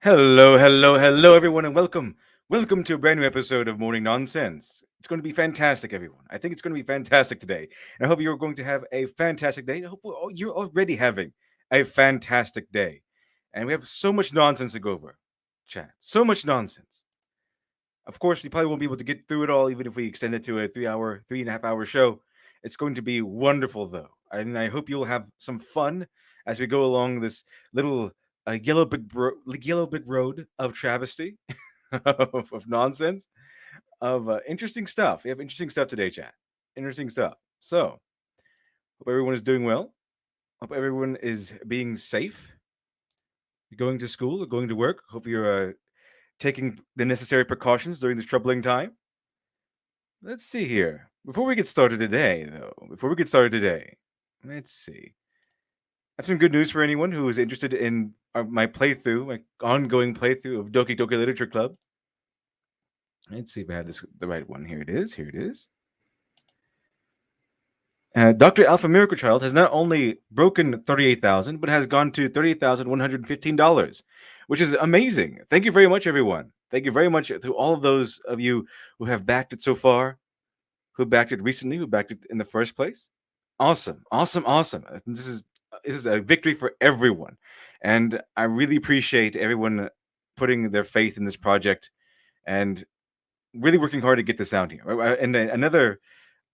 Hello, hello, hello, everyone, and welcome. Welcome to a brand new episode of Morning Nonsense. It's going to be fantastic, everyone. I think it's going to be fantastic today. And I hope you're going to have a fantastic day. I hope you're already having a fantastic day. And we have so much nonsense to go over, chat. So much nonsense. Of course, we probably won't be able to get through it all, even if we extend it to a 3 hour, 3.5 hour show. It's going to be wonderful, though. And I hope you'll have some fun as we go along this little yellow brick road of travesty, of nonsense, of interesting stuff. We have interesting stuff today, chat. Interesting stuff. So, hope everyone is doing well. Hope everyone is being safe. Going to school or going to work. Hope you're taking the necessary precautions during this troubling time. Let's see here. Before we get started today, though, let's see. I have some good news for anyone who is interested in my playthrough, my ongoing playthrough of Doki Doki Literature Club. Let's see if I have the right one. Here it is. Here it is. Dr. Alpha Miracle Child has not only broken 38,000, but has gone to $38,115, which is amazing. Thank you very much, everyone. Thank you very much to all of those of you who have backed it so far, who backed it recently, who backed it in the first place. Awesome, awesome, awesome. This is a victory for everyone, and I really appreciate everyone putting their faith in this project and really working hard to get this out here. And another,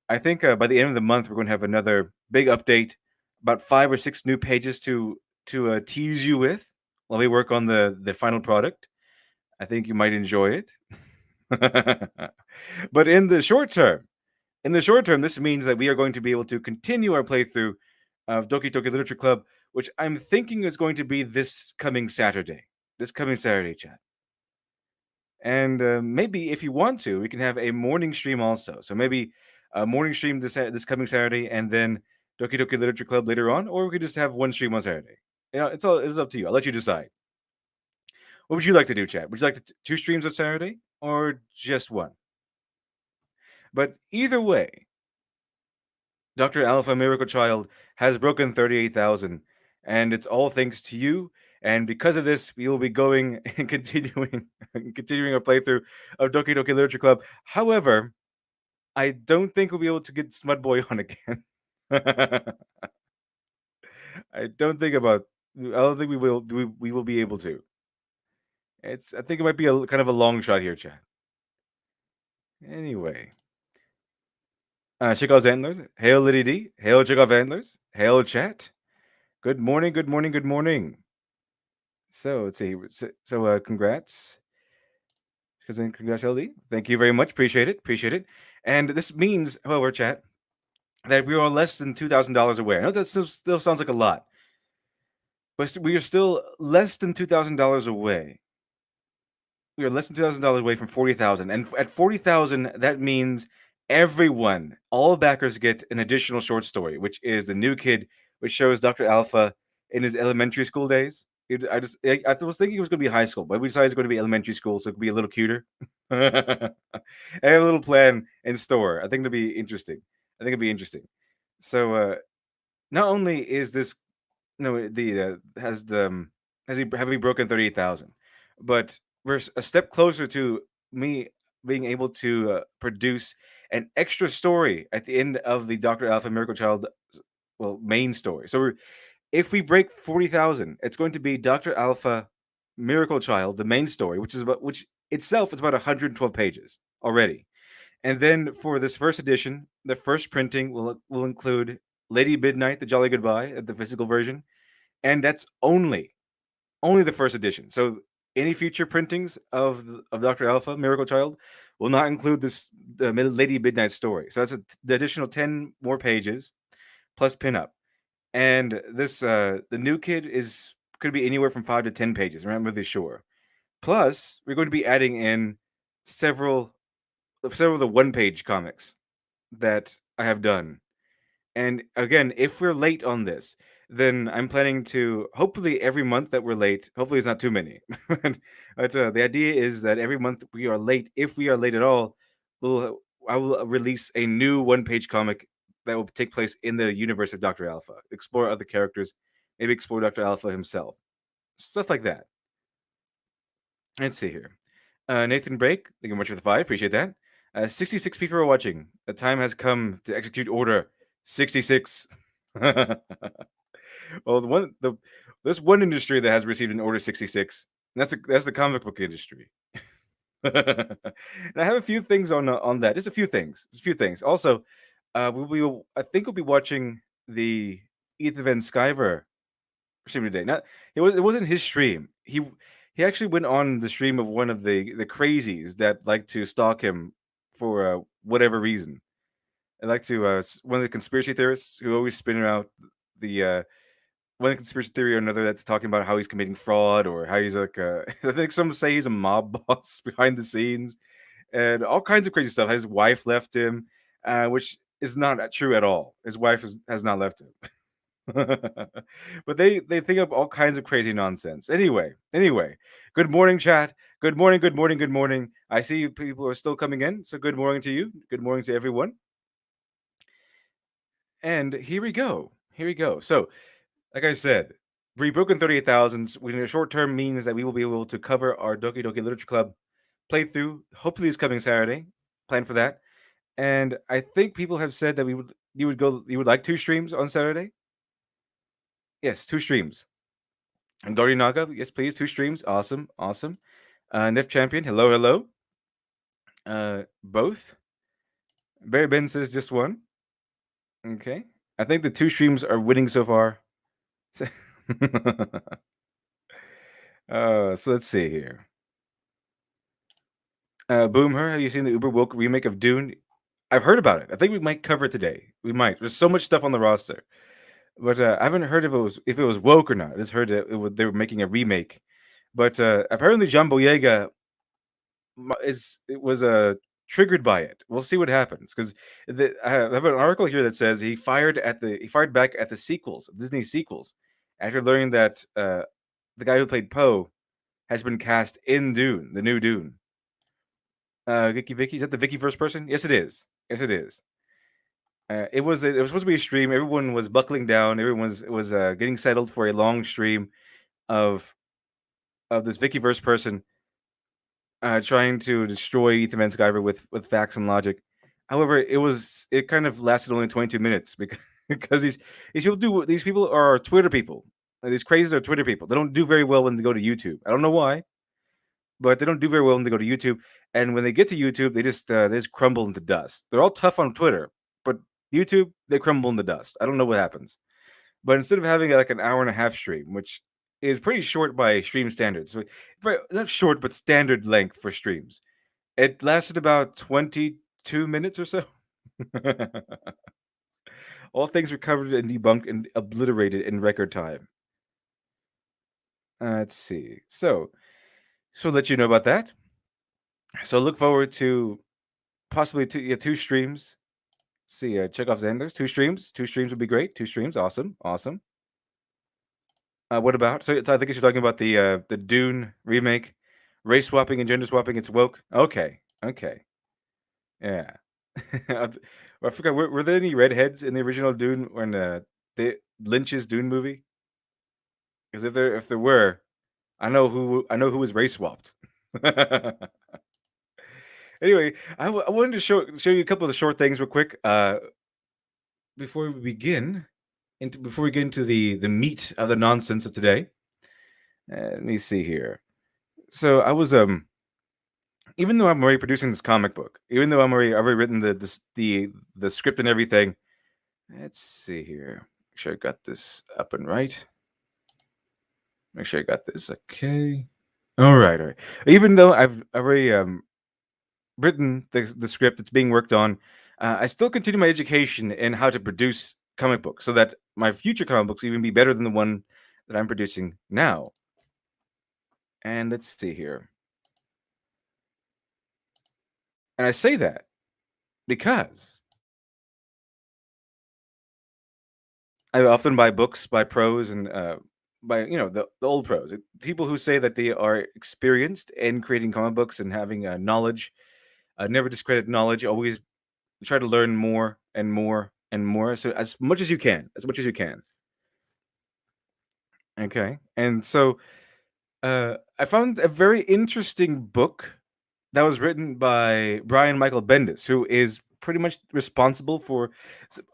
I think by the end of the month we're going to have another big update, about 5 or 6 new pages to tease you with while we work on the final product. I think you might enjoy it. But in the short term, this means that we are going to be able to continue our playthrough of Doki Doki Literature Club, which I'm thinking is going to be this coming Saturday. This coming Saturday, chat. And maybe if you want to, we can have a morning stream also. So maybe a morning stream this coming Saturday, and then Doki Doki Literature Club later on, or we could just have one stream on Saturday. It's up to you. I'll let you decide. What would you like to do, chat? Would you like two streams on Saturday or just one? But either way, Dr. Alpha Miracle Child has broken 38,000, and it's all thanks to you. And because of this, we will be going and continuing our playthrough of Doki Doki Literature Club. However, I don't think we'll be able to get Smut Boy on again. I don't think about. I don't think we will. We will be able to. I think it might be a kind of a long shot here, chat. Anyway, check out Antlers. Hail Liddy D. Hail check out Antlers. Hail chat. Good morning. Good morning. Good morning. So let's see. So congrats. Congrats, LD. Thank you very much. Appreciate it. Appreciate it. And this means, however, chat, that we are less than $2,000 away. I know that still sounds like a lot, but we are still less than $2,000 away. We are less than $2,000 away from 40,000, and at 40,000, that means everyone, all backers, get an additional short story, which is the new kid, which shows Dr. Alpha in his elementary school days. I was thinking it was going to be high school, but we decided it's going to be elementary school, so it could be a little cuter. I have a little plan in store. I think it'll be interesting. I think it'll be interesting. So not only is this no the has he broken 38,000, but we're a step closer to me being able to produce an extra story at the end of the Dr. Alpha Miracle Child main story. So if we break 40,000, it's going to be Dr. Alpha Miracle Child, the main story, which itself is about 112 pages already. And then for this first edition, the first printing will include Lady Midnight, the Jolly Goodbye, the physical version, and that's only the first edition. So any future printings of Dr. Alpha Miracle Child will not include the Lady Midnight story. So that's the additional 10 more pages plus pinup. And this the new kid could be anywhere from 5 to 10 pages. I'm not really sure. Plus, we're going to be adding in several of the one-page comics that I have done. And again, if we're late on this, then I'm planning to hopefully every month that we're late. Hopefully, it's not too many. But the idea is that every month we are late. If we are late at all, I will release a new one-page comic that will take place in the universe of Doctor Alpha. Explore other characters, maybe explore Doctor Alpha himself, stuff like that. Let's see here. Nathan Brake, thank you very much for the five. Appreciate that. 66 people are watching. The time has come to execute order 66. Well, there's one industry that has received an order 66. And that's the comic book industry. And I have a few things on that. Just a few things. Just a few things. Also, I think we'll be watching the Ethan Van Sciver stream today. Not it wasn't his stream. He actually went on the stream of one of the crazies that like to stalk him for whatever reason. I like to one of the conspiracy theorists who always spin around the one conspiracy theory or another that's talking about how he's committing fraud or how he's like I think some say he's a mob boss behind the scenes and all kinds of crazy stuff. His wife left him, which is not true at all. His wife has not left him. But they think of all kinds of crazy nonsense. Anyway, good morning, chat. Good morning, good morning, good morning. I see people are still coming in, so good morning to you. Good morning to everyone. And here we go. Here we go. So, like I said, we broken 38,000 within a short term means that we will be able to cover our Doki Doki Literature Club playthrough. Hopefully, it's coming Saturday. Plan for that. And I think people have said that you would like two streams on Saturday. Yes, two streams. And Guardian Naga, yes, please, two streams. Awesome, awesome. Nif Champion, hello, hello. Both. Barry Ben says just one. Okay. I think the two streams are winning so far. So let's see here. Boomher, have you seen the Uber Woke remake of Dune? I've heard about it. I think we might cover it today. We might. There's so much stuff on the roster, but I haven't heard if it was woke or not. I just heard that they were making a remake. But apparently, John Boyega it was triggered by it. We'll see what happens because I have an article here that says he fired back at the sequels, Disney sequels, after learning that the guy who played Poe has been cast in Dune, the new Dune. Vicky, is that the Vicky first person? Yes, it is. Yes, it is. It was supposed to be a stream. Everyone was buckling down. Everyone was getting settled for a long stream of this Vicky-verse person trying to destroy Ethan Van Sciver with facts and logic. However, it kind of lasted only 22 minutes because these people are Twitter people. These crazies are Twitter people. They don't do very well when they go to YouTube. I don't know why, but they don't do very well when they go to YouTube. And when they get to YouTube, they just crumble into dust. They're all tough on Twitter, but YouTube they crumble into dust. I don't know what happens. But instead of having like an hour and a half stream, which is pretty short by stream standards, so not short but standard length for streams, it lasted about 22 minutes or so. All things were covered and debunked and obliterated in record time. Let's see. So let you know about that. So look forward to possibly two streams. See, check off Xander's two streams. Two streams would be great. Two streams, awesome, awesome. What about? So I think you're talking about the Dune remake, race swapping and gender swapping. It's woke. Okay, okay, yeah. I forgot. Were there any redheads in the original Dune when the Lynch's Dune movie? Because if there were, I know who was race swapped. Anyway, I wanted to show you a couple of the short things real quick before we begin, before we get into the meat of the nonsense of today. Let me see here. So I was even though I'm already producing this comic book, even though I've already written the script and everything. Let's see here. Make sure I got this up and right. Make sure I got this okay. All right. Even though I've already written the script that's being worked on, I still continue my education in how to produce comic books so that my future comic books will even be better than the one that I'm producing now. And let's see here. And I say that because I often buy books by pros and by the old pros, people who say that they are experienced in creating comic books and having knowledge, never discredit knowledge, always try to learn more and more and more. So as much as you can, as much as you can. Okay, and so I found a very interesting book that was written by Brian Michael Bendis, who is pretty much responsible for,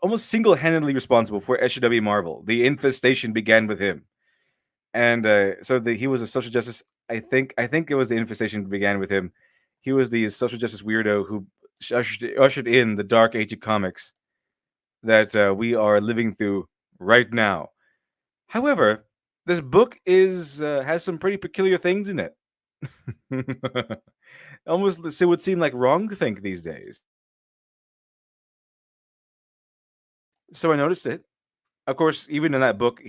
almost single-handedly responsible for SJW Marvel. The infestation began with him, and he was a social justice. I think it was the infestation began with him. He was the social justice weirdo who ushered in the dark age of comics that we are living through right now. However, this book is has some pretty peculiar things in it. Almost it would seem like wrong to think these days. So I noticed it. Of course, even in that book,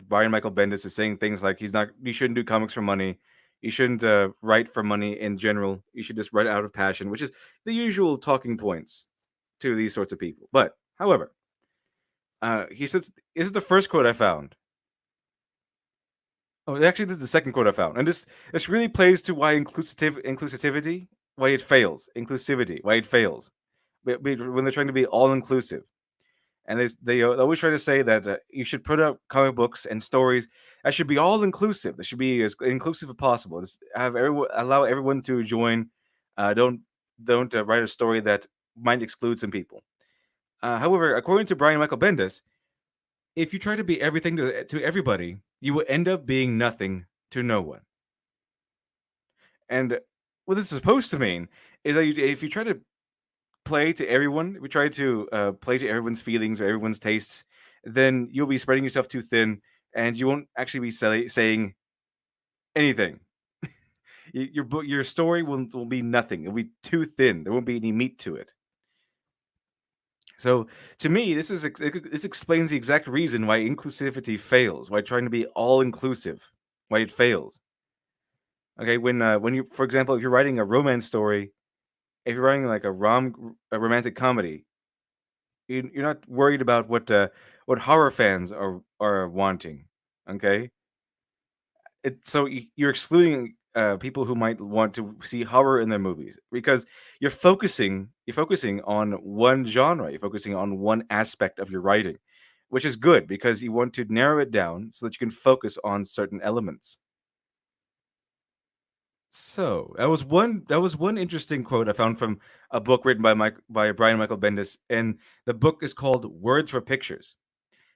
Brian Michael Bendis is saying things like you shouldn't do comics for money. You shouldn't write for money in general. You should just write out of passion, which is the usual talking points to these sorts of people. But however, he says this is the first quote I found. Oh, actually, this is the second quote I found, and this really plays to why inclusivity, why it fails, inclusivity, why it fails. When they're trying to be all inclusive, and they always try to say that you should put up comic books and stories that should be all inclusive. They should be as inclusive as possible. Allow everyone to join. Don't write a story that might exclude some people. However, according to Brian Michael Bendis, if you try to be everything to everybody, you will end up being nothing to no one. And what this is supposed to mean is that if you try to play to everyone, if you try to play to everyone's feelings or everyone's tastes, then you'll be spreading yourself too thin, and you won't actually be saying anything. Your story will be nothing. It'll be too thin. There won't be any meat to it. So to me, this explains the exact reason why inclusivity fails. Why trying to be all inclusive, why it fails. Okay, when you, for example, if you're writing a romance story, if you're writing like a romantic comedy, you're not worried about what horror fans are wanting. Okay, you're excluding people who might want to see horror in their movies because you're focusing on one genre, you're focusing on one aspect of your writing, which is good because you want to narrow it down so that you can focus on certain elements. So that was one interesting quote I found from a book written by Brian Michael Bendis, and the book is called Words for Pictures.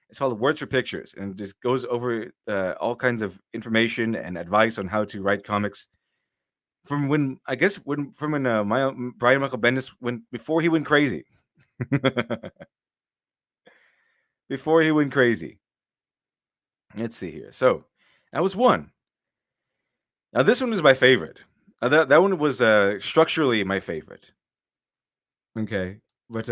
It's called Words for Pictures, and it just goes over all kinds of information and advice on how to write comics from when I guess when from when Brian Michael Bendis went before he went crazy. Before he went crazy. Let's see here. So that was one. Now this one is my favorite. That one was structurally my favorite. Okay, but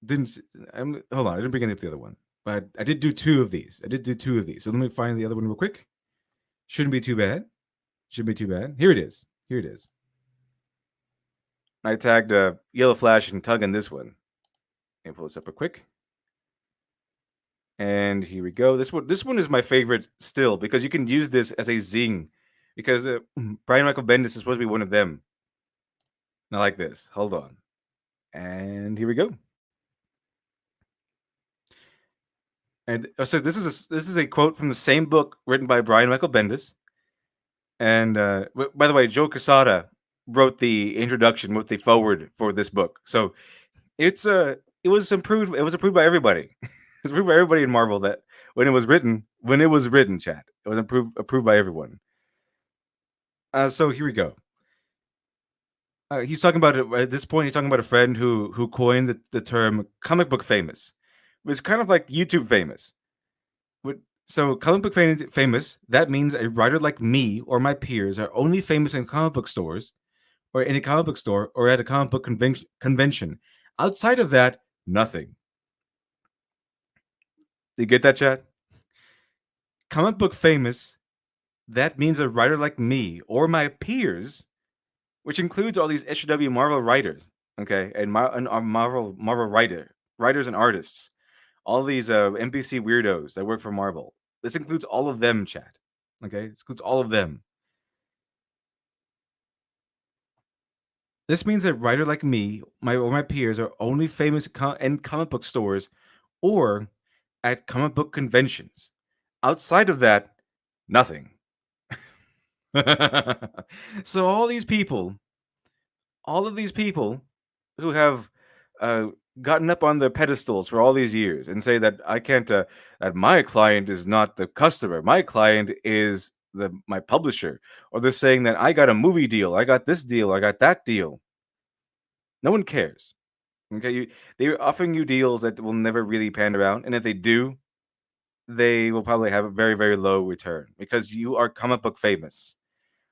didn't s- hold on. I didn't bring up the other one, but I did do two of these. I did do two of these. So let me find the other one real quick. Shouldn't be too bad. Shouldn't be too bad. Here it is. Here it is. I tagged Yellow Flash and Tug in this one. Let me pull this up real quick. And here we go. This one is my favorite still because you can use this as a zing. Because Brian Michael Bendis is supposed to be one of them. Not like this. Hold on. And here we go. And so this is a quote from the same book written by Brian Michael Bendis. And by the way, Joe Quesada wrote the introduction, wrote the forward for this book. So it was approved. It was approved by everybody. It was approved by everybody in Marvel that when it was written, chat, it was approved by everyone. So here we go. He's talking about it at this point. He's talking about a friend who coined the term comic book famous. It's kind of like YouTube famous. So comic book famous, that means a writer like me or my peers are only famous in comic book stores or in a comic book store or at a comic book convention. Outside of that, nothing. You get that, chat? Comic book famous, that means a writer like me or my peers, which includes all these SW Marvel writers, okay, and Marvel writers and artists, all these NPC weirdos that work for Marvel. This includes all of them, chat. Okay, this includes all of them. This means that a writer like me, my peers, are only famous in comic book stores or at comic book conventions. Outside of that, Nothing. So all of these people who have uh, gotten up on the pedestals for all these years and say that I can't, that my client is not the customer, my client is my publisher, or they're saying that I got a movie deal, I got this deal, I got that deal. No one cares. Okay, they're offering you deals that will never really pan around, and if they do, they will probably have a very, very low return because you are comic book famous.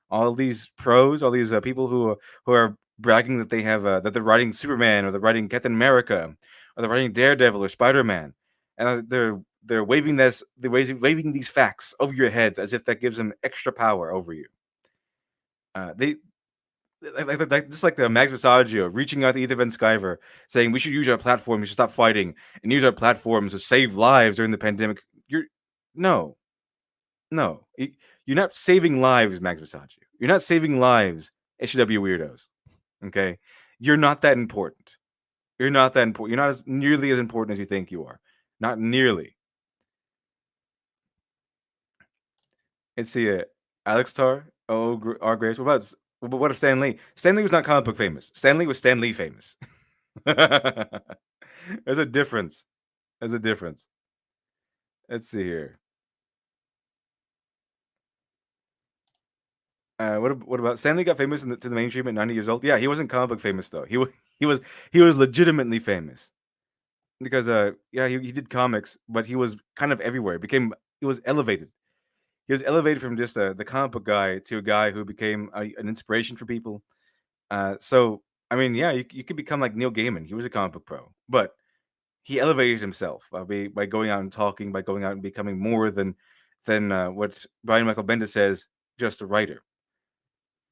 All these pros, all these people who are bragging that they have that they're writing Superman or they're writing Captain America or they're writing Daredevil or Spider Man, and they're waving these facts over your heads as if that gives them extra power over you. They just like the Max Massaggio reaching out to Ethan Van Sciver saying we should use our platform, we should stop fighting and use our platforms to save lives during the pandemic. You're no, no, you're not saving lives, Max Massaggio. You're not saving lives, HW weirdos. Okay, you're not that important. You're not that important. You're not as nearly as important as you think you are. Not nearly. Let's see it. Alex Tar. Oh, R. Grace. What of Stan Lee? Stan Lee was not comic book famous. Stan Lee was Stan Lee famous. There's a difference. There's a difference. Let's see here. What about Stan Lee got famous to the mainstream at 90 years old? Yeah, he wasn't comic book famous though. He was he was legitimately famous because yeah he did comics, but he was kind of everywhere. He was elevated. He was elevated from just the comic book guy to a guy who became an inspiration for people. So I mean, yeah, you could become like Neil Gaiman. He was a comic book pro, but he elevated himself by going out and talking, by going out and becoming more than what Brian Michael Bendis says, just a writer.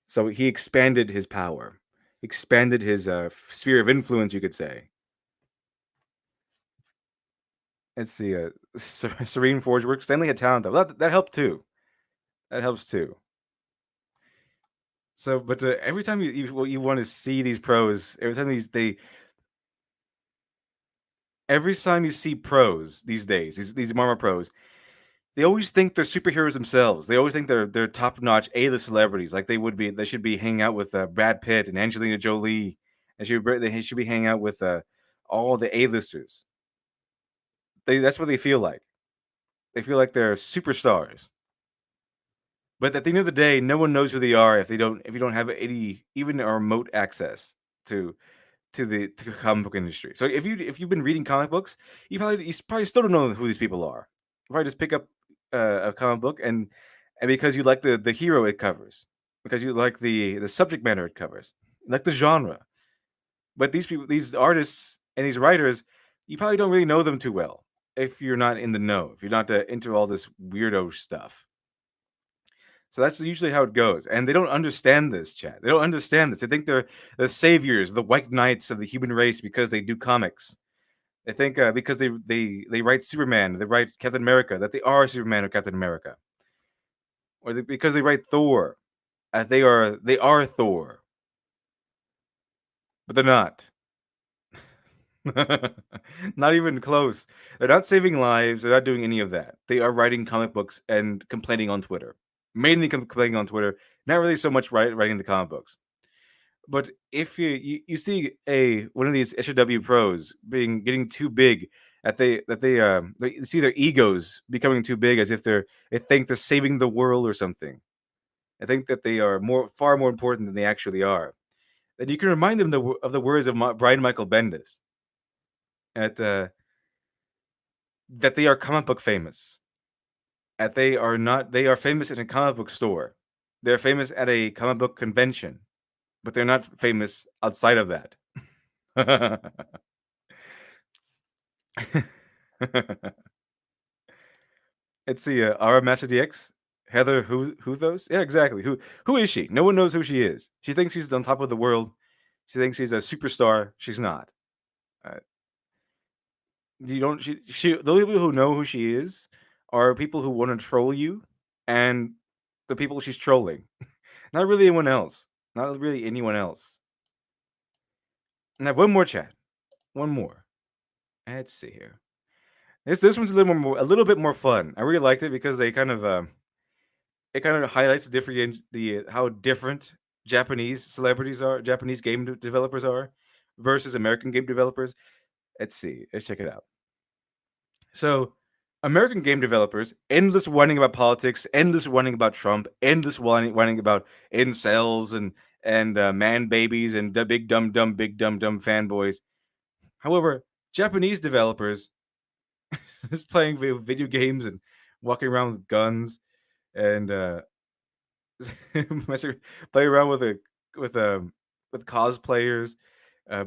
So he expanded his power, expanded his sphere of influence, you could say. Let's see, Serene Forge work. Stanley had talent though. That helped too. That helps too. So, but every time you want to see these pros, every time you see pros these days, these Marvel pros, they always think they're superheroes themselves. They always think they're top notch A-list celebrities, like they should be hanging out with Brad Pitt and Angelina Jolie, and they should be hanging out with all the A-listers. That's what they feel like. They feel like they're superstars. But at the end of the day, no one knows who they are if you don't have any even a remote access to to the comic book industry. So if you've been reading comic books, you probably still don't know who these people are. You probably just pick up a comic book and because you like the hero it covers, because you like the subject matter it covers, you like the genre. But these people, these artists and these writers, you probably don't really know them too well if you're not in the know, if you're not into all this weirdo stuff. So that's usually how it goes, and they don't understand this, chat. They don't understand this. They think they're the saviors, the white knights of the human race because they do comics. They think because they write Superman, they write Captain America, that they are Superman or Captain America, or because they write Thor, they are Thor, but they're not. Not even close. They're not saving lives. They're not doing any of that. They are writing comic books and complaining on Twitter. Mainly complaining on Twitter. Not really so much writing the comic books. But if you see a one of these SJW pros getting too big, they see their egos becoming too big, as if they think they're saving the world or something. I think that they are far more important than they actually are. Then you can remind them of the words of Brian Michael Bendis at that they are comic book famous. That they are not. They are famous in a comic book store. They're famous at a comic book convention, but they're not famous outside of that. Let's see, our Master DX, Heather who those? Yeah, exactly. Who is she? No one knows who she is. She thinks she's on top of the world. She thinks she's a superstar. She's not. Uh, you don't. The only people who know who she is are people who want to troll you, and the people she's trolling. Not really anyone else. Not really anyone else. And I have one more chat. One more. Let's see here. This one's a little bit more fun. I really liked it because they kind of it kind of highlights the different how different Japanese celebrities are, Japanese game developers are, versus American game developers. Let's see. Let's check it out. So, American game developers, endless whining about politics, endless whining about Trump, endless whining about incels and man babies and the big dumb dumb fanboys. However, Japanese developers is playing video games and walking around with guns and messing, playing around with um with cosplayers,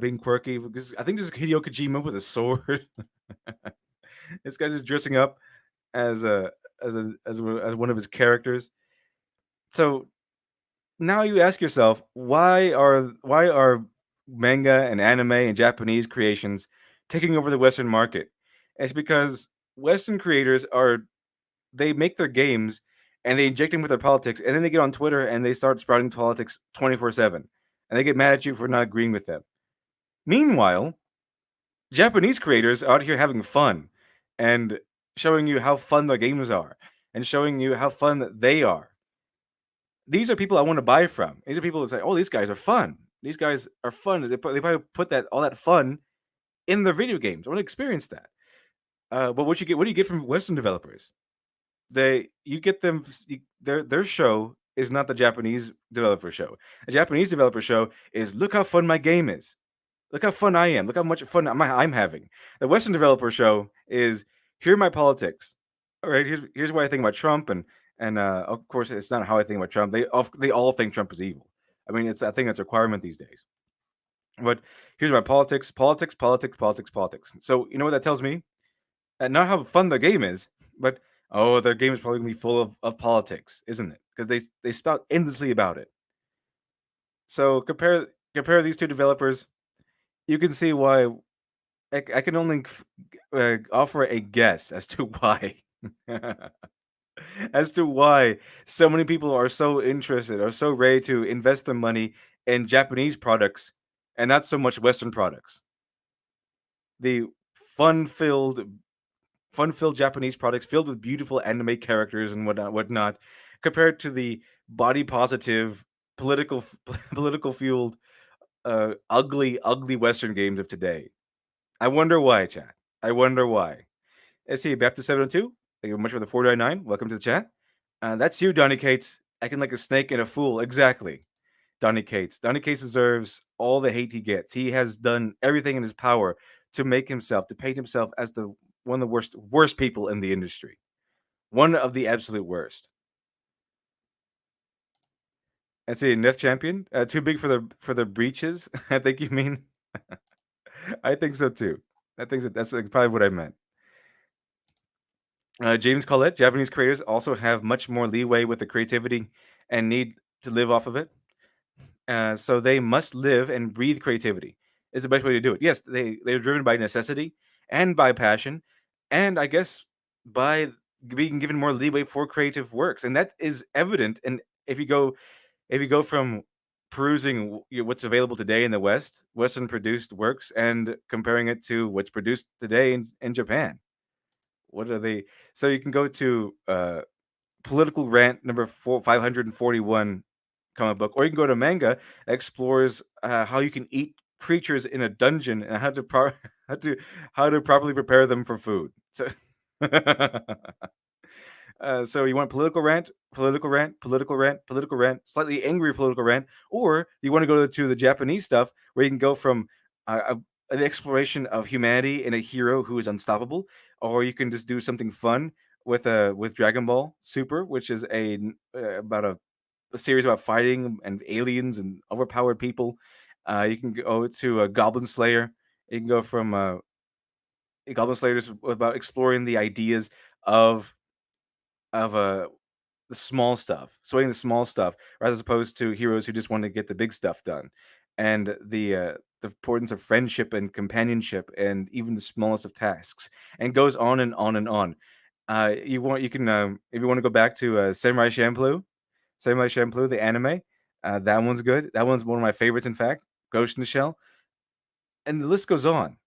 being quirky. Because I think there's Hideo Kojima with a sword. This guy's just dressing up as a as one of his characters. So now you ask yourself, why are manga and anime and Japanese creations taking over the Western market? It's because Western creators are they make their games and they inject them with their politics, and then they get on Twitter and they start sprouting politics 24/7, and they get mad at you for not agreeing with them. Meanwhile, Japanese creators are out here having fun and showing you how fun their games are and showing you how fun that they are. These are people I want to buy from. These are people that say, "Oh, these guys are fun. These guys are fun." They probably put that all that fun in their video games. I want to experience that. But what you get? What do you get from Western developers? They you get them their show is not the Japanese developer show. A Japanese developer show is look how fun my game is. Look how fun I am. Look how much fun I'm having. The Western developer show is here are my politics. All right, here's what I think about Trump, and of course it's not how I think about Trump. They all think Trump is evil. I mean, it's I think that's a requirement these days. But here's my politics, politics, politics, politics, politics. So you know what that tells me? Not how fun their game is, but oh, their game is probably gonna be full of politics, isn't it? Because they spout endlessly about it. So compare these two developers. You can see why I can only offer a guess as to why. As to why so many people are so interested or so ready to invest their money in Japanese products and not so much Western products. The fun-filled, fun-filled Japanese products filled with beautiful anime characters and whatnot, compared to the body positive, political, political fueled, ugly Western games of today. I wonder why, chat. I wonder why. Let's see, Baptist 702. Thank you very much for the 499. Welcome to the chat. That's you, Donny Cates. Acting like a snake and a fool. Exactly. Donny Cates. Donny Cates deserves all the hate he gets. He has done everything in his power to make himself, to paint himself as the one of the worst people in the industry. One of the absolute worst. Let's see, Nef Champion. Too big for the breaches. I think you mean. I think so too. I think that's like probably what I meant. James Collette, Japanese creators also have much more leeway with the creativity and need to live off of it. So they must live and breathe creativity. Is the best way to do it. Yes, they're driven by necessity and by passion, and I guess by being given more leeway for creative works, and that is evident. And if you go from perusing what's available today in the West, Western produced works, and comparing it to what's produced today in Japan, what are they? So you can go to political rant number 541 comic book, or you can go to manga that explores how you can eat creatures in a dungeon and how to how to properly prepare them for food. So so you want political rant, political rant, political rant, political rant, slightly angry political rant, or you want to go to the Japanese stuff where you can go from an exploration of humanity and a hero who is unstoppable, or you can just do something fun with Dragon Ball Super, which is about a series about fighting and aliens and overpowered people. You can go to Goblin Slayer. You can go from Goblin Slayer is about exploring the ideas of of the small stuff, swaying the small stuff, rather as opposed to heroes who just want to get the big stuff done, and the importance of friendship and companionship, and even the smallest of tasks, and goes on and on and on. You can if you want to go back to Samurai Champloo, the anime, that one's good. That one's one of my favorites, in fact. Ghost in the Shell, and the list goes on.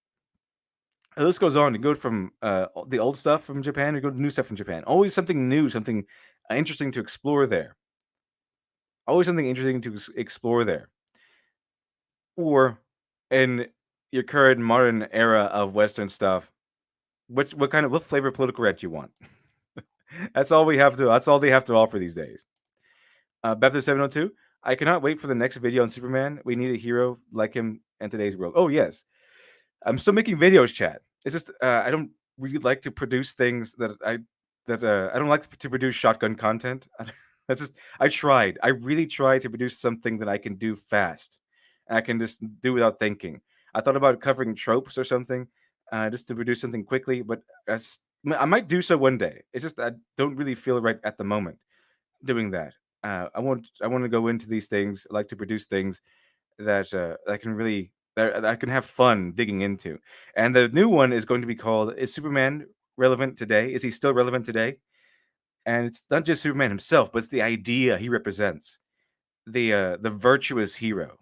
The list goes on. You go from the old stuff from Japan, you go to new stuff from Japan. Always something new, something interesting to explore there. Always something interesting to explore there. Or in your current modern era of Western stuff, what flavor political red you want? That's all we have to. That's all they have to offer these days. Baptist 702. I cannot wait for the next video on Superman. We need a hero like him in today's world. Oh yes, I'm still making videos, chat. It's just I don't really like to produce things that I don't like to produce shotgun content. That's just I tried. I really tried to produce something that I can do fast. And I can just do without thinking. I thought about covering tropes or something, just to produce something quickly. But I might do so one day. It's just I don't really feel right at the moment doing that. I want to go into these things. I like to produce things that I can really that I can have fun digging into. And the new one is going to be called "Is Superman Relevant Today? Is he still relevant today?" And it's not just Superman himself, but it's the idea he represents, the virtuous hero,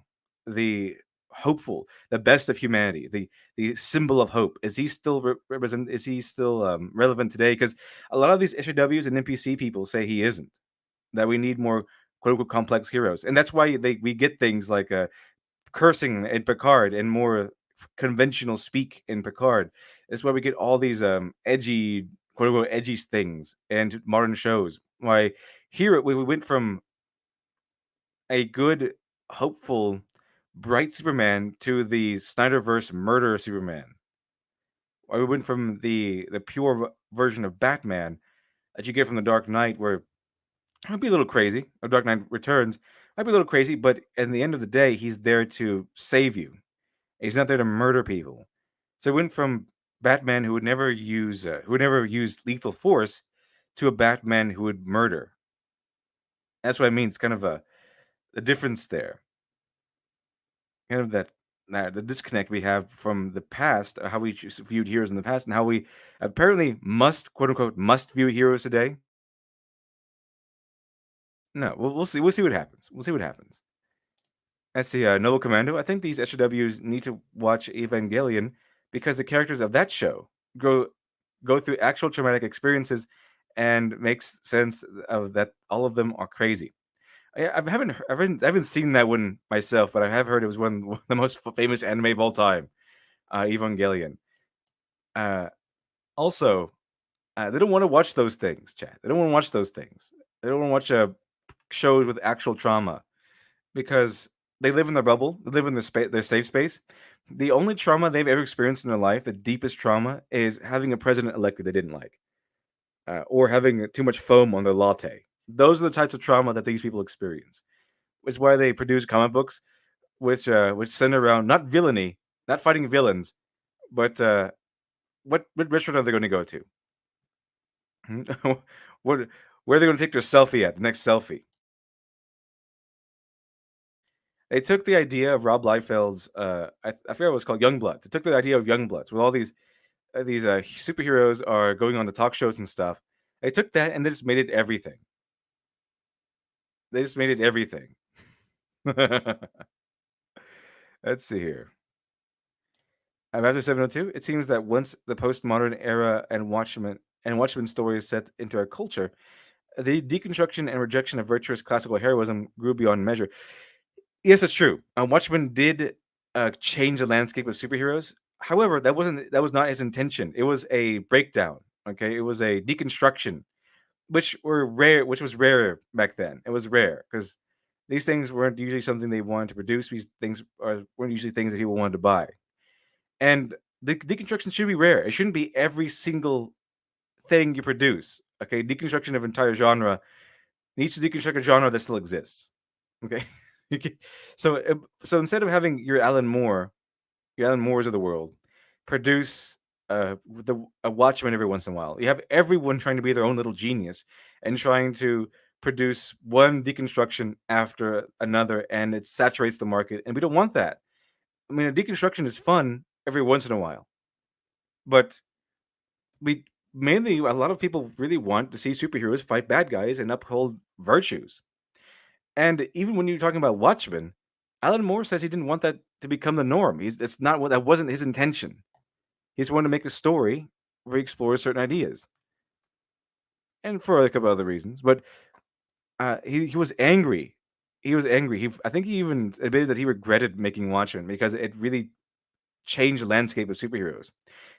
the hopeful, the best of humanity, the symbol of hope. Is he still represent? Is he still relevant today? Because a lot of these SJWs and NPC people say he isn't. That we need more quote unquote complex heroes, and that's why we get things like cursing in Picard and more conventional speak in Picard. That's why we get all these edgy, quote unquote, edgy things and modern shows. Why here we went from a good, hopeful, bright Superman to the Snyderverse murder Superman. Why we went from the pure version of Batman that you get from the Dark Knight, where it might be a little crazy. Or Dark Knight Returns might be a little crazy, but at the end of the day, he's there to save you. He's not there to murder people. So it went from Batman who would never use lethal force to a Batman who would murder. That's what I mean. It's kind of a difference there. Kind of that the disconnect we have from the past, how we viewed heroes in the past, and how we apparently must quote unquote must view heroes today. No, we'll see. We'll see what happens. We'll see what happens. As the Noble Commando, I think these SJWs need to watch Evangelion because the characters of that show go through actual traumatic experiences and makes sense of that all of them are crazy. I haven't seen that one myself, but I have heard it was one of the most famous anime of all time, Evangelion. Uh, also, they don't want to watch those things, chat. They don't want to watch those things. They don't want to watch shows with actual trauma because they live in their bubble, they live in their safe space. The only trauma they've ever experienced in their life, the deepest trauma, is having a president elected they didn't like, or having too much foam on their latte. Those are the types of trauma that these people experience. Which is why they produce comic books, which center around not villainy, not fighting villains, but what restaurant are they going to go to? what where are they going to take their selfie at? The next selfie. They took the idea of Rob Liefeld's I forget what it was called, Youngbloods. They took the idea of Youngbloods with all these superheroes are going on the talk shows and stuff. They took that and they just made it everything. They just made it everything. Let's see here. After 702, it seems that once the postmodern era and Watchmen stories set into our culture, the deconstruction and rejection of virtuous classical heroism grew beyond measure. Yes, that's true. Watchmen did change the landscape of superheroes. However, that was not his intention. It was a breakdown. Okay, it was a deconstruction, which was rare back then. It was rare because these things weren't usually something they wanted to produce. These things weren't usually things that people wanted to buy. And the deconstruction should be rare. It shouldn't be every single thing you produce. Okay, deconstruction of entire genre needs to deconstruct a genre that still exists. Okay, You can- so instead of having your Alan Moores of the world, produce a Watchmen every once in a while. You have everyone trying to be their own little genius and trying to produce one deconstruction after another, and it saturates the market. And we don't want that. I mean, a deconstruction is fun every once in a while, but we mainly a lot of people really want to see superheroes fight bad guys and uphold virtues. And even when you're talking about Watchmen, Alan Moore says he didn't want that to become the norm. He's That's not what that wasn't his intention. He just wanted to make a story where he explores certain ideas. and for a couple other reasons. But he was angry. He was angry. I think he even admitted that he regretted making Watchmen because it really changed the landscape of superheroes.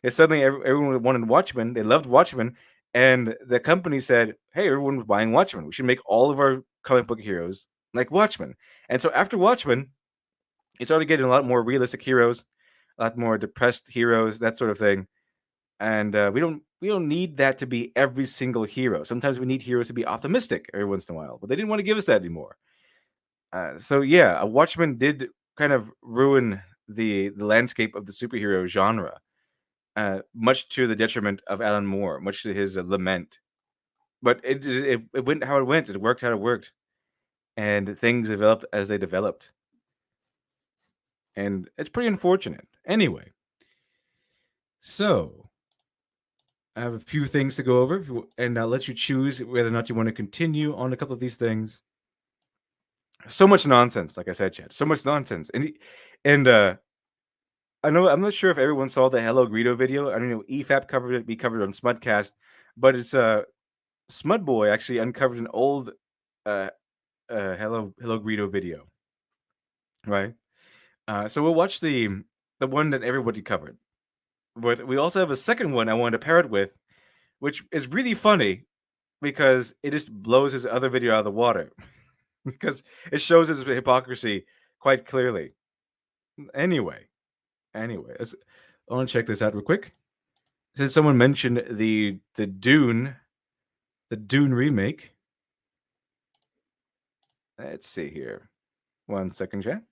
And suddenly everyone wanted Watchmen. They loved Watchmen, and the company said, "Hey, everyone was buying Watchmen. We should make all of our comic book heroes like Watchmen." And so after Watchmen, it started getting a lot more realistic heroes, a lot more depressed heroes, that sort of thing. And we don't need that to be every single hero. Sometimes we need heroes to be optimistic every once in a while, but they didn't want to give us that anymore. So yeah, a Watchmen did kind of ruin the landscape of the superhero genre, much to the detriment of Alan Moore, much to his lament. But it went how it went. It worked how it worked, and things developed as they developed, and it's pretty unfortunate. Anyway, so I have a few things to go over, and I'll let you choose whether or not you want to continue on a couple of these things. So much nonsense, like I said, Chad. So much nonsense, and I know I'm not sure if everyone saw the Hello Greedo video. I don't know. EFAP covered it. We covered it on Smudcast, but it's Smud Boy actually uncovered an old uh, Hello Greedo video, right? So we'll watch the one that everybody covered, but we also have a second one I wanted to pair it with, which is really funny because it just blows his other video out of the water because it shows his hypocrisy quite clearly. Anyway, I want to check this out real quick. Since someone mentioned the Dune remake. Let's see here. 1 second, chat.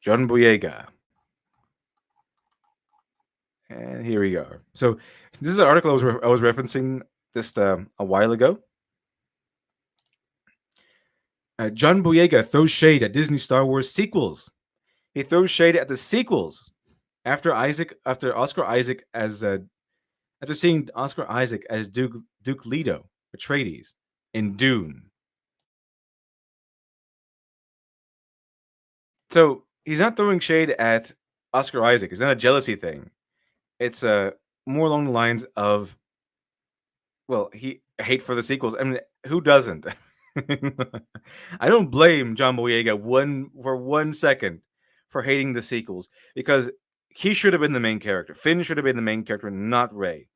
John Boyega. And here we are. So this is the article I was referencing just a while ago. John Boyega throws shade at Disney Star Wars sequels. He throws shade at the sequels after Oscar Isaac as after seeing Oscar Isaac as Duke Leto Atreides in Dune. So he's not throwing shade at Oscar Isaac. It's not a jealousy thing. It's more along the lines of, well, he hate for the sequels. I mean, who doesn't? I don't blame John Boyega for 1 second for hating the sequels because he should have been the main character. Finn should have been the main character, not Rey.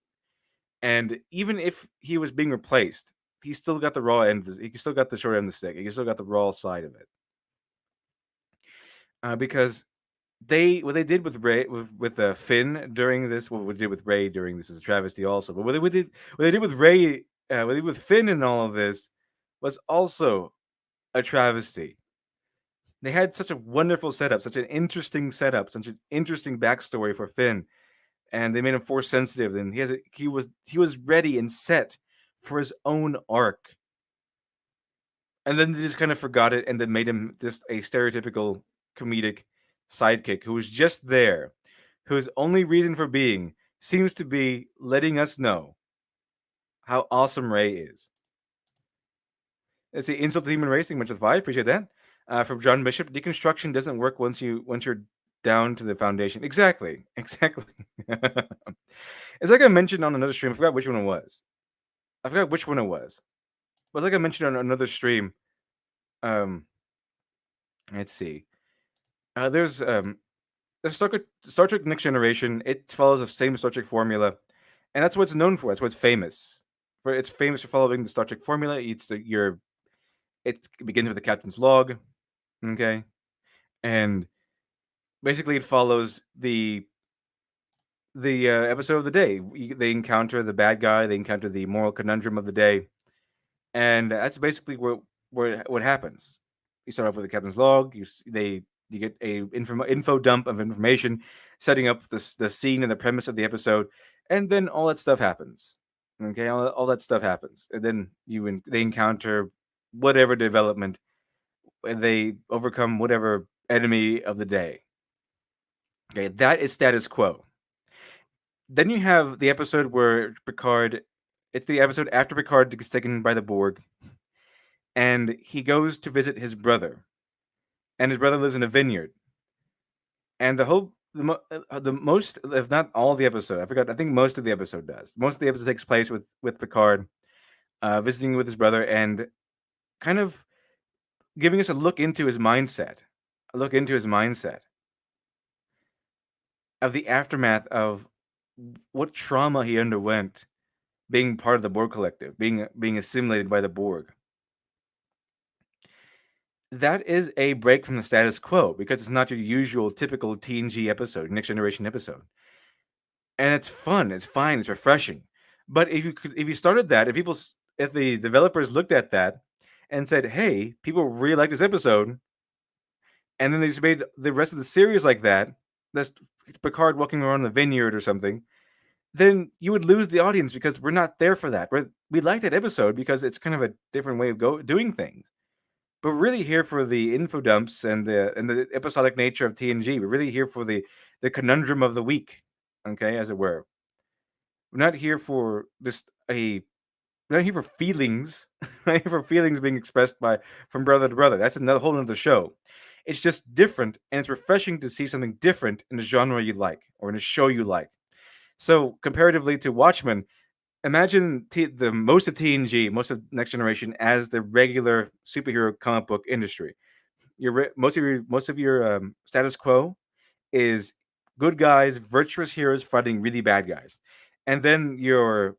And even if he was being replaced, he still got the raw end. He still got the short end of the stick. He still got the raw side of it. Because what they did with Ray with Finn during this, what they did with Ray during this is a travesty also. But what they did with Ray, what they did with Finn and all of this was also a travesty. They had such a wonderful setup, such an interesting setup, such an interesting backstory for Finn, and they made him force sensitive. And he was ready and set for his own arc, and then they just kind of forgot it, and then made him just a stereotypical comedic sidekick who was just there, whose only reason for being seems to be letting us know how awesome Ray is. Let's see, insult to human racing, much with five. Appreciate that. From John Bishop, deconstruction doesn't work once you're down to the foundation. Exactly, exactly. It's like I mentioned on another stream. I forgot which one it was. But like I mentioned on another stream. Um, let's see. There's the Star Trek Next Generation. It follows the same Star Trek formula, and that's what it's known for. That's what's famous for. It's famous for following the Star Trek formula. It begins with the captain's log, okay, and basically it follows the episode of the day. They encounter the bad guy. They encounter the moral conundrum of the day, and that's basically what happens. You start off with the captain's log. You get a info dump of information, setting up the scene and the premise of the episode, and then all that stuff happens. Okay, all that stuff happens, and then they encounter whatever development, and they overcome whatever enemy of the day. Okay, that is status quo. Then you have the episode where Picard. It's the episode after Picard gets taken by the Borg, and he goes to visit his brother, and his brother lives in a vineyard. And the most, if not all the episode, I forgot. I think most of the episode does. Most of the episode takes place with Picard visiting with his brother and kind of giving us a look into his mindset, a look into his mindset of the aftermath of what trauma he underwent being part of the Borg collective, being assimilated by the Borg. That is a break from the status quo because it's not your usual typical TNG episode, Next Generation episode, and it's fun, it's fine, it's refreshing. But if you started that, if the developers looked at that and said, "Hey, people really like this episode," and then they just made the rest of the series like that, that's Picard walking around the vineyard or something, then you would lose the audience because we're not there for that. We like that episode because it's kind of a different way of doing things. But we're really here for the info dumps and the episodic nature of TNG. We're really here for the conundrum of the week, okay, as it were. We're not here for just a we're not here for feelings. We're not here for feelings being expressed by from brother to brother. That's another whole other show. It's just different, and it's refreshing to see something different in a genre you like or in a show you like. So comparatively to Watchmen, imagine the most of TNG, most of Next Generation as the regular superhero comic book industry. Most of your status quo is good guys, virtuous heroes fighting really bad guys, and then your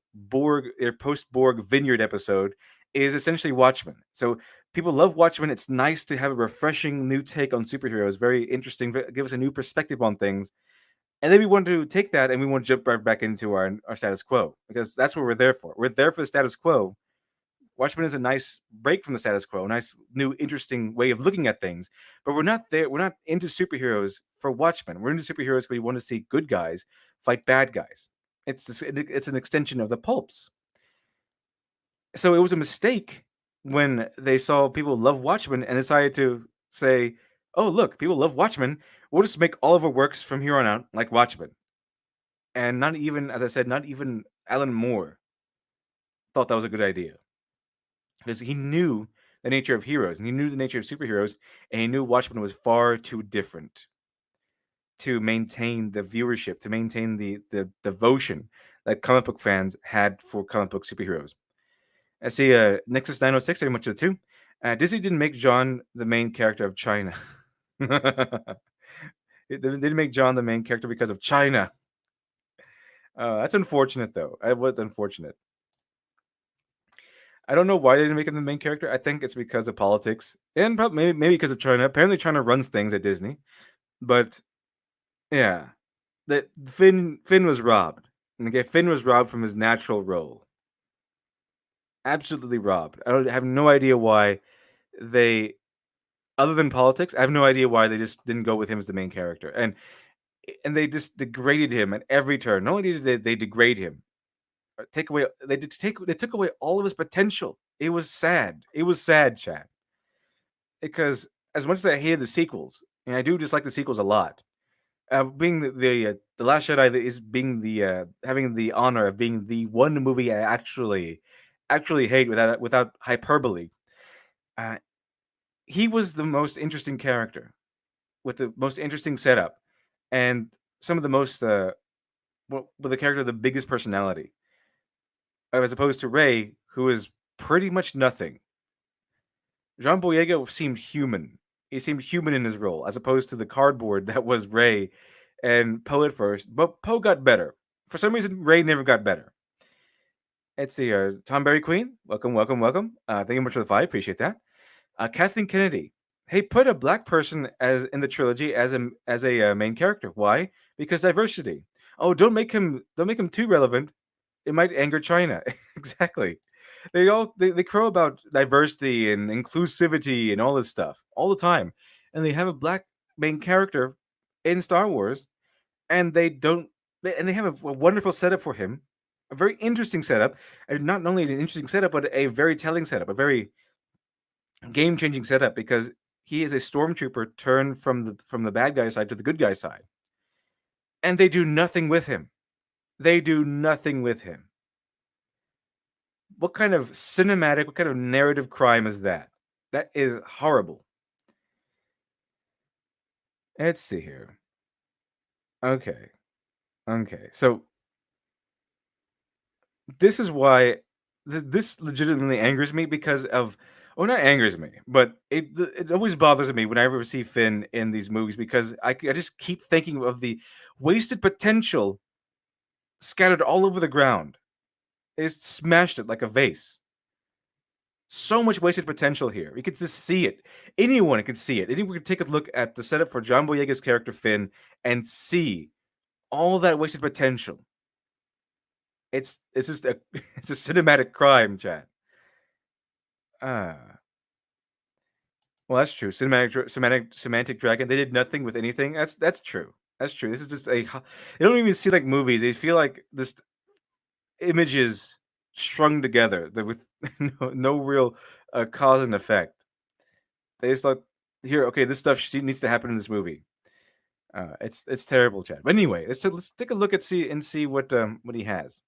post Borg Vineyard episode is essentially Watchmen. So people love Watchmen. It's nice to have a refreshing new take on superheroes. Very interesting. Give us a new perspective on things. And then we want to take that and we want to jump right back into our status quo because that's what we're there for. We're there for the status quo. Watchmen is a nice break from the status quo, a nice new interesting way of looking at things. But we're not there. We're not into superheroes for Watchmen. We're into superheroes because we want to see good guys fight bad guys. It's an extension of the pulps. So it was a mistake when they saw people love Watchmen and decided to say, "Oh, look, people love Watchmen. We'll just make all of our works from here on out like Watchmen." And not even, as I said, not even Alan Moore thought that was a good idea because he knew the nature of heroes and he knew the nature of superheroes, and he knew Watchmen was far too different to maintain the viewership, to maintain the devotion that comic book fans had for comic book superheroes. I see Nexus 906 very much of the two. Disney didn't make John the main character of China. It didn't make John the main character because of China. That's unfortunate, though. It was unfortunate. I don't know why they didn't make him the main character. I think it's because of politics and probably maybe because of China. Apparently, China runs things at Disney, but yeah, that Finn was robbed. And okay, Finn was robbed from his natural role. Absolutely robbed. I have no idea why they, other than politics, I have no idea why they just didn't go with him as the main character. And they just degraded him at every turn. Not only did they degrade him, take away they took away all of his potential. It was sad. It was sad, Chad. Because as much as I hated the sequels, and I do dislike the sequels a lot, being the Last Jedi is being the having the honor of being the one movie I actually hate without hyperbole. Uh, he was the most interesting character with the most interesting setup, and some of the most with the character with the biggest personality, as opposed to Ray, who is pretty much nothing. John Boyega seemed human. He seemed human in his role, as opposed to the cardboard that was Ray and Poe at first. But Poe got better. For some reason, Ray never got better. Let's see. Tom Berry Queen, welcome, welcome, welcome. Thank you much for the five. Appreciate that. Kathleen Kennedy. Hey, put a black person as in the trilogy as a main character. Why? Because diversity. Oh, don't make him too relevant. It might anger China. Exactly. They crow about diversity and inclusivity and all this stuff all the time, and they have a black main character in Star Wars, and they have a wonderful setup for him, a very interesting setup, and not only an interesting setup, but a very telling setup, a very game changing setup because he is a stormtrooper turned from the bad guy side to the good guy side, and they do nothing with him. They do nothing with him. What kind of cinematic, what kind of narrative crime is that? That is horrible. Let's see here. Okay. Okay. So this is why this legitimately angers me because of, or not angers me, but it always bothers me whenever I see Finn in these movies because I just keep thinking of the wasted potential scattered all over the ground. It's smashed it like a vase. So much wasted potential here. You could just see it. Anyone could see it. Anyone could take a look at the setup for John Boyega's character Finn and see all that wasted potential. It's just a it's a cinematic crime, chat. Ah, well, that's true. Semantic dragon. They did nothing with anything. That's true. That's true. This is just they don't even see like movies. They feel like this images strung together with no real cause and effect. They just like here. Okay, this stuff needs to happen in this movie. It's terrible, Chad. But anyway, let's take a look at see what he has.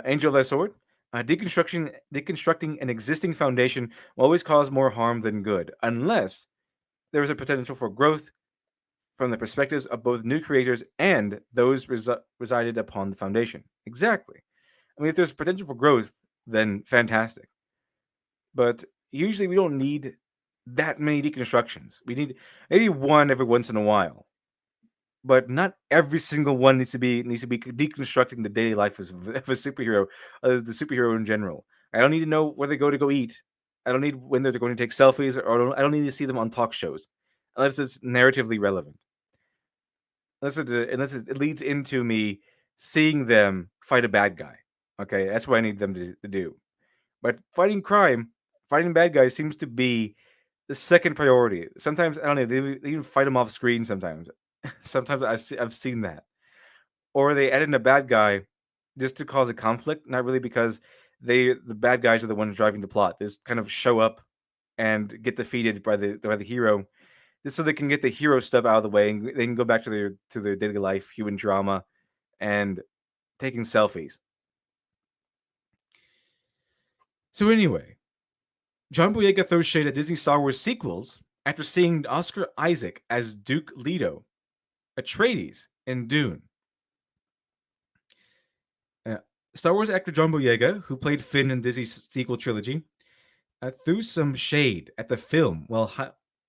Angel of Thy Sword. Deconstructing an existing foundation will always cause more harm than good, unless there is a potential for growth from the perspectives of both new creators and those resided upon the foundation. Exactly. I mean, if there's potential for growth, then fantastic. But usually we don't need that many deconstructions. We need maybe one every once in a while, but not every single one needs to be deconstructing the daily life of a superhero, the superhero in general. I don't need to know where they go eat. I don't need when they're going to take selfies, or I don't need to see them on talk shows, unless it's narratively relevant. Unless it leads into me seeing them fight a bad guy. Okay, that's what I need them to do. But fighting bad guys seems to be the second priority. Sometimes I don't know. They even fight them off screen. Sometimes, sometimes I've seen that, or they add in a bad guy just to cause a conflict, not really because the bad guys are the ones driving the plot. They just kind of show up and get defeated by the hero, just so they can get the hero stuff out of the way and they can go back to their daily life, human drama, and taking selfies. So anyway, John Boyega throws shade at Disney Star Wars sequels after seeing Oscar Isaac as Duke Leto, Atreides in Dune. Uh, Star Wars actor John Boyega, who played Finn in Disney's sequel trilogy, threw some shade at the film while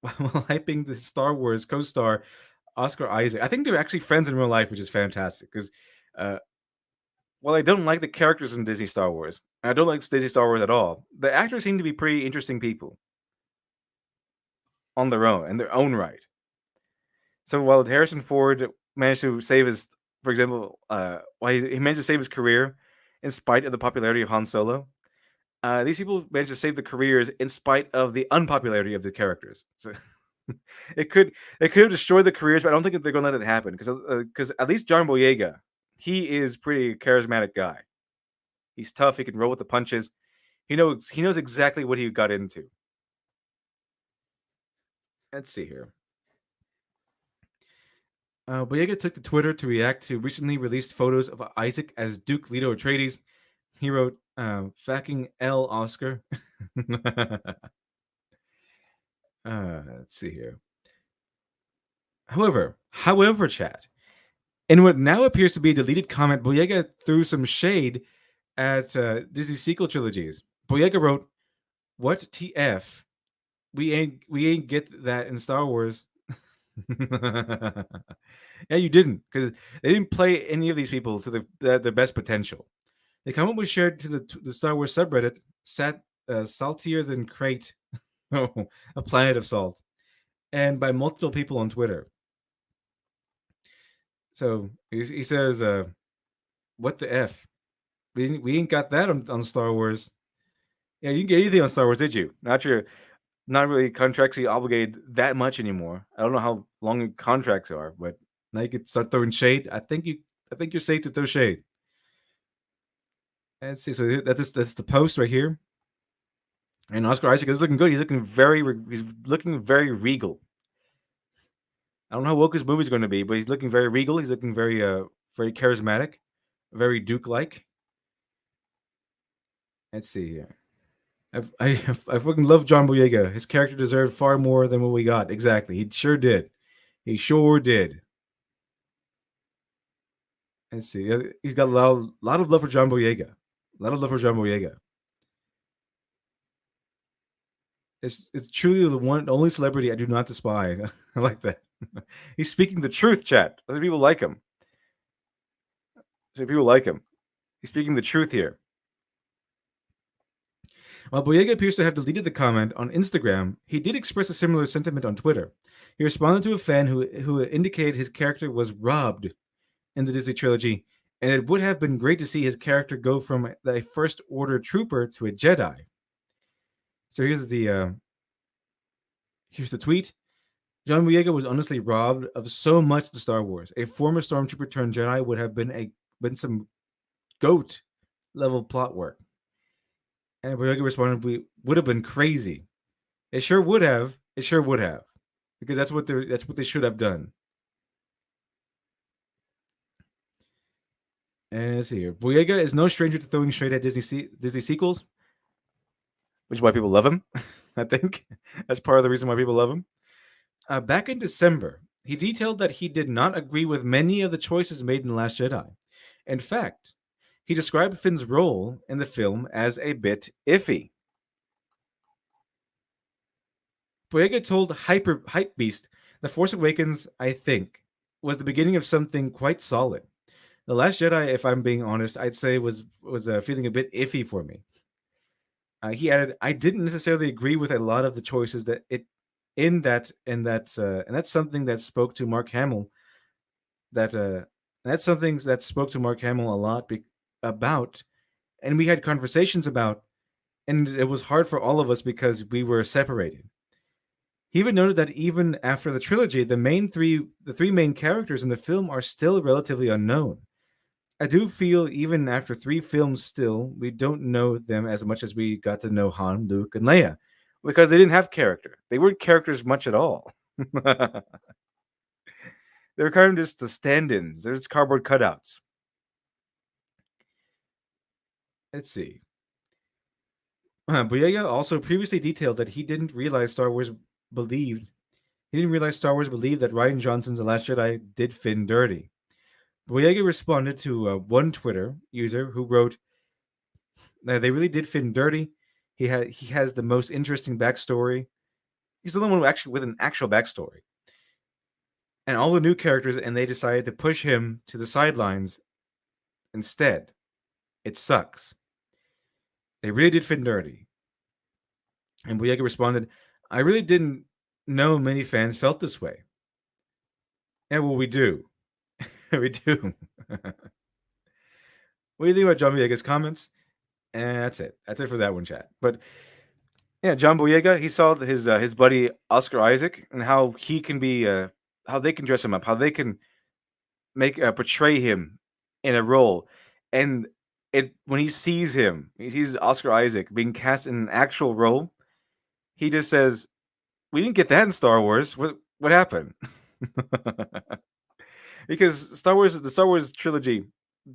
hyping the Star Wars co-star Oscar Isaac. I think they're actually friends in real life, which is fantastic. Because uh, while I don't like the characters in Disney Star Wars, I don't like Disney Star Wars at all. The actors seem to be pretty interesting people on their own, in their own right. So while Harrison Ford managed to save his, for example, while he managed to save his career in spite of the popularity of Han Solo, these people managed to save the careers in spite of the unpopularity of the characters. So it could it could have destroyed the careers, but I don't think they're going to let it happen because at least John Boyega, he is pretty charismatic guy. He's tough. He can roll with the punches. He knows exactly what he got into. Let's see here. Boyega took to Twitter to react to recently released photos of Isaac as Duke Leto Atreides. He wrote, "Fucking L Oscar." Let's see here. However, chat, in what now appears to be a deleted comment, Boyega threw some shade at Disney sequel trilogies. Boyega wrote, "What TF? We ain't get that in Star Wars." Yeah, you didn't, because they didn't play any of these people to their best potential. The comment was shared to the Star Wars subreddit, saltier than crate, a planet of salt, and by multiple people on Twitter. So he says, "What the f? We ain't got that on Star Wars." Yeah, you didn't get anything on Star Wars, did you? Not really contractually obligated that much anymore. I don't know how long your contracts are, but now you could start throwing shade. I think you're safe to throw shade. Let's see. So that's the post right here. And Oscar Isaac is looking good. He's looking very regal. I don't know how woke his movie's going to be, but he's looking very regal. He's looking very charismatic, very Duke-like. Let's see here. I fucking love John Boyega. His character deserved far more than what we got. Exactly, he sure did. He sure did. Let's see. He's got a lot of love for John Boyega. A lot of love for John Boyega. It's truly the only celebrity I do not despise. I like that. He's speaking the truth, chat. Other people like him. Other people like him. He's speaking the truth here. While Boyega appears to have deleted the comment on Instagram, he did express a similar sentiment on Twitter. He responded to a fan who indicated his character was robbed in the Disney trilogy, and it would have been great to see his character go from a First Order trooper to a Jedi. So here's the tweet. John Boyega was honestly robbed of so much to Star Wars. A former stormtrooper turned Jedi would have been some goat level plot work. And Boyega responded, "We would have been crazy. It sure would have. It sure would have, because that's what they should have done." And let's see here. Boyega is no stranger to throwing shade at Disney sequels, which is why people love him. I think that's part of the reason why people love him. Back in December, he detailed that he did not agree with many of the choices made in The Last Jedi. In fact, he described Finn's role in the film as a bit iffy. Boyega told Hypebeast, "The Force Awakens, I think, was the beginning of something quite solid. The Last Jedi, if I'm being honest, I'd say was feeling a bit iffy for me." He added, "I didn't necessarily agree with a lot of the choices that it in that and that's something that spoke to Mark Hamill that that's something that spoke to Mark Hamill a lot about, and we had conversations about, and it was hard for all of us because we were separated." He even noted that even after the trilogy, the three main characters in the film are still relatively unknown. "I do feel even after 3 films, still we don't know them as much as we got to know Han, Luke, and Leia, because they didn't have character. They weren't characters much at all. They were kind of just the stand-ins. They're just cardboard cutouts." Let's see. Boyega also previously detailed that he didn't realize Star Wars believed that Ryan Johnson's The Last Jedi did Finn dirty. Boyega responded to one Twitter user who wrote, "They really did Finn dirty. He has the most interesting backstory. He's the only one actually with an actual backstory. And all the new characters, and they decided to push him to the sidelines instead. It sucks. They really did Finn dirty." And Boyega responded, "I really didn't know many fans felt this way." Yeah, well, we do. We do. What do you think about John Boyega's comments? And that's it. That's it for that one, chat. But yeah, John Boyega, he saw his buddy Oscar Isaac and how he can be how they can dress him up, how they can make portray him in a role, and it when he sees Oscar Isaac being cast in an actual role, he just says, "We didn't get that in Star Wars. What happened?" Because the Star Wars trilogy,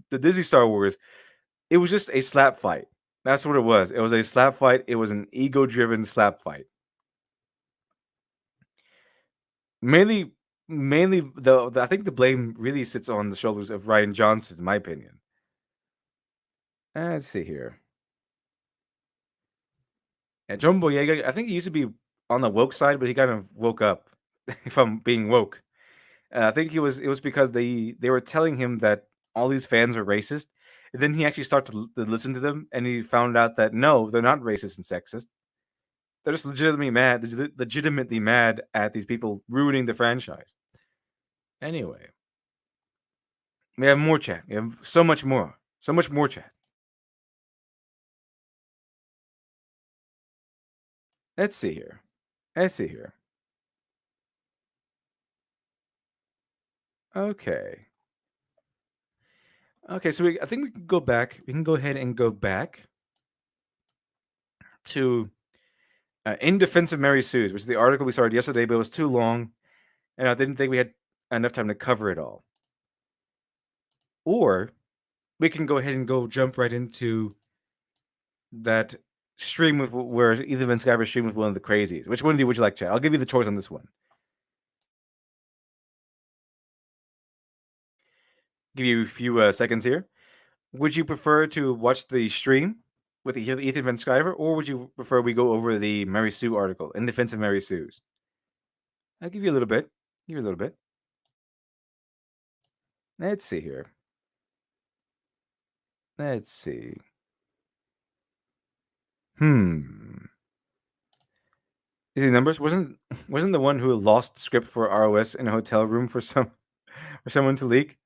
the Disney Star Wars, it was just a slap fight. That's what it was. It was a slap fight. It was an ego-driven slap fight. Mainly, mainly, I think the blame really sits on the shoulders of Ryan Johnson, in my opinion. Let's see here. And John Boyega, I think he used to be on the woke side, but he kind of woke up from being woke. I think it was because they were telling him that all these fans are racist. And then he actually started to listen to them, and he found out that no, they're not racist and sexist. They're just legitimately mad at these people ruining the franchise. Anyway, we have more chat. We have so much more chat. Let's see here. Let's see here. Okay. Okay, so I think we can go back. We can go ahead and go back to "In Defense of Mary Sue's," which is the article we started yesterday, but it was too long, and I didn't think we had enough time to cover it all. Or we can go ahead and jump right into that stream with where Ethan Van Sciver streamed with one of the crazies. Which one would you like, chat? I'll give you the choice on this one. Give you a few seconds here. Would you prefer to watch the stream with Ethan Van Sciver, or would you prefer we go over the Mary Sue article in defense of Mary Sue's? I'll give you a little bit. Give you a little bit. Let's see here. Let's see. Hmm. Is he numbers? Wasn't the one who lost script for ROS in a hotel room for someone to leak?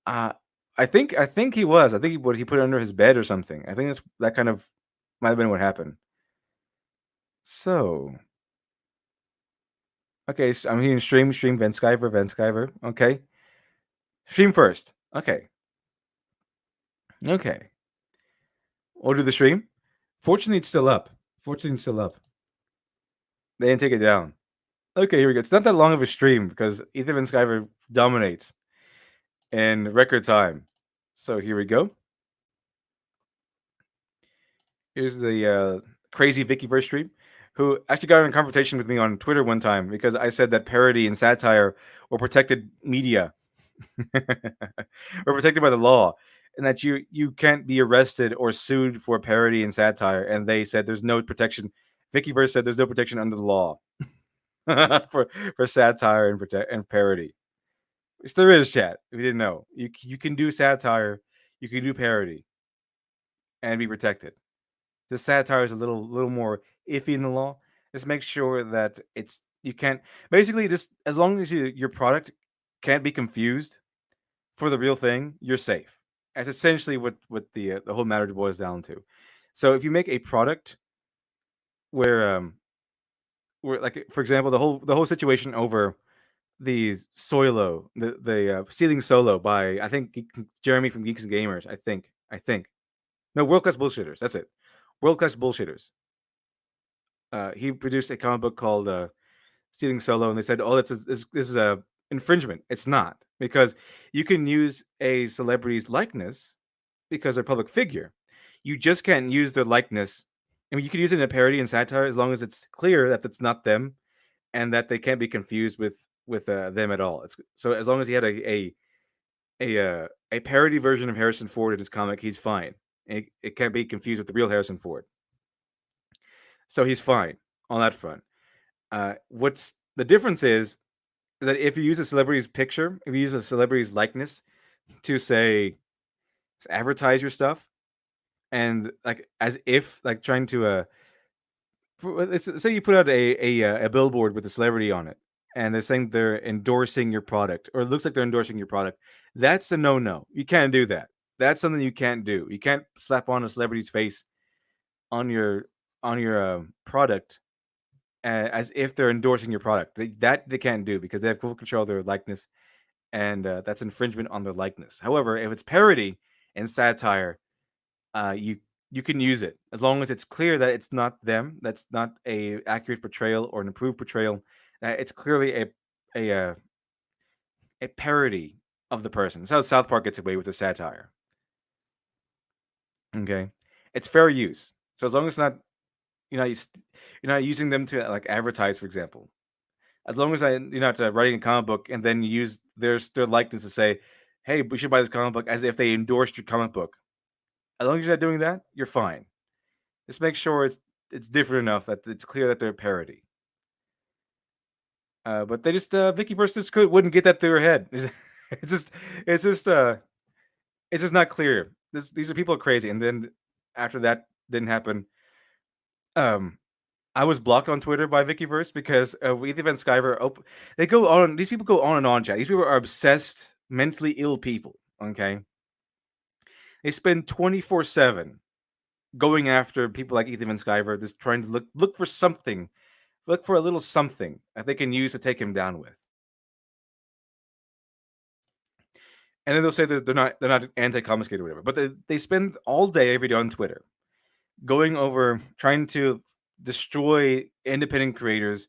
Uh I think he was. I think he put it under his bed or something. I think that kind of might have been what happened. So okay, so I'm hearing stream Van Sciver. Okay, stream first. Okay. We'll do the stream. Fortunately, it's still up. Fortunately, it's still up. They didn't take it down. Okay, here we go. It's not that long of a stream because Ethan Van Sciver dominates in record time. So here we go. Here's the crazy Vickyverse stream, who actually got in a confrontation with me on Twitter one time because I said that parody and satire were protected media, or protected by the law, and that you can't be arrested or sued for parody and satire. And they said there's no protection. Vickyverse said there's no protection under the law for satire and parody. Which there is, chat. If you didn't know, you can do satire, you can do parody, and be protected. The satire is a little more iffy in the law. Just make sure that you can't, basically, just as long as your product can't be confused for the real thing, you're safe. That's essentially what the whole matter boils down to. So if you make a product where like for example the whole situation over the Solo, the Stealing Solo by I think Jeremy from Geeks and Gamers. I think no, World Class Bullshitters. That's it. World Class Bullshitters. He produced a comic book called Stealing Solo, and they said, "Oh, this is a infringement." It's not, because you can use a celebrity's likeness because they're a public figure. You just can't use their likeness. I mean, you can use it in a parody and satire as long as it's clear that it's not them and that they can't be confused with them at all. It's so as long as he had a parody version of Harrison Ford in his comic, he's fine. It can't be confused with the real Harrison Ford, so he's fine on that front. What's the difference is that if you use a celebrity's picture, if you use a celebrity's likeness to say advertise your stuff, and like as if like trying to let's say you put out a billboard with a celebrity on it, and they're saying they're endorsing your product, or it looks like they're endorsing your product. That's a no. You can't do that. That's something you can't do. You can't slap on a celebrity's face on your product as if they're endorsing your product. They can't do because they have full control of their likeness, and that's infringement on their likeness. However, if it's parody and satire, you can use it as long as it's clear that it's not them. That's not a accurate portrayal or an improved portrayal. It's clearly a parody of the person. That's how South Park gets away with the satire. Okay, it's fair use. So as long as it's not you're not you're not using them to like advertise, for example. As long as you're not writing a comic book and then you use their likeness to say, "Hey, we should buy this comic book," as if they endorsed your comic book. As long as you're not doing that, you're fine. Just make sure it's different enough that it's clear that they're a parody. But they just Vicky versus Scoot wouldn't get that through her head. It's just it's just uh it's just not clear. These are people are crazy. And then after that didn't happen, um, I was blocked on Twitter by Vickyverse because of Ethan Van Sciver. They go on. These people go on and on, chat. These people are obsessed, mentally ill people. Okay, they spend 24/7 going after people like Ethan Van Sciver, just trying to look for something, look for a little something that they can use to take him down with. And then they'll say that they're not anti-confiscated or whatever, but they spend all day every day on Twitter going over trying to destroy independent creators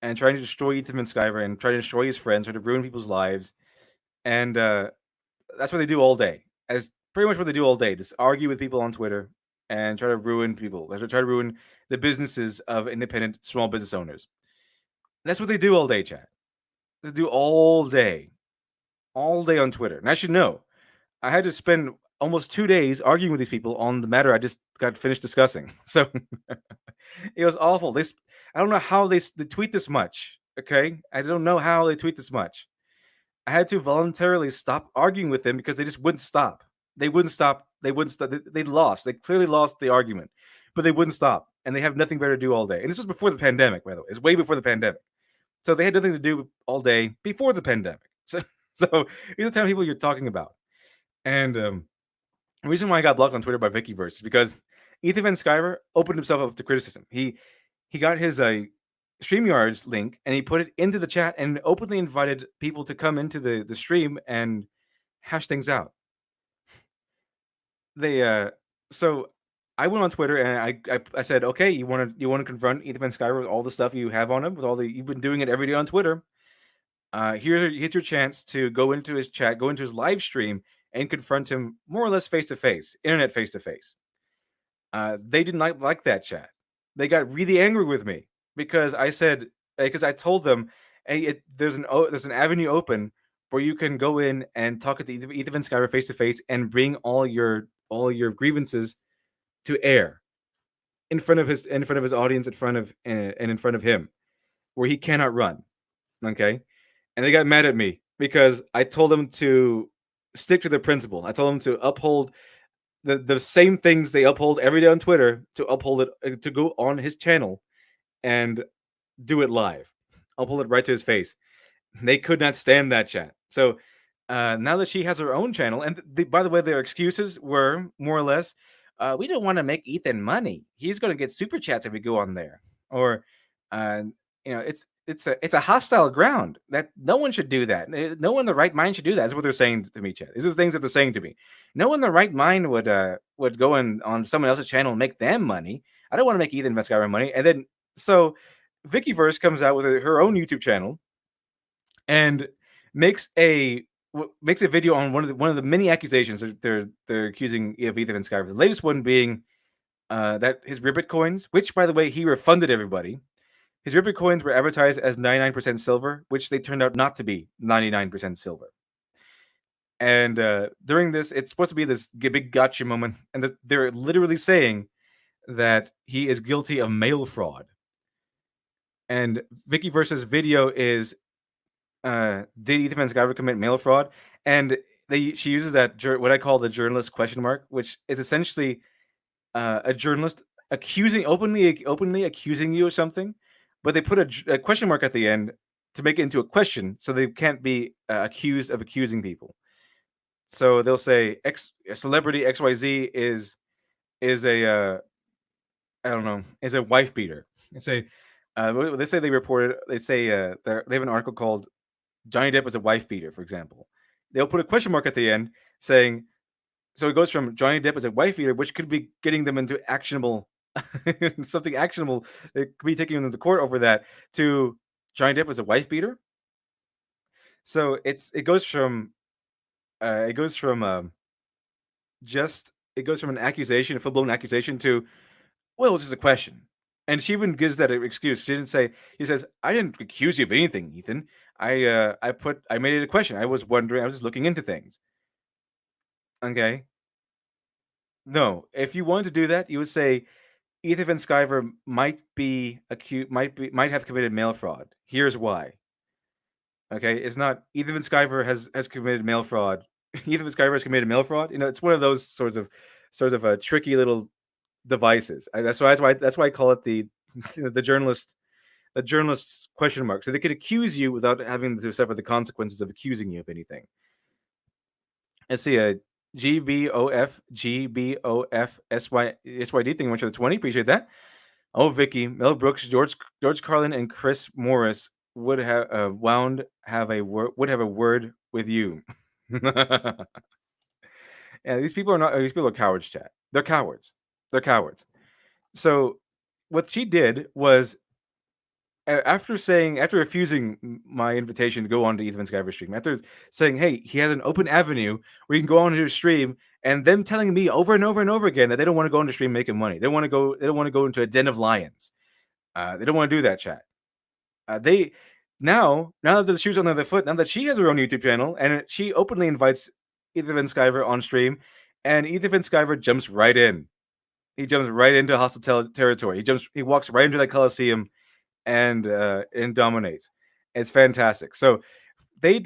and trying to destroy Ethan Van Sciver and trying to destroy his friends, trying to ruin people's lives, and that's what they do all day. As pretty much what they do all day, just argue with people on Twitter and try to ruin people. They try to ruin the businesses of independent small business owners. That's what they do all day, chat. They do all day. all day on Twitter. And I should know. I had to spend almost 2 days arguing with these people on the matter I just got finished discussing. So it was awful. I don't know how they tweet this much. Okay, I don't know how they tweet this much. I had to voluntarily stop arguing with them because they just wouldn't stop. They wouldn't stop. They wouldn't stop. They lost. They clearly lost the argument, but they wouldn't stop, and they have nothing better to do all day. And this was before the pandemic, by the way. It's way before the pandemic. So they had nothing to do all day before the pandemic. So these are the kind of people you're talking about. And the reason why I got blocked on Twitter by Vickyverse is because Ethan Van Sciver opened himself up to criticism. He got his StreamYard's link and he put it into the chat and openly invited people to come into the stream and hash things out. They so I went on Twitter and I said, okay, you want to confront Ethan Van Sciver with all the stuff you have on him, with all the you've been doing it every day on Twitter. Here's your chance to go into his chat, go into his live stream, and confront him more or less face to face, internet face to face. They did not like that chat. They got really angry with me because I said because I told them, hey, there's an avenue open where you can go in and talk at the Ethan Van Sciver face to face and bring all your grievances to air in front of his audience, in front of him, where he cannot run. Okay, and they got mad at me because I told them to stick to their principle. I told them to uphold the same things they uphold every day on Twitter, to uphold it, to go on his channel and do it live. Uphold it right to his face. They could not stand that chat. So now that she has her own channel, and by the way, their excuses were more or less, we don't want to make Ethan money. He's going to get super chats if we go on there, or uh, it's a hostile ground that no one should do that. No one in the right mind should do that. That's what they're saying to me, Chat. These are the things that they're saying to me. No one in the right mind would go in on someone else's channel and make them money. I don't want to make Ethan Van Sciver money. And then so Vickyverse comes out with her own YouTube channel and makes a makes a video on one of the many accusations they're accusing of Ethan Van Sciver. The latest one being that his Ribbit coins, which by the way he refunded everybody. His Ribbit coins were advertised as 99% silver, which they turned out not to be 99% silver. And during this, it's supposed to be this big gotcha moment, and they're literally saying that he is guilty of mail fraud. And Vickyverse's video is, did Ethan Van Sciver commit mail fraud? And she uses that what I call the journalist question mark, which is essentially a journalist openly accusing you of something, but they put a question mark at the end to make it into a question, so they can't be accused of accusing people. So they'll say celebrity XYZ is a I don't know, is a wife beater. They say they reported. They say they have an article called Johnny Depp was a wife beater, for example. They'll put a question mark at the end saying, so it goes from Johnny Depp as a wife beater, which could be getting them into actionable something actionable. It could be taking them to court over that, to Johnny Depp as a wife beater. So it goes from an accusation, a full blown accusation, to, well, it's just a question. And she even gives that excuse. She didn't say. He says, "I didn't accuse you of anything, Ethan. I made it a question. I was wondering. I was just looking into things." Okay. No, if you wanted to do that, you would say Ethan Van Sciver might have committed mail fraud. Here's why. Okay, it's not Ethan Van Sciver has committed mail fraud. Ethan Van Sciver has committed mail fraud. It's one of those sorts of tricky little devices. That's why I call it the journalist's question mark. So they could accuse you without having to suffer the consequences of accusing you of anything. Let's see, GBOF thing went to the 20. Appreciate that. Oh, Vicky, Mel Brooks, George Carlin, and Chris Morris would have have a word with you. Yeah, these people are cowards, chat. They're cowards. So what she did was, after refusing my invitation to go on to Ethan Van Sciver's stream, after saying, hey, he has an open avenue where you can go on his stream, and them telling me over and over and over again that they don't want to go on the stream making money. They don't want to go into a den of lions. They don't want to do that, chat. now that the shoe's on the other foot, now that she has her own YouTube channel and she openly invites Ethan Van Sciver on stream, and Ethan Van Sciver jumps right in. He jumps right into hostile territory. He walks right into that Coliseum and dominates. It's fantastic. So they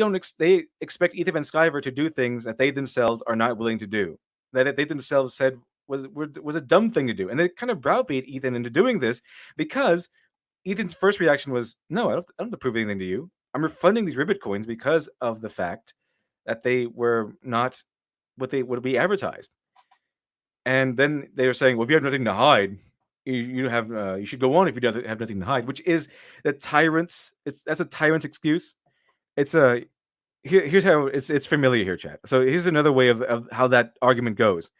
expect Ethan Van Sciver to do things that they themselves are not willing to do. That they themselves said was a dumb thing to do, and they kind of browbeat Ethan into doing this because Ethan's first reaction was, "No, I don't have to prove anything to you. I'm refunding these Ribbit coins because of the fact that they were not what they would be advertised." And then they were saying, "Well, if you have nothing to hide, you should go on if you have nothing to hide," which is the tyrant's. That's a tyrant's excuse. It's a here's how it's familiar here, chat. So here's another way of how that argument goes.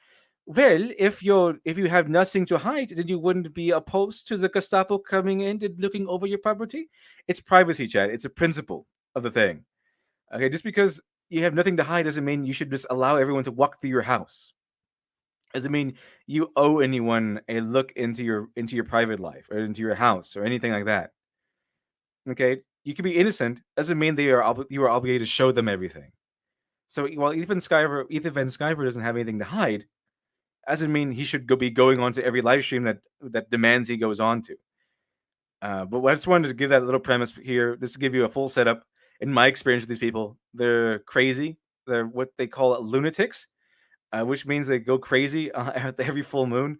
Well, if you have nothing to hide, then you wouldn't be opposed to the Gestapo coming in and looking over your property. It's privacy, chat. It's a principle of the thing. Okay, just because you have nothing to hide doesn't mean you should just allow everyone to walk through your house. Doesn't mean you owe anyone a look into your private life or into your house or anything like that. Okay, you can be innocent. Doesn't mean you are obligated to show them everything. So while Ethan Van Sciver doesn't have anything to hide, doesn't mean he should be going on to every live stream that demands he goes on to. But I just wanted to give that little premise here. This to give you a full setup. In my experience with these people, they're crazy. They're what they call lunatics, which means they go crazy at every full moon,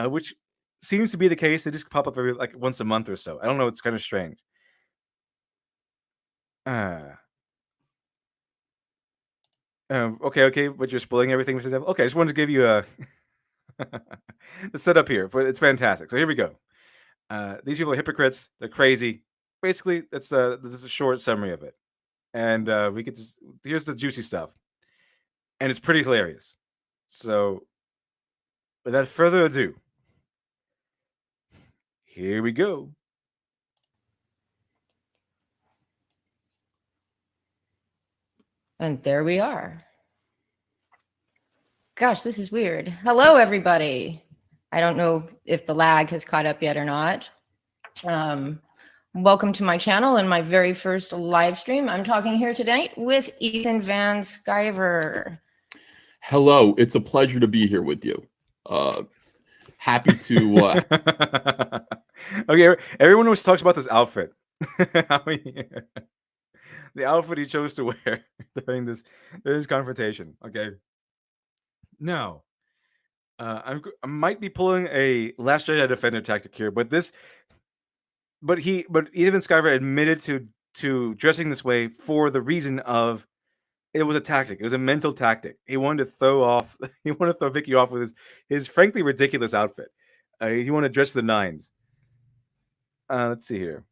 which seems to be the case. They just pop up every like once a month or so. I don't know. It's kind of strange. Uh, okay, but you're spoiling everything, Mr. Devil. Okay, I just wanted to give you a the setup here, but it's fantastic. So here we go. These people are hypocrites. They're crazy. Basically, this is a short summary of it, and we get to, here's the juicy stuff, and it's pretty hilarious. So, without further ado, here we go. And there we are. Gosh, this is weird. Hello, everybody. I don't know if the lag has caught up yet or not. Welcome to my channel and my very first live stream. I'm talking here tonight with Ethan Van Sciver. Hello, it's a pleasure to be here with you. Happy to. Okay, everyone always talks about this outfit. The outfit he chose to wear during this confrontation. Okay. Now, I might be pulling a Last Jedi Defender tactic here, but Ethan Sciver admitted to dressing this way for the reason of it was a tactic. It was a mental tactic. He wanted to throw Vicky off with his frankly ridiculous outfit. He wanted to dress the nines. Let's see here.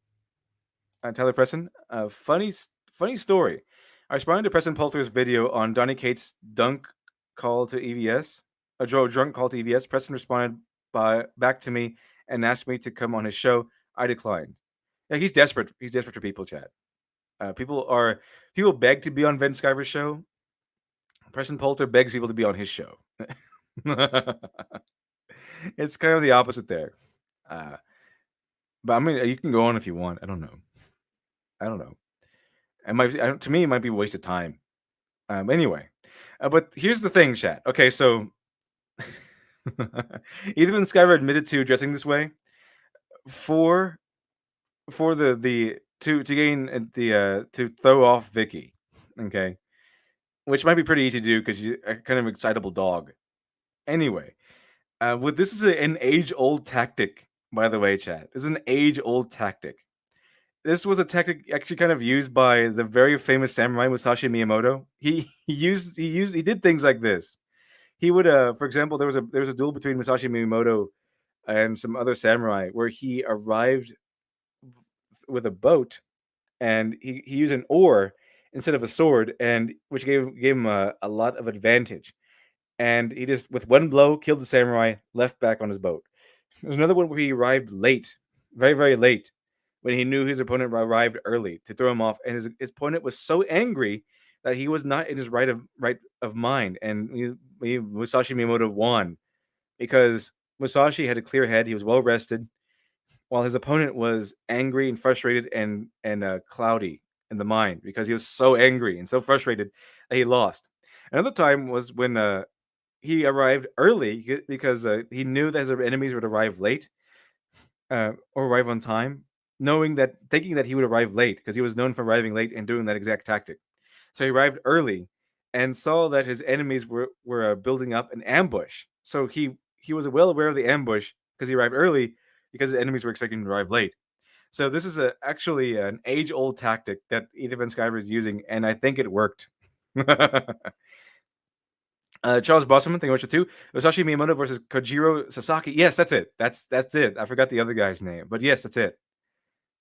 Tyler Preston. Funny story. I responded to Preston Poulter's video on Donny Cates' drunk call to EVS. Preston responded back to me and asked me to come on his show. I declined. Yeah, he's desperate. He's desperate for people, chat. People beg to be on Van Sciver's show. Preston Poulter begs people to be on his show. It's kind of the opposite there. But I mean, you can go on if you want. I don't know. To me, it might be a waste of time. Anyway, but here's the thing, chat. Okay, so Ethan Van Sciver admitted to dressing this way for the to gain to throw off Vicky. Okay, which might be pretty easy to do because you're a kind of excitable dog. Anyway, this is an age-old tactic, by the way, chat. This is an age-old tactic. This was a tactic actually kind of used by the very famous samurai Musashi Miyamoto. He did things like this. He would, for example, there was a duel between Musashi Miyamoto and some other samurai where he arrived with a boat and he used an oar instead of a sword, and which gave him a lot of advantage. And he just with one blow killed the samurai, left back on his boat. There's another one where he arrived late, very very late, when he knew his opponent arrived early to throw him off, and his opponent was so angry that he was not in his right of mind, and Musashi Miyamoto won because Musashi had a clear head. He was well rested. while his opponent was angry and frustrated and cloudy in the mind because he was so angry and so frustrated that he lost. Another time was when he arrived early because he knew that his enemies would arrive late or arrive on time, thinking that he would arrive late because he was known for arriving late and doing that exact tactic. So he arrived early and saw that his enemies were building up an ambush. So he was well aware of the ambush because he arrived early because the enemies were expecting to arrive late. So this is actually an age-old tactic that Ethan Van Sciver is using, and I think it worked. Charles Bosserman, thank you much for two. Masashi Miyamoto versus Kojiro Sasaki. Yes, that's it. That's it. I forgot the other guy's name, but yes, that's it.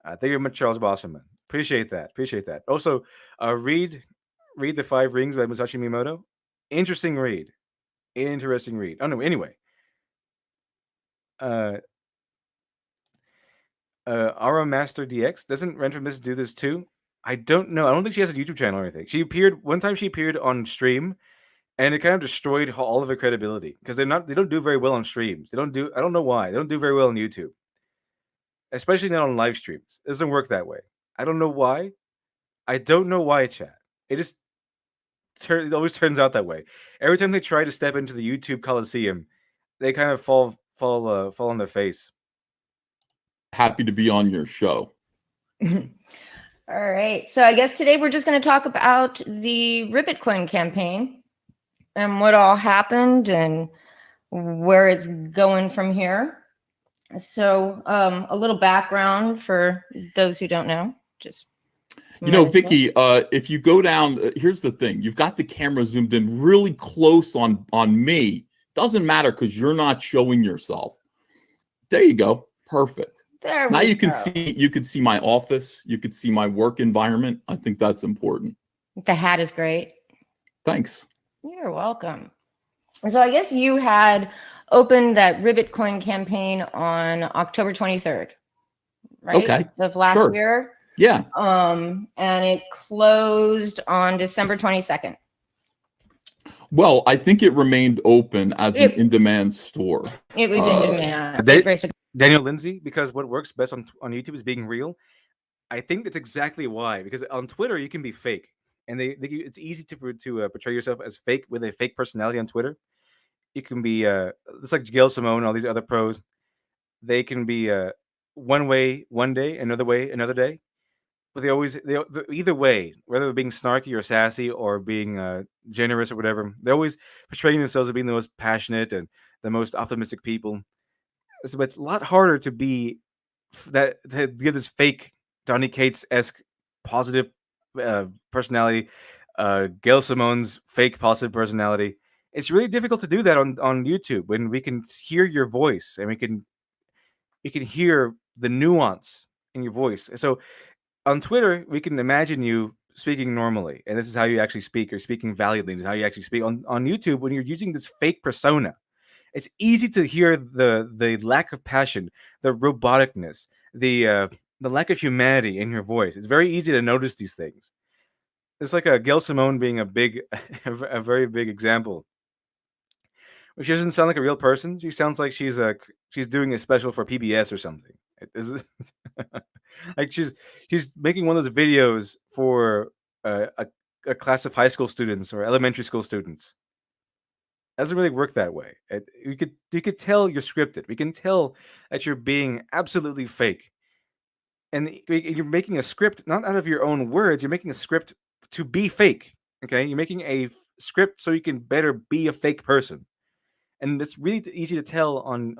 Thank you very much, Charles Bosserman. Appreciate that. Appreciate that. Also, read the Five Rings by Masashi Miyamoto. Interesting read. Interesting read. Oh no. Anyway, uh, Aura Master DX doesn't Renfrew do this too? I don't know. I don't think she has a YouTube channel or anything. She appeared one time. She appeared on stream, and it kind of destroyed all of her credibility because they don't do very well on streams. They don't do. I don't know why. They don't do very well on YouTube, especially not on live streams. It doesn't work that way. I don't know why. I don't know why, chat. It just it always turns out that way. Every time they try to step into the YouTube Coliseum, they kind of fall on their face. Happy to be on your show. All right. So I guess today we're just going to talk about the Ribbitcoin campaign and what all happened and where it's going from here. So a little background for those who don't know. Just Vicky, if you go down, here's the thing. You've got the camera zoomed in really close on me. Doesn't matter because you're not showing yourself. There you go. Perfect. Now you can see my office. You could see my work environment. I think that's important. The hat is great. Thanks. You're welcome. So I guess you had opened that Ribbitcoin campaign on October 23rd, right? Okay. Of last year. Yeah. And it closed on December 22nd. Well, I think it remained open as an in-demand store. It was in demand. Daniel Lindsay, because what works best on YouTube is being real. I think that's exactly why. Because on Twitter you can be fake, and it's easy to portray yourself as fake with a fake personality on Twitter. You can be it's like Gail Simone and all these other pros. They can be one way one day, another way another day. But they either way, whether they're being snarky or sassy or being generous or whatever, they're always portraying themselves as being the most passionate and the most optimistic people. So it's a lot harder to give this fake Donny Cates-esque positive personality, Gail Simone's fake positive personality. It's really difficult to do that on YouTube when we can hear your voice and we can hear the nuance in your voice. So on Twitter, we can imagine you speaking normally, and this is how you actually speak. You're speaking valiantly. This is how you actually speak. On YouTube, when you're using this fake persona, it's easy to hear the lack of passion, the roboticness, the lack of humanity in your voice. It's very easy to notice these things. It's like a Gail Simone being a very big example. She doesn't sound like a real person. She sounds like she's doing a special for PBS or something. Like she's making one of those videos for a class of high school students or elementary school students. It doesn't really work that way. You could tell you're scripted. We can tell that you're being absolutely fake, and you're making a script not out of your own words. You're making a script to be fake. Okay, you're making a script so you can better be a fake person, and it's really easy to tell on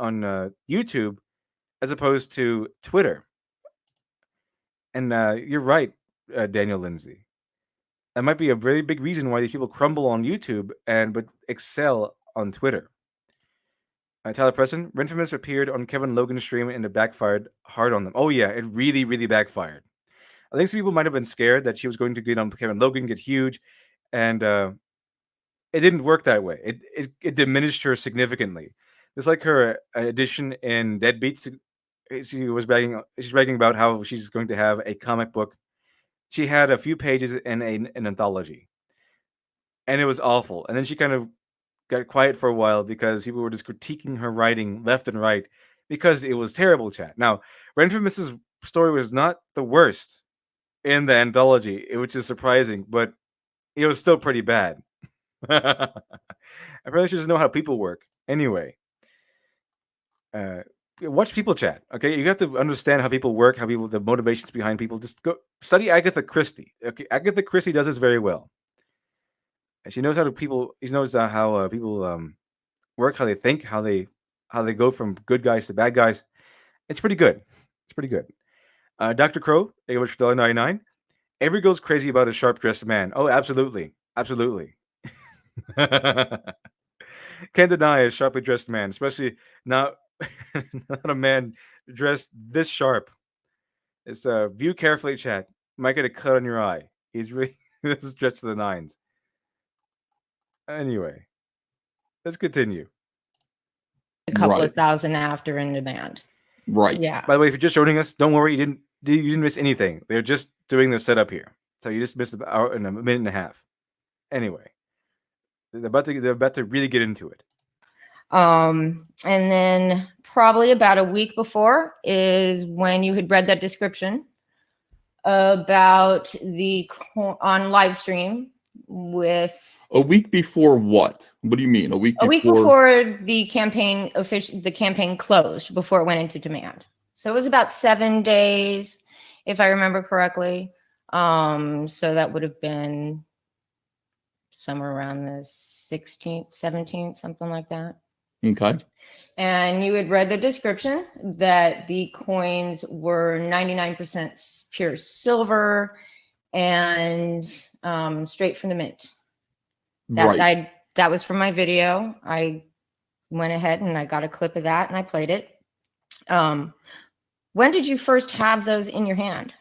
YouTube as opposed to Twitter. And you're right, Daniel Lindsay. That might be a very big reason why these people crumble on YouTube but excel on Twitter. Tyler Preston, Renfrew appeared on Kevin Logan's stream and it backfired hard on them. Oh yeah, it really, really backfired. I think some people might have been scared that she was going to get on Kevin Logan, get huge, and it didn't work that way. It diminished her significantly. It's like her edition in Deadbeats. She's bragging about how she's going to have a comic book. She had a few pages in an anthology, and it was awful. And then she kind of got quiet for a while because people were just critiquing her writing left and right, because it was terrible, chat. Now, Renfamous's story was not the worst in the anthology, which is surprising, but it was still pretty bad. I probably should just know how people work. Anyway, watch people chat. Okay, you have to understand how people work, how people, the motivations behind people. Just go study Agatha Christie. Okay, Agatha Christie does this very well. And she knows how to people. She knows how people work, how they think, how they go from good guys to bad guys. It's pretty good. It's pretty good. Dr. Crow, thank you much for $1.99. Every girl's crazy about a sharp dressed man. Oh, absolutely, absolutely. Can't deny a sharply dressed man, especially not not a man dressed this sharp. It's view carefully, chat. Might get a cut on your eye. He's really this is dressed to the nines. Anyway, let's continue. A couple Right. of thousand after in demand. Right. Yeah. By the way, if you're just joining us, don't worry, you didn't miss anything. They're just doing the setup here, so you just missed an hour and a minute and a half. Anyway, they're about to really get into it. And then probably about a week before is when you had read that description about the on live stream with A week before what? What do you mean? A week before? a week before the campaign closed, before it went into demand. So it was about 7 days, if I remember correctly. So that would have been somewhere around the 16th, 17th, something like that. Okay. And you had read the description that the coins were 99% pure silver and straight from the mint. Right. That was from my video. I went ahead and I got a clip of that and I played it. When did you first have those in your hand?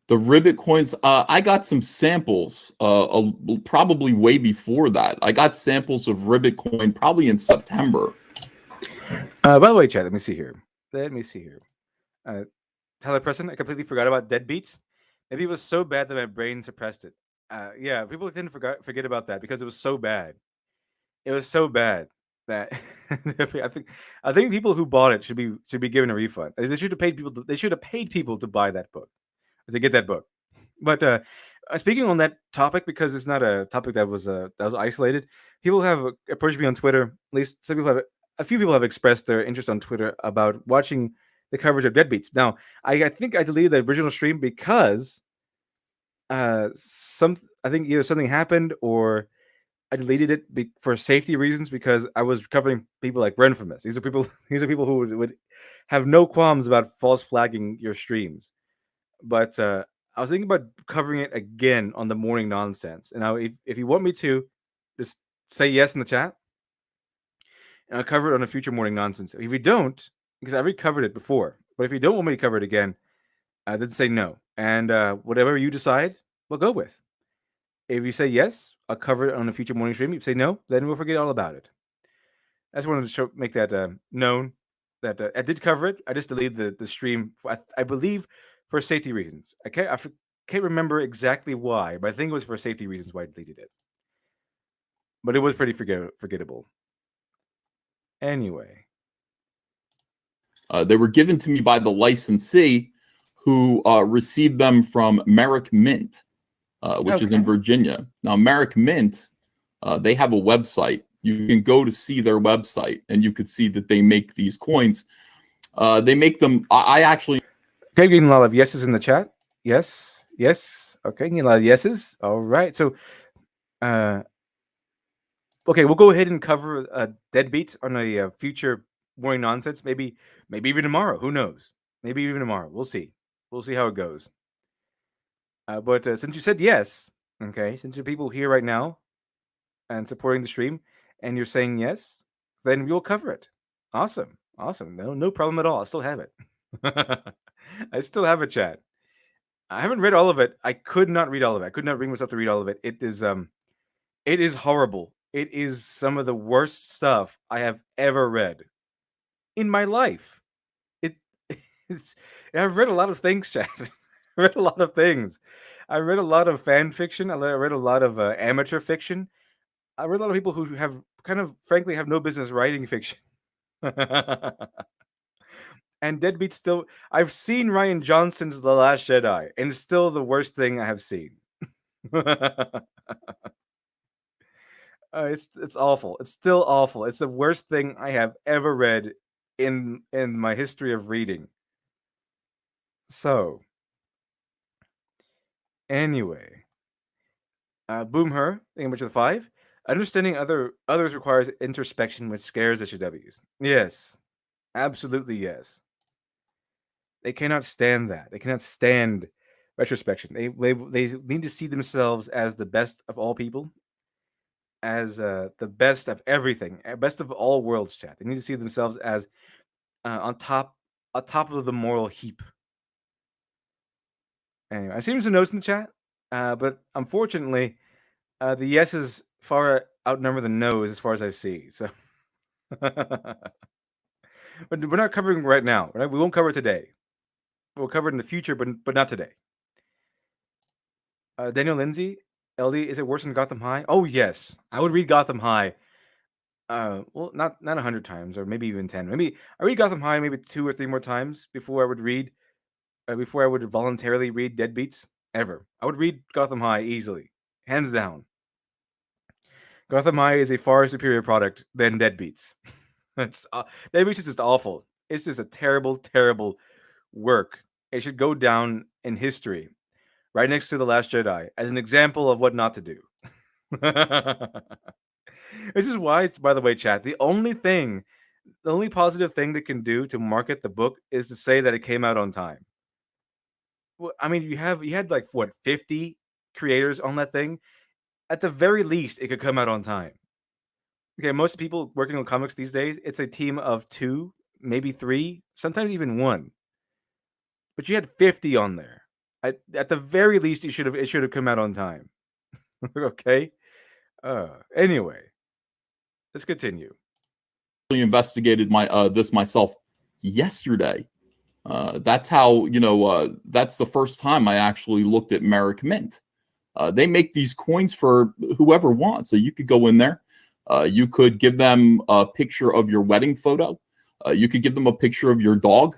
The ribbit coins, I got some samples probably way before that. I got samples of ribbit coin probably in September. By the way, chat, let me see here. Tyler Preston, I completely forgot about Deadbeats. Maybe it was so bad that my brain suppressed it. Yeah, people didn't forget about that because it was so bad. It was so bad that I think people who bought it should be given a refund. They should have paid people. They should have paid people to buy that book, to get that book. But speaking on that topic, because it's not a topic that was isolated, people have approached me on Twitter. At least a few people have expressed their interest on Twitter about watching the coverage of Deadbeats. Now, I think I deleted the original stream because I think either something happened or I deleted it for safety reasons because I was covering people like Renfamous. These are people who would have no qualms about false flagging your streams. But I was thinking about covering it again on the morning nonsense. And now, if you want me to, just say yes in the chat, and I'll cover it on a future morning nonsense. If you don't, because I already covered it before, but if you don't want me to cover it again, then say no. And whatever you decide, we'll go with. If you say yes, I'll cover it on a future morning stream. If you say no, then we'll forget all about it. I just wanted to make that known that I did cover it. I just deleted the stream, I believe, for safety reasons. I can't remember exactly why, but I think it was for safety reasons why I deleted it. But it was pretty forgettable. Anyway. They were given to me by the licensee who received them from Merrick Mint, which is in Virginia. Now, Merrick Mint, they have a website. You can go to see their website, and you could see that they make these coins. They make them. I actually. Okay, getting a lot of yeses in the chat. Yes. Okay, getting a lot of yeses. All right. So, okay, we'll go ahead and cover Deadbeat on a future morning nonsense. Maybe even tomorrow. Who knows? Maybe even tomorrow. We'll see. We'll see how it goes. But since you said yes, okay, since you're people here right now and supporting the stream, and you're saying yes, then we'll cover it. Awesome. No problem at all. I still have it. I still have a chat. I haven't read all of it. I could not read all of it. I could not bring myself to read all of it. It is horrible. It is some of the worst stuff I have ever read in my life. I've read a lot of things, chat. I read a lot of things. I read a lot of fan fiction. I read a lot of amateur fiction. I read a lot of people who have frankly have no business writing fiction. And Deadbeat still. I've seen Ryan Johnson's The Last Jedi, and it's still the worst thing I have seen. It's awful. It's still awful. It's the worst thing I have ever read in my history of reading. So, anyway, Boom Her, thank you much for the 5. Understanding others requires introspection, which scares SJWs. Yes, absolutely yes. They cannot stand that. They cannot stand retrospection. They need to see themselves as the best of all people, as the best of everything, best of all worlds. Chat. They need to see themselves as on top of the moral heap. Anyway, I see some notes in the chat, but unfortunately, the yeses far outnumber the no's as far as I see. So, but we're not covering right now. Right? We won't cover it today. We'll cover it in the future, but not today. Daniel Lindsay, LD, is it worse than Gotham High? Oh yes, I would read Gotham High. Well, not 100 times, or maybe even 10. Maybe I read Gotham High maybe 2 or 3 more times before I would voluntarily read Deadbeats ever. I would read Gotham High easily, hands down. Gotham High is a far superior product than Deadbeats. It's Deadbeats is just awful. It's just a terrible, terrible work. It should go down in history, right next to The Last Jedi, as an example of what not to do. This is why, by the way, chat, the only positive thing they can do to market the book is to say that it came out on time. Well, I mean, you had like what 50 creators on that thing. At the very least, it could come out on time. Okay, most people working on comics these days, it's a team of 2, maybe 3, sometimes even 1. But you had 50 on there. At the very least, it should have come out on time. Okay. Anyway, let's continue. Investigated this myself yesterday. That's how that's the first time I actually looked at Merrick Mint. They make these coins for whoever wants. So you could go in there. You could give them a picture of your wedding photo. You could give them a picture of your dog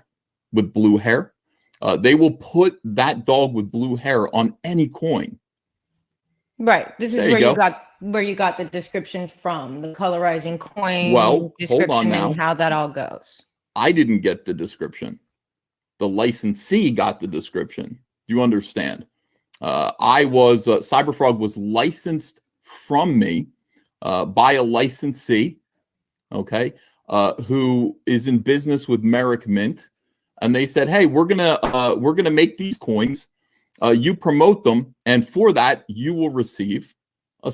with blue hair. They will put that dog with blue hair on any coin. Right. This is There where you you go. got the description from, the colorizing coin Well, description hold on now. and how that all goes. I didn't get the description. The licensee got the description. Do you understand? Cyberfrog was licensed from me by a licensee, okay, who is in business with Merrick Mint, and they said, "Hey, we're gonna make these coins. You promote them, and for that, you will receive a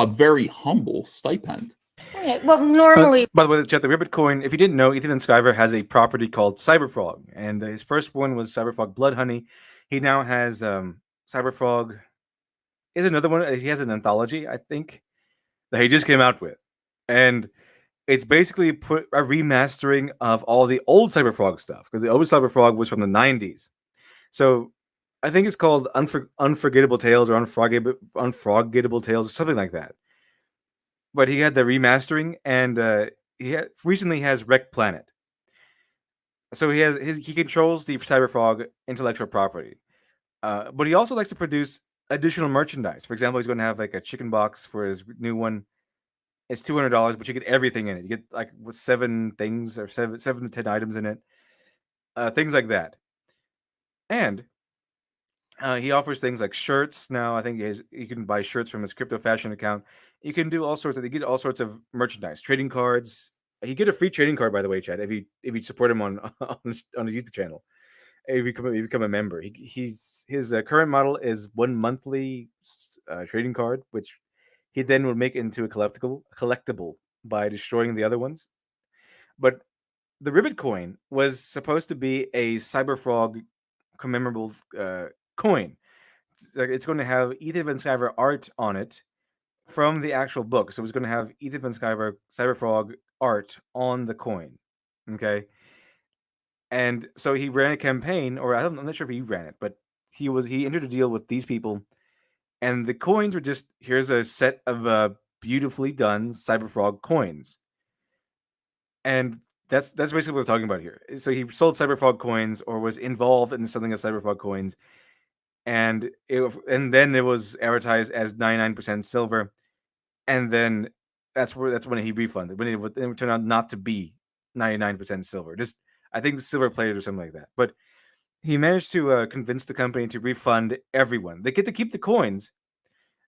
very humble stipend." Okay. Well, normally, By the way, chat, the Ribbit coin, if you didn't know, Ethan Skyver has a property called Cyberfrog, and his first one was Cyberfrog Blood Honey. He now has Cyberfrog. Is another one. He has an anthology, I think, that he just came out with, and it's basically put a remastering of all the old Cyberfrog stuff, because the old Cyberfrog was from the 90s. So I think it's called Unforgettable Tales or Unforgettable Tales or something like that. But he had the remastering, and recently has Wreck Planet. So he controls the Cyberfrog intellectual property. But he also likes to produce additional merchandise. For example, he's going to have like a chicken box for his new one. It's $200, but you get everything in it. You get like 7 things or 7 to 10 items in it, things like that. And he offers things like shirts. Now I think you can buy shirts from his crypto fashion account. You can do all sorts of. You get all sorts of merchandise, trading cards. You get a free trading card, by the way, Chad. If you support him on his YouTube channel, if you become a member, his current model is 1 monthly trading card, which he then will make into a collectible by destroying the other ones. But the Ribbit coin was supposed to be a Cyberfrog commemorable coin. It's going to have Ethan Van Sciver art on it from the actual book. So it's going to have Ethan Van Sciver Cyberfrog art on the coin. Okay. And so he ran a campaign, or I'm not sure if he ran it, but he entered a deal with these people, and the coins were just, here's a set of beautifully done Cyberfrog coins. And That's basically what we're talking about here. So he sold Cyberfrog coins or was involved in the selling of Cyberfrog coins, and then it was advertised as 99% silver, and then that's when he refunded when it turned out not to be 99% silver. Just I think the silver plated or something like that. But he managed to convince the company to refund everyone. They get to keep the coins.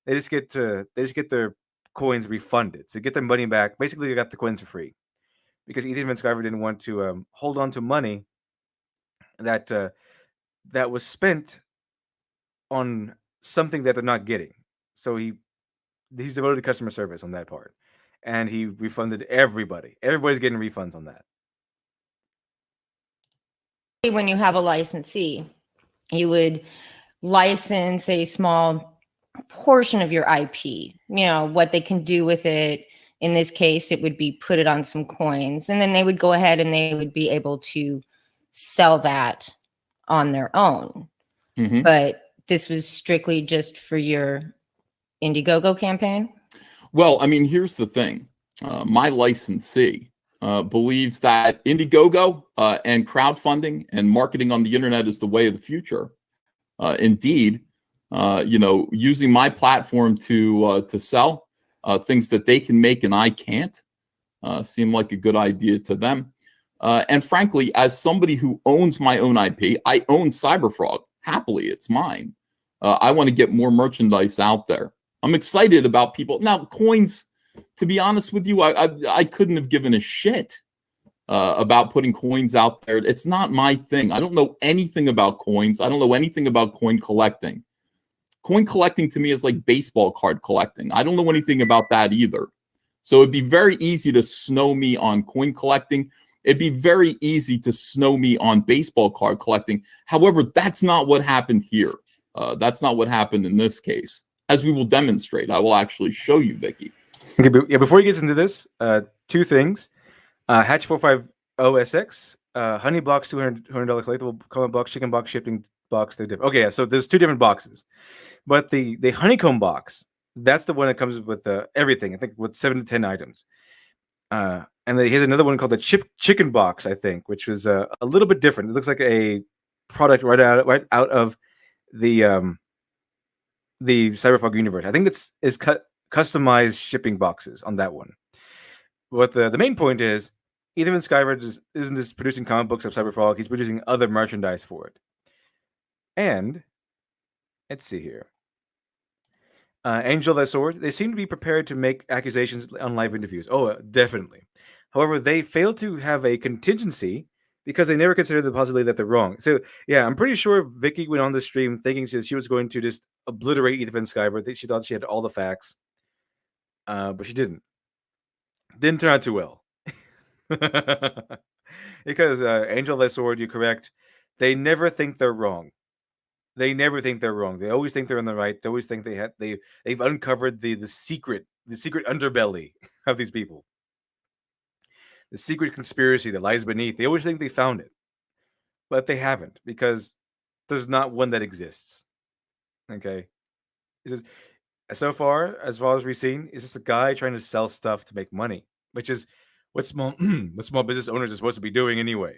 They just get their coins refunded. So get their money back. Basically, they got the coins for free because Ethan Van Sciver didn't want to hold on to money that that was spent on something that they're not getting. So he's devoted to customer service on that part, and he refunded everybody. Everybody's getting refunds on that. When you have a licensee, you would license a small portion of your IP, what they can do with it. In this case, it would be put it on some coins, and then they would go ahead and they would be able to sell that on their own. Mm-hmm. But this was strictly just for your Indiegogo campaign? Well, I mean, here's the thing. My licensee believes that Indiegogo and crowdfunding and marketing on the internet is the way of the future. Indeed, using my platform to sell things that they can make and I can't seem like a good idea to them. And frankly, as somebody who owns my own IP, I own Cyberfrog. Happily, it's mine. I want to get more merchandise out there. I'm excited about people. Now, coins, to be honest with you, I couldn't have given a shit about putting coins out there. It's not my thing. I don't know anything about coins. I don't know anything about coin collecting. Coin collecting to me is like baseball card collecting. I don't know anything about that either. So it'd be very easy to snow me on coin collecting. It'd be very easy to snow me on baseball card collecting. However, that's not what happened here. That's not what happened in this case. As we will demonstrate, I will actually show you, Vicky. Okay, but yeah, before he gets into this, two things. Hatch 450SX, Honey Box, $200 collectible comic box, Chicken Box, shipping box. They're different. Okay, yeah, so there's two different boxes. But the Honeycomb box, that's the one that comes with everything, I think, with 7 to 10 items. And then he has another one called the Chicken Box, I think, which was a little bit different. It looks like a product right out of the Cyberpunk universe. I think it's customized shipping boxes on that one. But the main point is, Ethan Van Sciver isn't just producing comic books of Cyberpunk, he's producing other merchandise for it. And let's see here. Angel the Sword, they seem to be prepared to make accusations on live interviews. Oh, definitely. However, they fail to have a contingency because they never considered the possibility that they're wrong. So, yeah, I'm pretty sure Vicky went on the stream thinking she was going to just obliterate Ethan Van Sciver. She thought she had all the facts, but she didn't. Didn't turn out too well. Because Angel the Sword, you're correct. They never think they're wrong. They never think they're wrong. They always think they're in the right. They always think they've uncovered the secret underbelly of these people. The secret conspiracy that lies beneath. They always think they found it. But they haven't, because there's not one that exists. Okay? It's just, as far as we've seen, it's just a guy trying to sell stuff to make money, which is what small business owners are supposed to be doing anyway.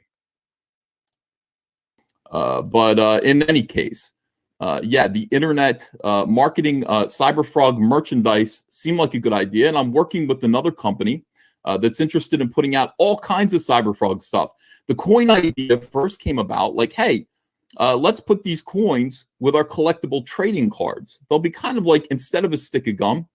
But in any case, the internet marketing Cyberfrog merchandise seemed like a good idea. And I'm working with another company that's interested in putting out all kinds of Cyberfrog stuff. The coin idea first came about like, hey, let's put these coins with our collectible trading cards. They'll be kind of like, instead of a stick of gum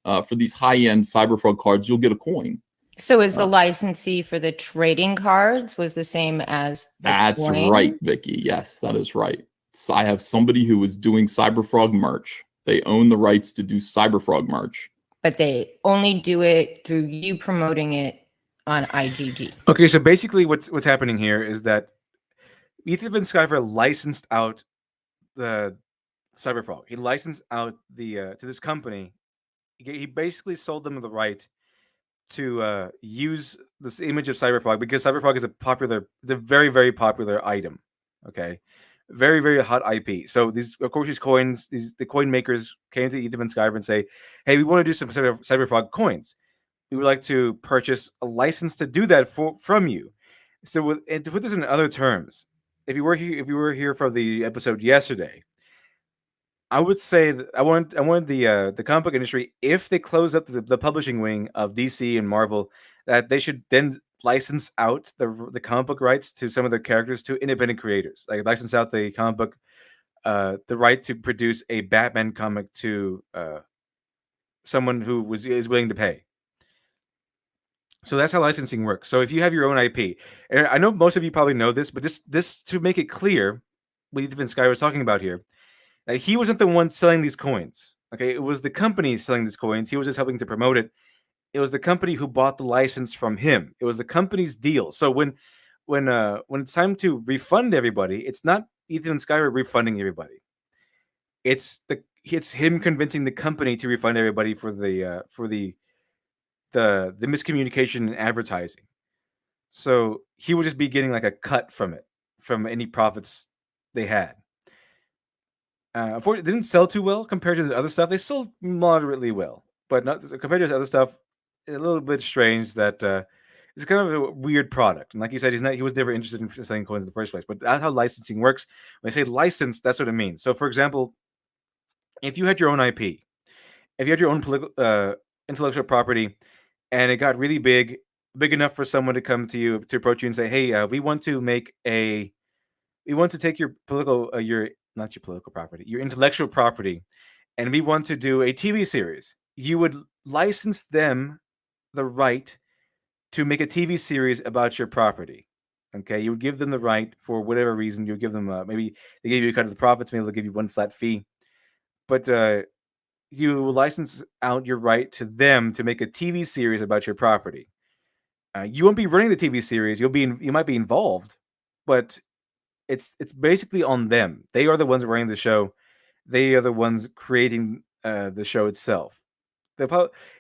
for these high-end Cyberfrog cards, you'll get a coin. So is the licensee for the trading cards was the same as the That's coin? right, Vicky. Yes, that is right. So I have somebody who is doing Cyberfrog merch. They own the rights to do Cyberfrog merch. But they only do it through you promoting it on IGG. Okay, so basically what's happening here is that Ethan Van Sciver licensed out the Cyberfrog. He licensed out to this company. He basically sold them the right to use this image of Cyberfrog, because Cyberfrog is a very, very popular item. Okay, very, very hot IP. So these coins, the coin makers came to Ethan Van Sciver and say, "Hey, we want to do some Cyberfrog coins, we would like to purchase a license to do that from you. So, and to put this in other terms, if you were here for the episode yesterday, I would say that I want the comic book industry, if they close up the publishing wing of DC and Marvel, that they should then license out the comic book rights to some of their characters to independent creators, like license out the comic book, the right to produce a Batman comic to someone who is willing to pay. So that's how licensing works. So if you have your own IP, and I know most of you probably know this, but just to make it clear, what even Sky was talking about here, that he wasn't the one selling these coins. Okay, it was the company selling these coins. He was just helping to promote it. It was the company who bought the license from him. It was the company's deal. So when it's time to refund everybody, it's not Ethan and Skyler refunding everybody. It's him convincing the company to refund everybody for the miscommunication in advertising. So he would just be getting like a cut from it, from any profits they had. Unfortunately, it didn't sell too well compared to the other stuff. They sold moderately well, but not compared to the other stuff. A little bit strange that it's kind of a weird product. And like you said, he was never interested in selling coins in the first place. But that's how licensing works. When I say license, that's what it means. So, for example, if you had your own IP, if you had your own intellectual property, and it got really big enough for someone to come to you, to approach you and say, "Hey, we want to take your not your political property, your intellectual property, and we want to do a TV series." You would license them the right to make a TV series about your property. Okay, you would give them the right for whatever reason. You would give them maybe they gave you a cut of the profits, maybe they'll give you one flat fee, but you will license out your right to them to make a TV series about your property. You won't be running the TV series. You might be involved, but it's basically on them. They are the ones running the show. They are the ones creating the show itself.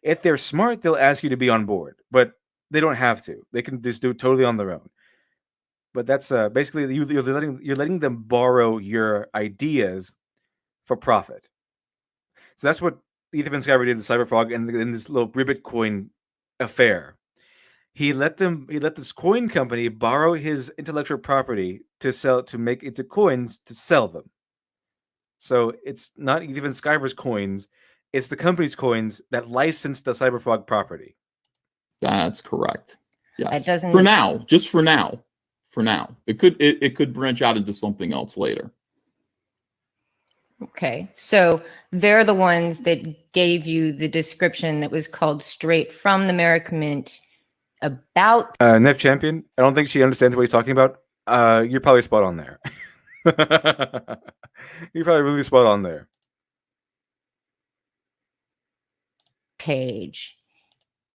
If they're smart, they'll ask you to be on board, but they don't have to. They can just do it totally on their own. But that's basically you're letting them borrow your ideas for profit. So that's what Ethan Van Sciver did to Cyberfrog and in this little Ribbit coin affair. He let this coin company borrow his intellectual property to make into coins to sell them. So it's not even Skyver's coins; it's the company's coins that license the Cyberfrog property. That's correct. Yes. It doesn't. For now, just for now. For now, it could branch out into something else later. Okay, so they're the ones that gave you the description that was called straight from the Merrick Mint about Nev Champion. I don't think she understands what he's talking about. You're probably spot on there. You're probably really spot on there. page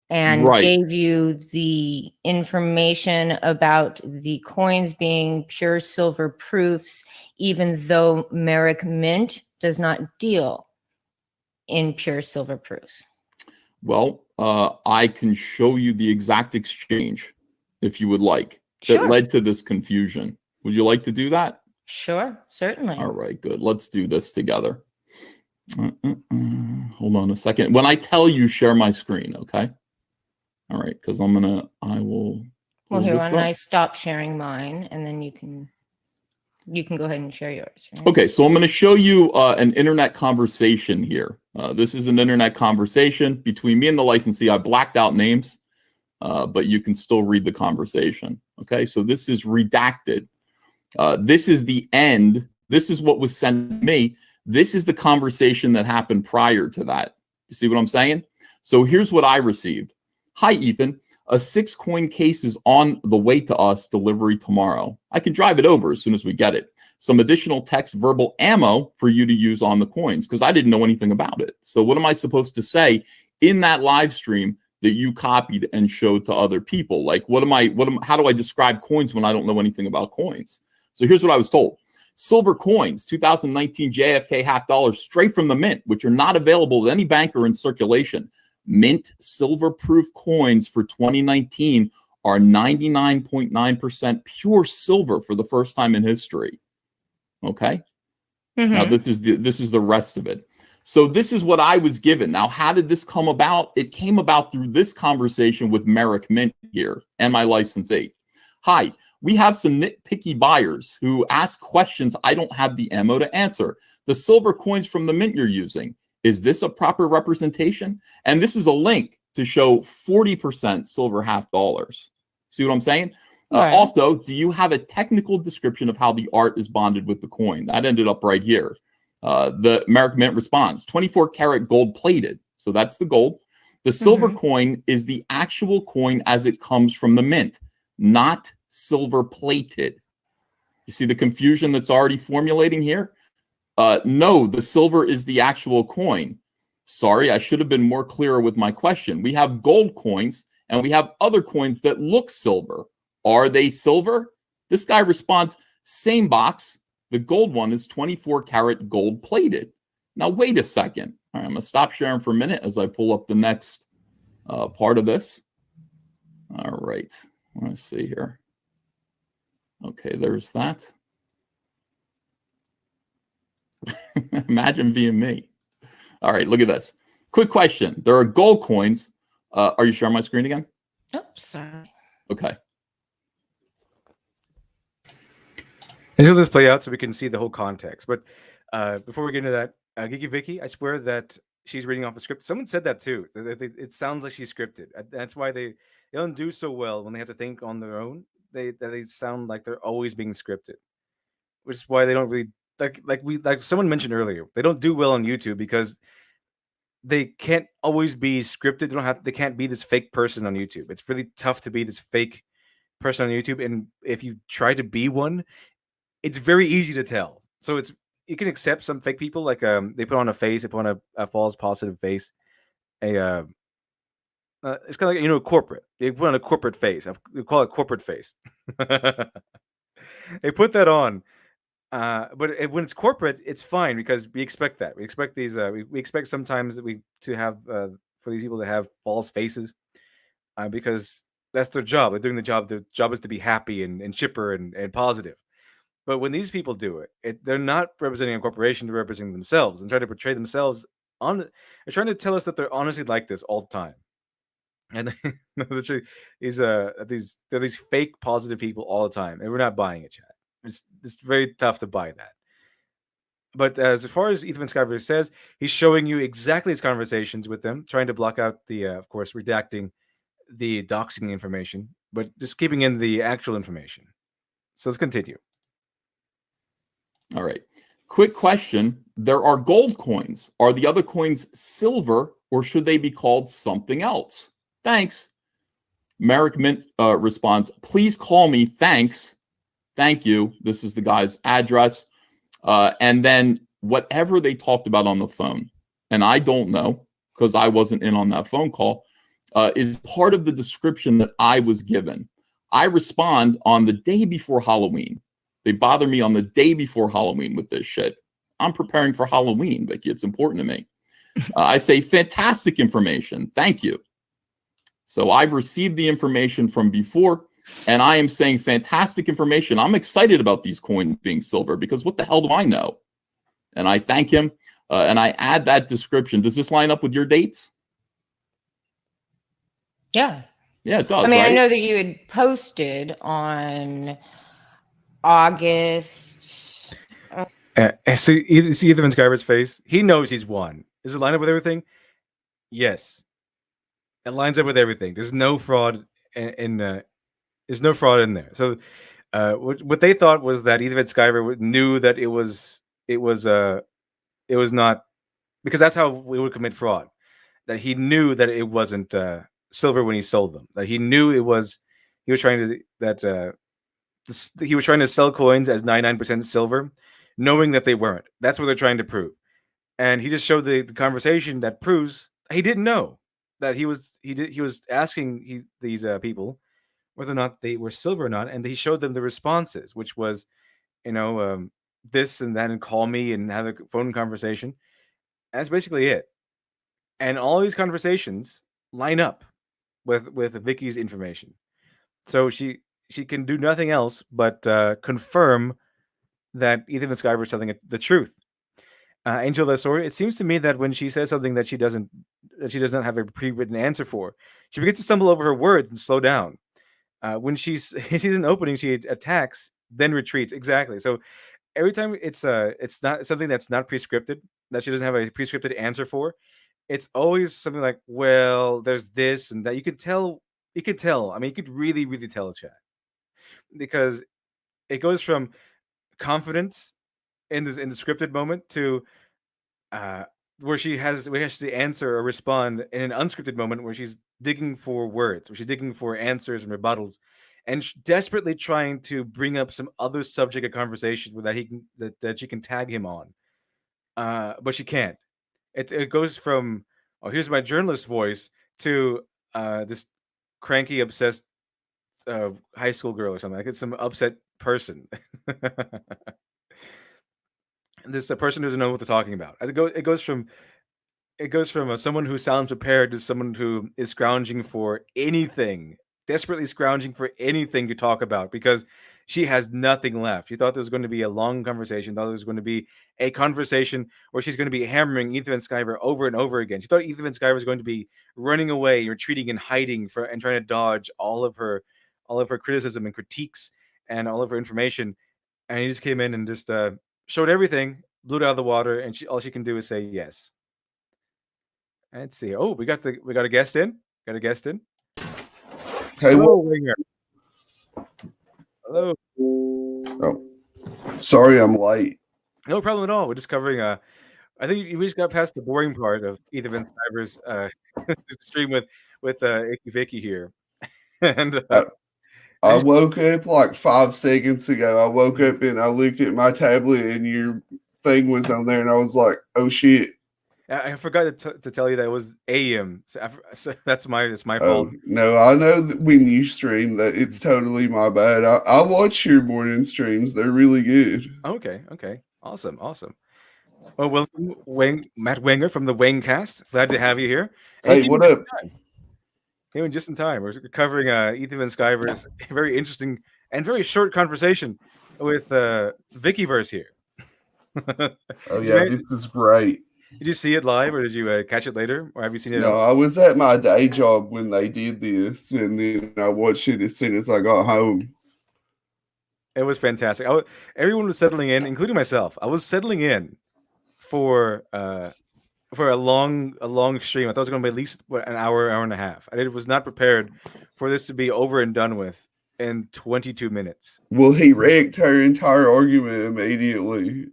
and Right. gave you the information about the coins being pure silver proofs, even though Merrick Mint does not deal in pure silver proofs. Well, I can show you the exact exchange if you would like that Sure. led to this confusion. Would you like to do that? Sure, certainly. All right, good. Let's do this together. Hold on a second. When I tell you, share my screen, okay? All right, because I will. Well, here, when I stop sharing mine, and then you can go ahead and share yours. Right? Okay, so I'm going to show you an internet conversation here. This is an internet conversation between me and the licensee. I blacked out names, but you can still read the conversation. Okay, so this is redacted. This is the end. This is what was sent to me. This is the conversation that happened prior to that. You see what I'm saying? So here's what I received. Hi, Ethan. A 6-coin case is on the way to us, delivery tomorrow. I can drive it over as soon as we get it. Some additional text verbal ammo for you to use on the coins, because I didn't know anything about it. So what am I supposed to say in that live stream that you copied and showed to other people? Like, how do I describe coins when I don't know anything about coins? So here's what I was told. Silver coins, 2019 JFK $50 straight from the mint, which are not available to any banker in circulation. Mint silver proof coins for 2019 are 99.9% pure silver for the first time in history. Okay. Mm-hmm. Now this is the rest of it. So this is what I was given. Now, how did this come about? It came about through this conversation with Merrick Mint here and my licensee. Hi, we have some nitpicky buyers who ask questions I don't have the ammo to answer. The silver coins from the mint you're using, is this a proper representation? And this is a link to show 40% silver half dollars. See what I'm saying? Right. Also, do you have a technical description of how the art is bonded with the coin? That ended up right here. The Merrick Mint responds, 24 karat gold plated. So that's the gold. The silver coin is the actual coin as it comes from the mint, not silver plated. You see the confusion that's already formulating here? No, the silver is the actual coin. Sorry, I should have been more clearer with my question. We have gold coins and we have other coins that look silver. Are they silver? This guy responds, same box. The gold one is 24 karat gold plated. Now, wait a second. All right, I'm going to stop sharing for a minute as I pull up the next part of this. All right, let's see here. Okay, there's that. Imagine being me. All right, look at this. Quick question. There are gold coins. Are you sharing my screen again? Oh, sorry. Okay. Until this play out so we can see the whole context. But before we get into that, Geeky Vicky, I swear that she's reading off a script. Someone said that too. It sounds like she's scripted. That's why they don't do so well when they have to think on their own. They sound like they're always being scripted, which is why they don't really like someone mentioned earlier. They don't do well on YouTube because they can't always be scripted. They can't be this fake person on YouTube. It's really tough to be this fake person on YouTube, and if you try to be one, it's very easy to tell. So you can accept some fake people, like they put on a face, they put on a false positive face. It's kind of like corporate. They put on a corporate face. We call it corporate face. They put that on, but when it's corporate, it's fine because we expect that. We expect these. We expect sometimes that to have for these people to have false faces, because that's their job. They're doing the job. Their job is to be happy and chipper and positive. But when these people do it, they're not representing a corporation; they're representing themselves and trying to portray themselves on. They're trying to tell us that they're honestly like this all the time. And they're these fake positive people all the time, and we're not buying it, chat. It's very tough to buy that. But as far as Ethan Skyver says, he's showing you exactly his conversations with them, trying to block out the, of course, redacting the doxing information, but just keeping in the actual information. So let's continue. All right. Quick question. There are gold coins. Are the other coins silver, or should they be called something else? Thanks. Merrick Mint responds, please call me. Thanks. Thank you. This is the guy's address. And then whatever they talked about on the phone, and I don't know because I wasn't in on that phone call, is part of the description that I was given. I respond on the day before Halloween. They bother me on the day before Halloween with this shit. I'm preparing for Halloween, Vicky. It's important to me. I say, fantastic information. Thank you. So I've received the information from before, and I am saying fantastic information. I'm excited about these coins being silver because what the hell do I know? And I thank him, and I add that description. Does this line up with your dates? Yeah. Yeah, it does. I mean, right? I know that you had posted on August. See Ethan Skyver's face? He knows he's won. Does it line up with everything? Yes. It lines up with everything. There's no fraud there's no fraud in there. So what they thought was that Ethan Skyver knew that it was not, because that's how we would commit fraud. That he knew that it wasn't silver when he sold them. That he knew he was trying to sell coins as 99% silver, knowing that they weren't. That's what they're trying to prove. And he just showed the conversation that proves he didn't know that he was asking these people whether or not they were silver or not, and he showed them the responses, which was, this and that, and call me and have a phone conversation. And that's basically it. And all these conversations line up with Vicky's information. So she can do nothing else but confirm that Ethan Skyver is telling the truth. Angel Lesor, it seems to me that when she says something that she does not have a pre-written answer for, she begins to stumble over her words and slow down. When sees an opening, she attacks, then retreats. Exactly. So every time it's not something that's not prescripted, that she doesn't have a prescripted answer for, it's always something like, well, there's this and that. You could tell. You could tell. I mean, you could really, really tell, chat, because it goes from confidence in the scripted moment to uh, where she has to answer or respond in an unscripted moment where she's digging for words, where she's digging for answers and rebuttals, and desperately trying to bring up some other subject of conversation that that she can tag him on. But she can't. It goes from, oh, here's my journalist voice to this cranky, obsessed high school girl or something. Like it's some upset person. This a person doesn't know what they're talking about. It goes from someone who sounds prepared to someone who is scrounging for anything, desperately scrounging for anything to talk about because she has nothing left. She thought there was going to be a long conversation, thought there was going to be a conversation where she's going to be hammering Ethan and Skyver over and over again. She thought Ethan and Skyver was going to be running away, retreating, and hiding for and trying to dodge all of her criticism and critiques and all of her information. And he just came in and just showed everything, blew it out of the water, and all she can do is say yes. Let's see. Oh, we got a guest in. Got a guest in. Hey, Hello, Wenger. Hello. Oh, sorry, I'm late. No problem at all. We're just covering. I think we just got past the boring part of Ethan Van Sciver's stream with Icky Vicky here, and I woke up like 5 seconds ago. I woke up and I looked at my tablet and your thing was on there, and I was like, "Oh shit!" I forgot to tell you that it was AM. So that's my Oh fault. no, I know that when you stream that it's totally my bad. I watch your morning streams; they're really good. Okay, awesome. Well, welcome, Matt Wenger from the Wengcast. Glad to have you here. And Hey, what up? came in just in time. We're covering Ethan Van Sciver's very interesting and very short conversation with Vickyverse here. Oh yeah, this is great. Did you see it live, or did you catch it later, or have you seen it? No, I was at my day job when they did this, and then I watched it as soon as I got home. It was fantastic. Everyone was settling in, including myself. I was settling in for a long stream. I thought it was going to be at least an hour and a half. I was not prepared for this to be over and done with in 22 minutes. Well, he wrecked her entire argument immediately.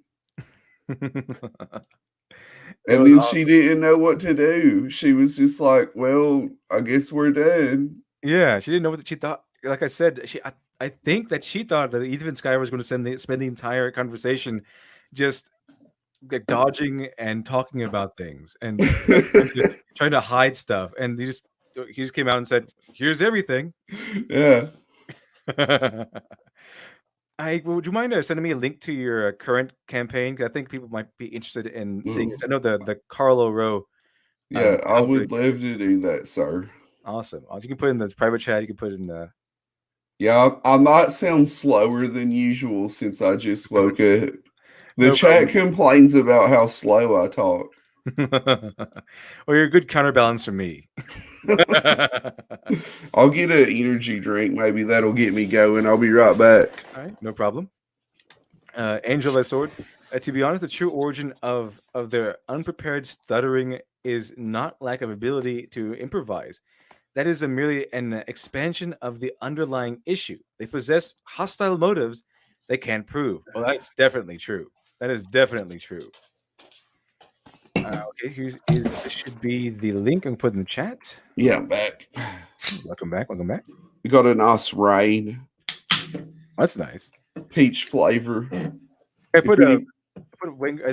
And then she didn't know what to do. She was just like, well, I guess we're done. Yeah, she didn't know what she thought. Like I said, I think that she thought that Ethan Sky was going to spend the entire conversation just dodging and talking about things and trying to hide stuff. And he just came out and said, "Here's everything." Yeah. Would you mind sending me a link to your current campaign? 'Cause I think people might be interested in seeing this. I know the Carlo Row. Yeah, I would love to do that, sir. Awesome. You can put it in the private chat. You can put it in the. Yeah, I might sound slower than usual since I just woke up. The chat complains about how slow I talk. Well, you're a good counterbalance for me. I'll get an energy drink. Maybe that'll get me going. I'll be right back. All right, no problem. Angel of Sword. To be honest, the true origin of their unprepared stuttering is not lack of ability to improvise. That is merely an expansion of the underlying issue. They possess hostile motives they can't prove. Well, that's definitely true. That is definitely true. Okay, this should be the link I'm putting in the chat. Yeah, I'm back. Welcome back. We got a nice rain. That's nice. Peach flavor. I put a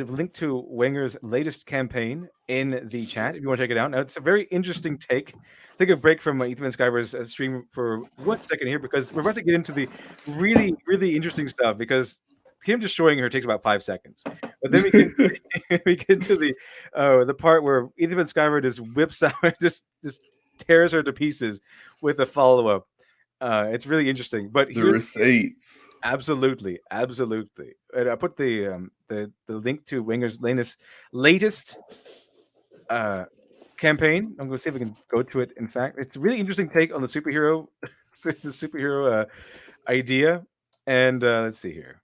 link to Wenger's latest campaign in the chat if you want to check it out. Now, it's a very interesting take. Take a break from Ethan and Skyver's stream for 1 second here because we're about to get into the really, really interesting stuff because him destroying her takes about 5 seconds. But then we get to the part where Ethan and Skyver just whips out, just tears her to pieces with a follow-up. It's really interesting. But the receipts. Absolutely, absolutely. And I put the link to Wenger's latest uh campaign. I'm going to see if we can go to it. In fact, it's a really interesting take on the superhero, the superhero idea. And let's see here.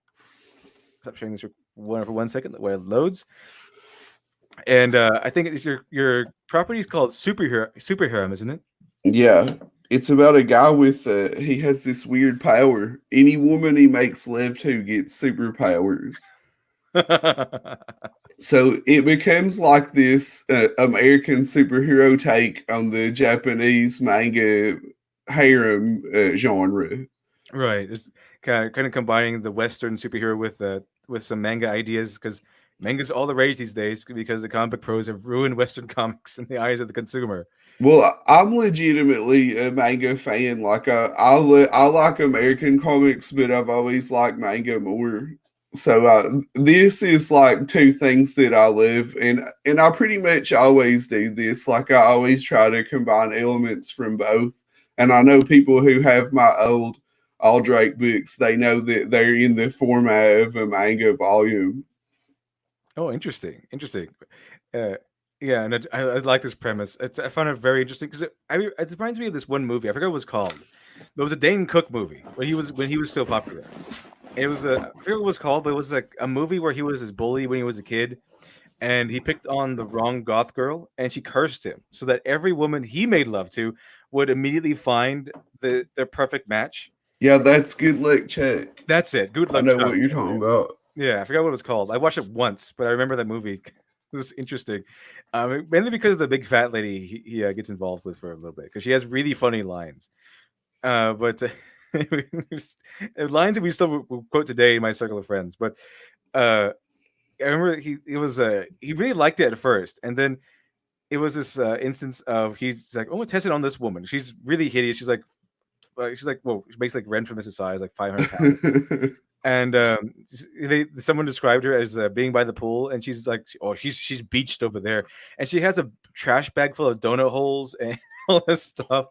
Stop sharing this for 1 second while it loads. And I think it's your property is called Superhero, isn't it? Yeah, it's about a guy with he has this weird power. Any woman he makes love to gets superpowers. So it becomes like this American superhero take on the Japanese manga harem genre. Right. It's kind of combining the Western superhero with some manga ideas because manga's all the rage these days because the comic book pros have ruined Western comics in the eyes of the consumer. Well, I'm legitimately a manga fan. Like I like American comics, but I've always liked manga more. So this is like two things that I live, and I pretty much always do this. Like I always try to combine elements from both. And I know people who have my old Aldrake books. They know that they're in the format of a manga volume. Oh, interesting, interesting. Uh, yeah, and I like this premise. I found it very interesting because it reminds me of this one movie. I forgot what it was called. It was a Dane Cook movie when he was still popular. It was I forget what it was called, but it was like a movie where he was this bully when he was a kid, and he picked on the wrong goth girl, and she cursed him so that every woman he made love to would immediately find their perfect match. Yeah, that's Good Luck Chuck. That's it. Good I luck. know Chuck. what you're talking about. Yeah, I forgot what it was called. I watched it once, but I remember that movie. It was interesting, mainly because the big fat lady he gets involved with for a little bit because she has really funny lines. But lines that we still will quote today in my circle of friends. But I remember he really liked it at first, and then it was this instance of he's like, "Oh, I'm gonna test it on this woman. She's really hideous. She's like, well, she makes like rent from Mrs. Size, like 500 pounds." And someone described her as being by the pool, and she's like, "Oh, she's beached over there," and she has a trash bag full of donut holes and all this stuff.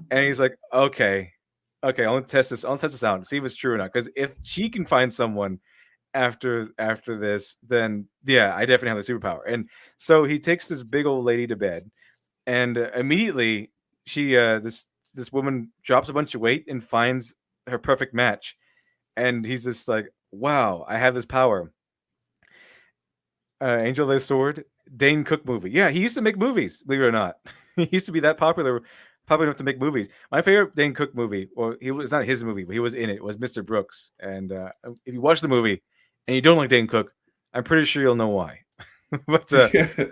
And he's like, "Okay, okay, I'll test this. I'll test this out and see if it's true or not. Because if she can find someone after this, then yeah, I definitely have a superpower." And so he takes this big old lady to bed, and immediately she this woman drops a bunch of weight and finds her perfect match, and he's just like, "Wow, I have this power." Angel of the Sword, Dane Cook movie. Yeah, he used to make movies. Believe it or not, he used to be that popular enough to make movies. My favorite Dane Cook movie, well, he was not his movie, but he was in it. Was Mr. Brooks. And if you watch the movie and you don't like Dane Cook, I'm pretty sure you'll know why. but but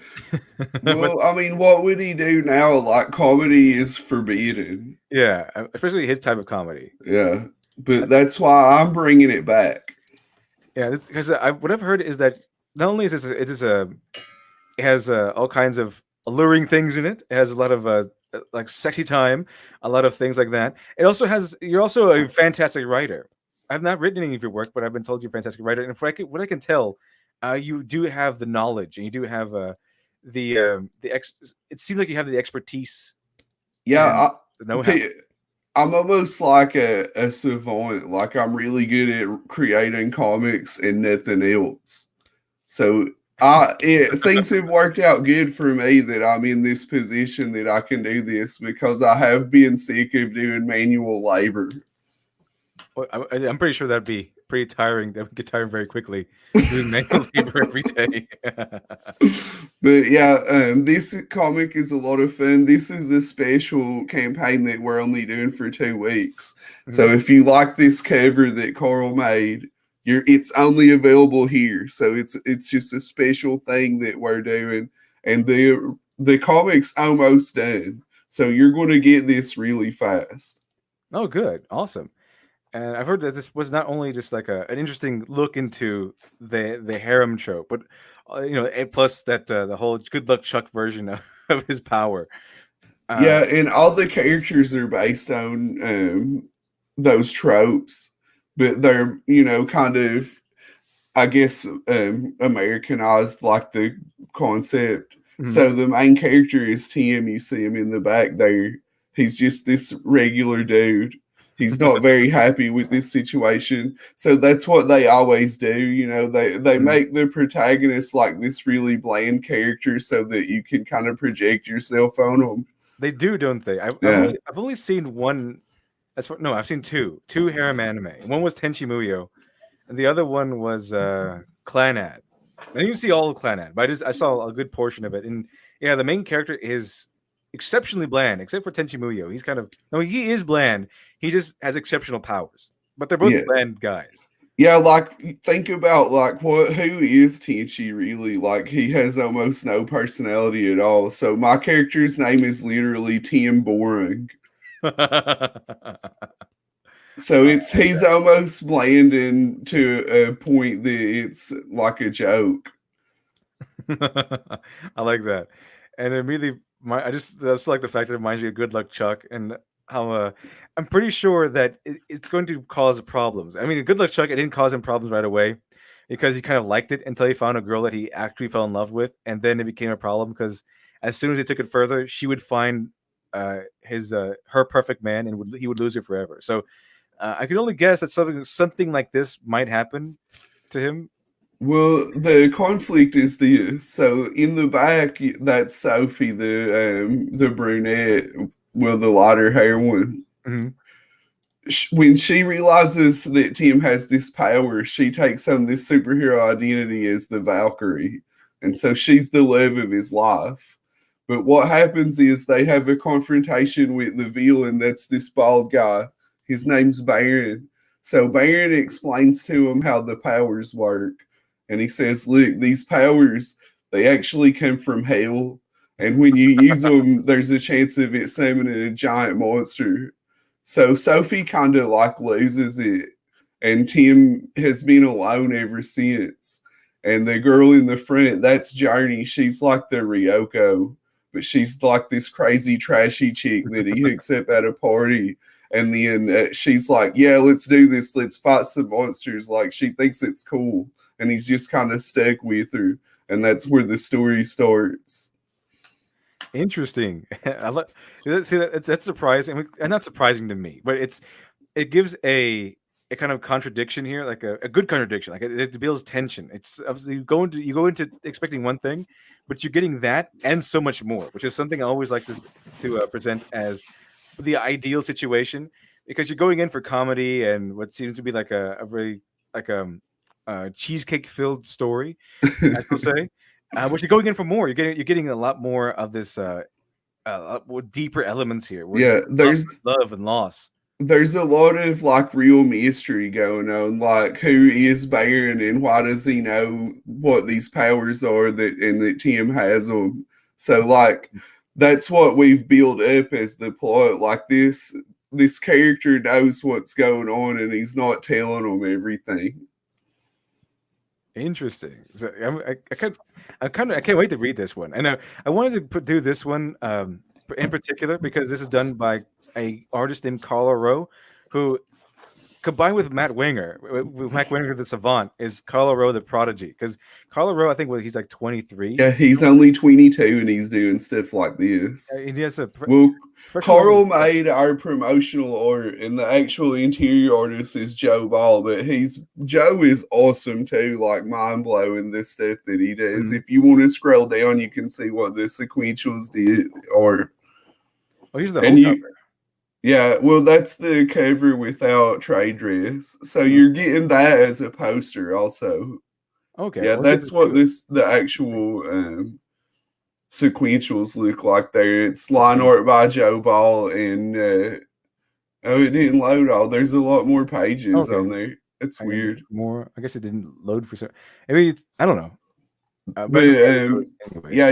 Well, I mean, what would he do now? Like, comedy is forbidden. yeah, especially his type of comedy. Yeah, but that's why I'm bringing it back. Yeah, this because what I've heard is that not only is this a it has all kinds of alluring things in it. It has a lot of like sexy time, a lot of things like that. It also has. You're also a fantastic writer. I've not written any of your work, but I've been told you're a fantastic writer. And what I can tell, you do have the knowledge, and you do have It seems like you have the expertise and Yeah, the know-how. I'm almost like a savant. Like, I'm really good at creating comics and nothing else. So things have worked out good for me that I'm in this position that I can do this because I have been sick of doing manual labor. Well, I'm pretty sure that'd be pretty tiring. That would get tiring very quickly doing manual labor every day. But yeah, this comic is a lot of fun. This is a special campaign that we're only doing for 2 weeks. So Mhm. if you like this cover that Carl made, it's only available here. So it's just a special thing that we're doing, and the comic's almost done. So you're going to get this really fast. Oh, good, awesome. And I've heard that this was not only just like an interesting look into the harem trope, but plus that the whole good luck Chuck version of his power. Yeah, and all the characters are based on those tropes, but they're kind of, I guess, Americanized, like the concept. Mhm. So the main character is Tim. You see him in the back there. He's just this regular dude. he's not very happy with this situation. So that's what they always do. You know, they make the protagonist like this really bland character so that you can kind of project yourself on them. They do, don't they? Yeah. I've only seen one. No, I've seen two harem anime. One was Tenchi Muyo, and the other one was Clanad. I didn't even see all of Clanad, but I saw a good portion of it. And yeah, the main character is exceptionally bland, except for Tenchi Muyo. He is bland. He just has exceptional powers. But they're both Yeah. bland guys. Yeah, like think about like who is Tenchi really? Like he has almost no personality at all. So my character's name is literally Tim Boring. So he's almost bland to a point that it's like a joke. I like that, and immediately that's like the fact that it reminds me of Good Luck Chuck, and how I'm pretty sure that it's going to cause problems. I mean, Good Luck Chuck, it didn't cause him problems right away because he kind of liked it until he found a girl that he actually fell in love with, and then it became a problem because as soon as he took it further, she would find her perfect man, and he would lose her forever. So I can only guess that something like this might happen to him. Well, the conflict is this. So in the back, that's Sophie, the brunette, well, the lighter hair one. Mm-hmm. When she realizes that Tim has this power, she takes on this superhero identity as the Valkyrie. And so she's the love of his life. But what happens is they have a confrontation with the villain that's this bald guy. His name's Baron. So Baron explains to him how the powers work. And he says, look, these powers, they actually come from hell. And when you use them, there's a chance of it summoning a giant monster. So Sophie kind of like loses it. And Tim has been alone ever since. And the girl in the front, that's Journey. She's like the Ryoko. But she's like this crazy, trashy chick that he hooks up at a party. And then she's like, yeah, let's do this. Let's fight some monsters. Like, she thinks it's cool. And he's just kind of stuck with her. And that's where the story starts. Interesting. See, that's surprising, and not surprising to me, but it gives a kind of contradiction here, like a good contradiction. Like it builds tension. It's obviously you go into expecting one thing, but you're getting that and so much more, which is something I always like to present as the ideal situation, because you're going in for comedy and what seems to be like a very like cheesecake filled story, I will say. But you're going in for more. You're getting a lot more of this deeper elements here. Yeah, there's love and loss. There's a lot of like real mystery going on, like who is Baron and why does he know what these powers are that Tim has them. So like that's what we've built up as the plot. Like this character knows what's going on and he's not telling them everything. Interesting. So I can't wait to read this one, and I wanted to do this one in particular because this is done by a artist named Carla Rowe, who combined with Matt Wenger, with Matt Wenger the Savant, is Carla Rowe the Prodigy. Because Carla Rowe, I think he's like 23. Yeah, he's only 22 and he's doing stuff like this. He has Carl made our promotional art, and the actual interior artist is Joe Ball, but Joe is awesome too, like mind blowing this stuff that he does. Mm-hmm. If you want to scroll down, you can see what the sequentials did. Here's the whole cover. Yeah, well, that's the cover without trade dress. So you're getting that as a poster also. Okay. Yeah, that's what the actual sequentials look like there. It's line art by Joe Ball, and it didn't load all. There's a lot more pages on there. It's weird. More. I guess it didn't load for some. Maybe I don't know. Anyway. Yeah,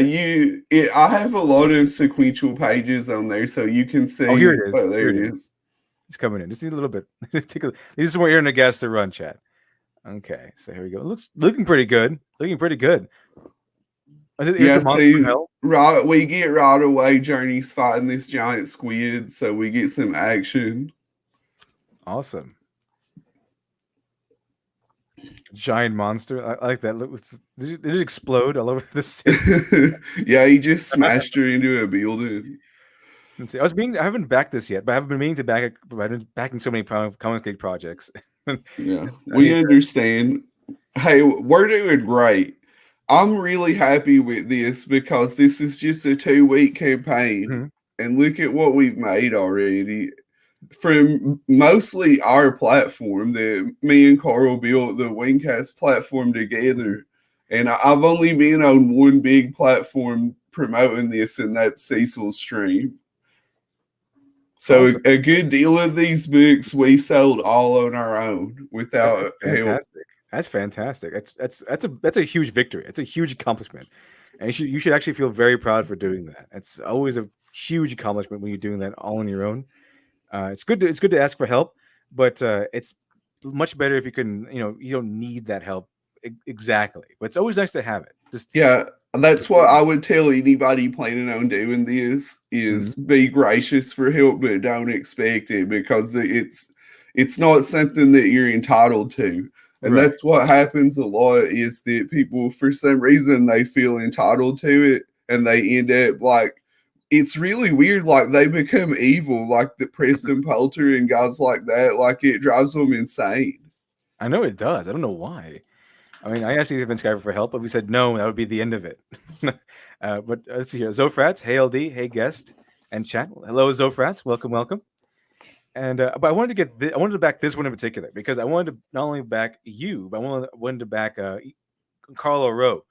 I have a lot of sequential pages on there, so you can see. Oh, here it is. There it is. It's coming in. Just need a little bit. This is more air in the gas to run, chat. Okay, so here we go. Looking pretty good. Looking pretty good. We get right away. Journey's fighting this giant squid, so we get some action. Awesome. Giant monster. I like that. Did it explode all over the city? Yeah, he just smashed her into a building. Let's see. I haven't backed this yet, but I haven't been meaning to back it. But I've been backing so many Comic Gate projects. Yeah, I need we understand. Hey, we're doing great. I'm really happy with this because this is just a 2-week campaign. Mhm. And look at what we've made already. From mostly our platform that me and Carl built the Wingcast platform together. And I've only been on one big platform promoting this, and that's Cecil's stream. So Awesome. a good deal of these books we sold all on our own without That's help. fantastic. That's fantastic. That's a huge victory. It's a huge accomplishment, and you should actually feel very proud for doing that. It's always a huge accomplishment when you're doing that all on your own. It's good to ask for help, but it's much better if you can. You don't need that help exactly, but it's always nice to have it. Just Yeah, that's what I would tell anybody planning on doing this is Mhm. be gracious for help, but don't expect it because it's not something that you're entitled to. And Right. that's what happens a lot is that people for some reason they feel entitled to it and they end up like it's really weird, like they become evil, like the Preston Poulter and guys like that, like it drives them insane. I know it does. I don't know why. I mean, I actually have been Skype for help, but we said no. That would be the end of it. But let's see here. Zofrats, hey LD, hey guest, and chat. Hello, Zofrats. Welcome, welcome. And but I wanted to I wanted to back this one in particular because I wanted to not only back you, but wanted to back Carlo Rowe,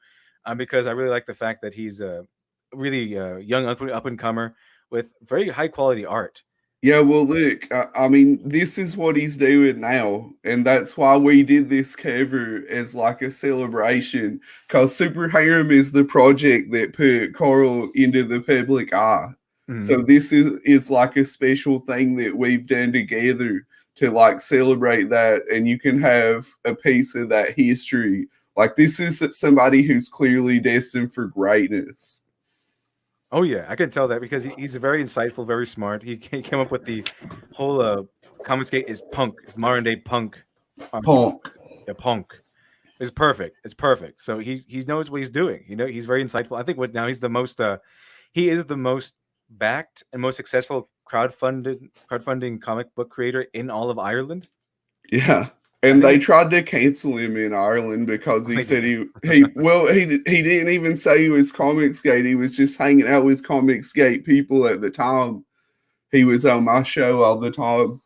because I really like the fact that he's a really young up and comer with very high quality art. Yeah, well, look, I mean, this is what he's doing now, and that's why we did this cover as like a celebration. Because Super Harem is the project that put Carl into the public eye. Mhm. So this is like a special thing that we've done together to like celebrate that, and you can have a piece of that history. Like this is somebody who's clearly destined for greatness. Oh yeah, I can tell that because he's very insightful, very smart. He came up with the whole confiscate is punk, it's modern day punk argument. Punk. Yeah, punk is perfect. It's perfect. So he knows what he's doing. He's very insightful. I think what now he is the most backed and most successful crowdfunding comic book creator in all of Ireland. Yeah. I And think they it's tried to cancel him in Ireland because he they said did. he didn't even say he was Comicsgate. He was just hanging out with Comicsgate people at the time. He was on my show all the time.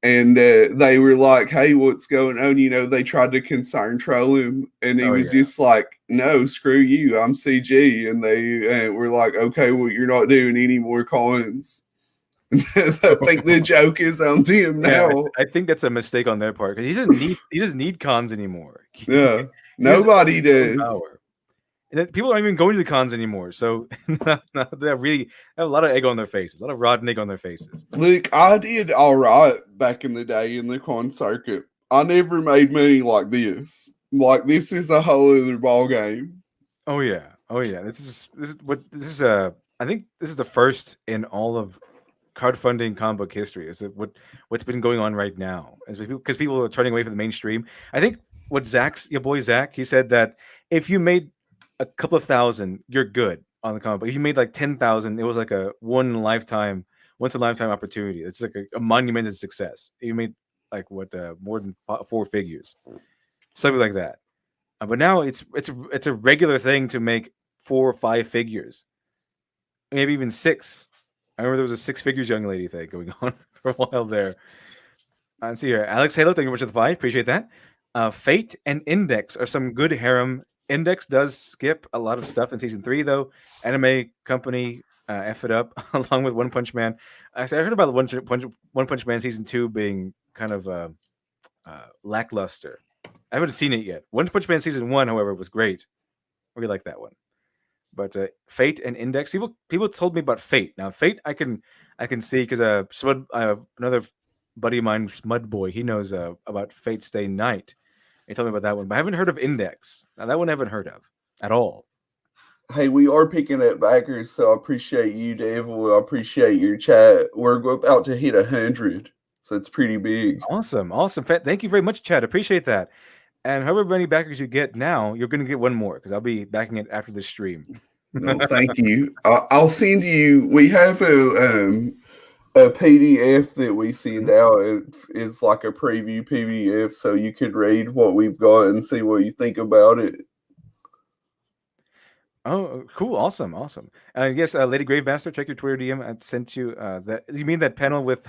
And they were like, "Hey, what's going on?" They tried to concern troll him, and he Oh was yeah. just like, "No, screw you, I'm CG." And they were like, "Okay, well, you're not doing any more coins." I think the joke is on them Yeah, now. I think that's a mistake on their part because he doesn't need cons anymore. Yeah, He has nobody his own does. power. And then people aren't even going to the cons anymore. So they have a lot of egg on their faces, a lot of rotten egg on their faces. Look, I did all right back in the day in the con circuit. I never made money like this. Like this is a whole other ball game. Oh yeah, oh yeah. I think this is the first in all of crowdfunding comic book history. Is it what's been going on right now? Because people are turning away from the mainstream. I think what your boy Zach, he said that if you made a couple of thousand, you're good on the comic book. If you made like 10,000, it was like a once in a lifetime opportunity. It's like a monumental success. You made like more than four figures, something like that. But now it's a regular thing to make 4 or 5 figures, maybe even 6. I remember there was a 6 figures young lady thing going on for a while there. Let's see here. Alex Halo, thank you very much for the 5. Appreciate that. Fate and Index are some good harem. Index does skip a lot of stuff in season 3, though. Anime Company F it up along with One Punch Man. I heard about the One Punch Man season 2 being kind of lackluster. I haven't seen it yet. One Punch Man season 1, however, was great. I really like that one. But Fate and Index, people told me about Fate. Now Fate, I can see because another buddy of mine, Smud Boy, he knows about Fate Stay Night. He told me about that one, but I haven't heard of Index. Now that one I haven't heard of at all. Hey, we are picking up backers, so I appreciate you, Devil. I appreciate your chat. We're about to hit 100, so it's pretty big. Awesome. Thank you very much, Chad. Appreciate that. And however many backers you get now, you're going to get one more because I'll be backing it after the stream. No, thank you. I'll send you. We have a PDF that we send out. It is like a preview PDF, so you can read what we've got and see what you think about it. Oh, cool, awesome, awesome. Yes, Lady Gravemaster, check your Twitter DM. I sent you that. You mean that panel with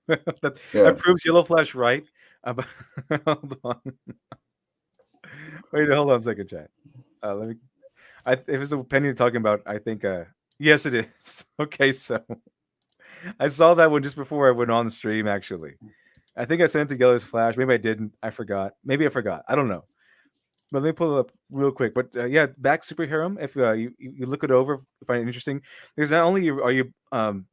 that Yeah. proves Yellow Flash right? But hold on. Wait, hold on a second, chat. Let me. If it's a penny you're talking about, I think. Yes, it is. Okay, so I saw that one just before I went on the stream. Actually, I think I sent it to Yellow's Flash. Maybe I didn't. I forgot. Maybe I forgot. I don't know. But let me pull it up real quick. But yeah, back superhero. If you look it over, find it interesting. Because not only are you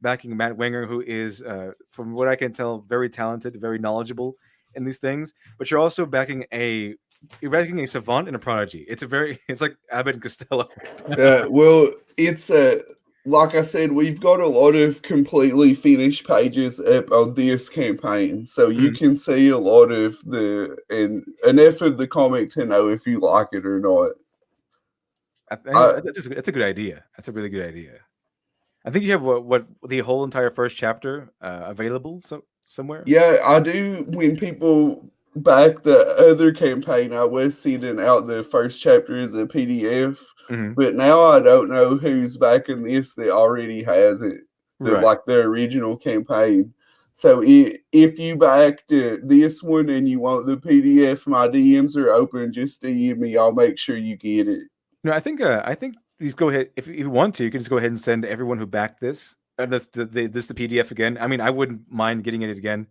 backing Matt Wenger, who is, from what I can tell, very talented, very knowledgeable in these things, but you're backing a savant and a prodigy. It's like Abbott and Costello. Well, it's like I said, we've got a lot of completely finished pages up on this campaign, so you can see a lot of and enough of the comic to know if you like it or not. That's a good idea. That's a really good idea. I think you have what the whole entire first chapter available somewhere. Yeah, I do. When people back the other campaign, I was sending out the first chapter as a PDF, but now I don't know who's backing this that already has it, Right. like the original campaign. So if you backed this one and you want the PDF, my DMs are open. Just DM me. I'll make sure you get it. No, I think you go ahead if you want to. You can just go ahead and send everyone who backed this. This the PDF again. I mean, I wouldn't mind getting it again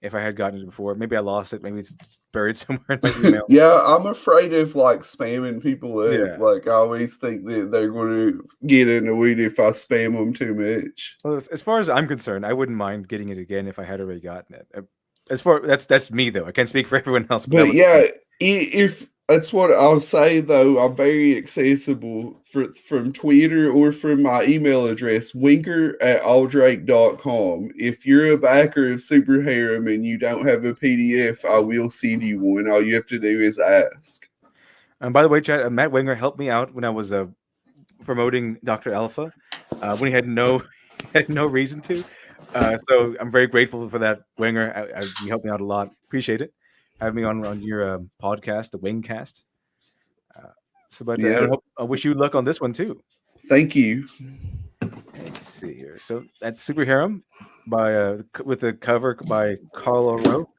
if I had gotten it before. Maybe I lost it. Maybe it's just buried somewhere in my email. Yeah, I'm afraid of like spamming people up. Yeah. Like I always think that they're going to get annoyed if I spam them too much. Well, as far as I'm concerned, I wouldn't mind getting it again if I had already gotten it. That's me though. I can't speak for everyone else. But yeah, if that's what I'll say though, I'm very accessible from Twitter or from my email address, winker@aldrake.com. If you're a backer of Super Harem and you don't have a PDF, I will send you one. All you have to do is ask. And by the way, Chad, Matt Wenger helped me out when I was promoting Dr. Alpha when he had no reason to. So I'm very grateful for that, Wenger. You helped me out a lot. Appreciate it. Having me on your podcast, the Wingcast. I wish you luck on this one too. Thank you. Let's see here. So that's Super Harem by with the cover by Carl O'Rourke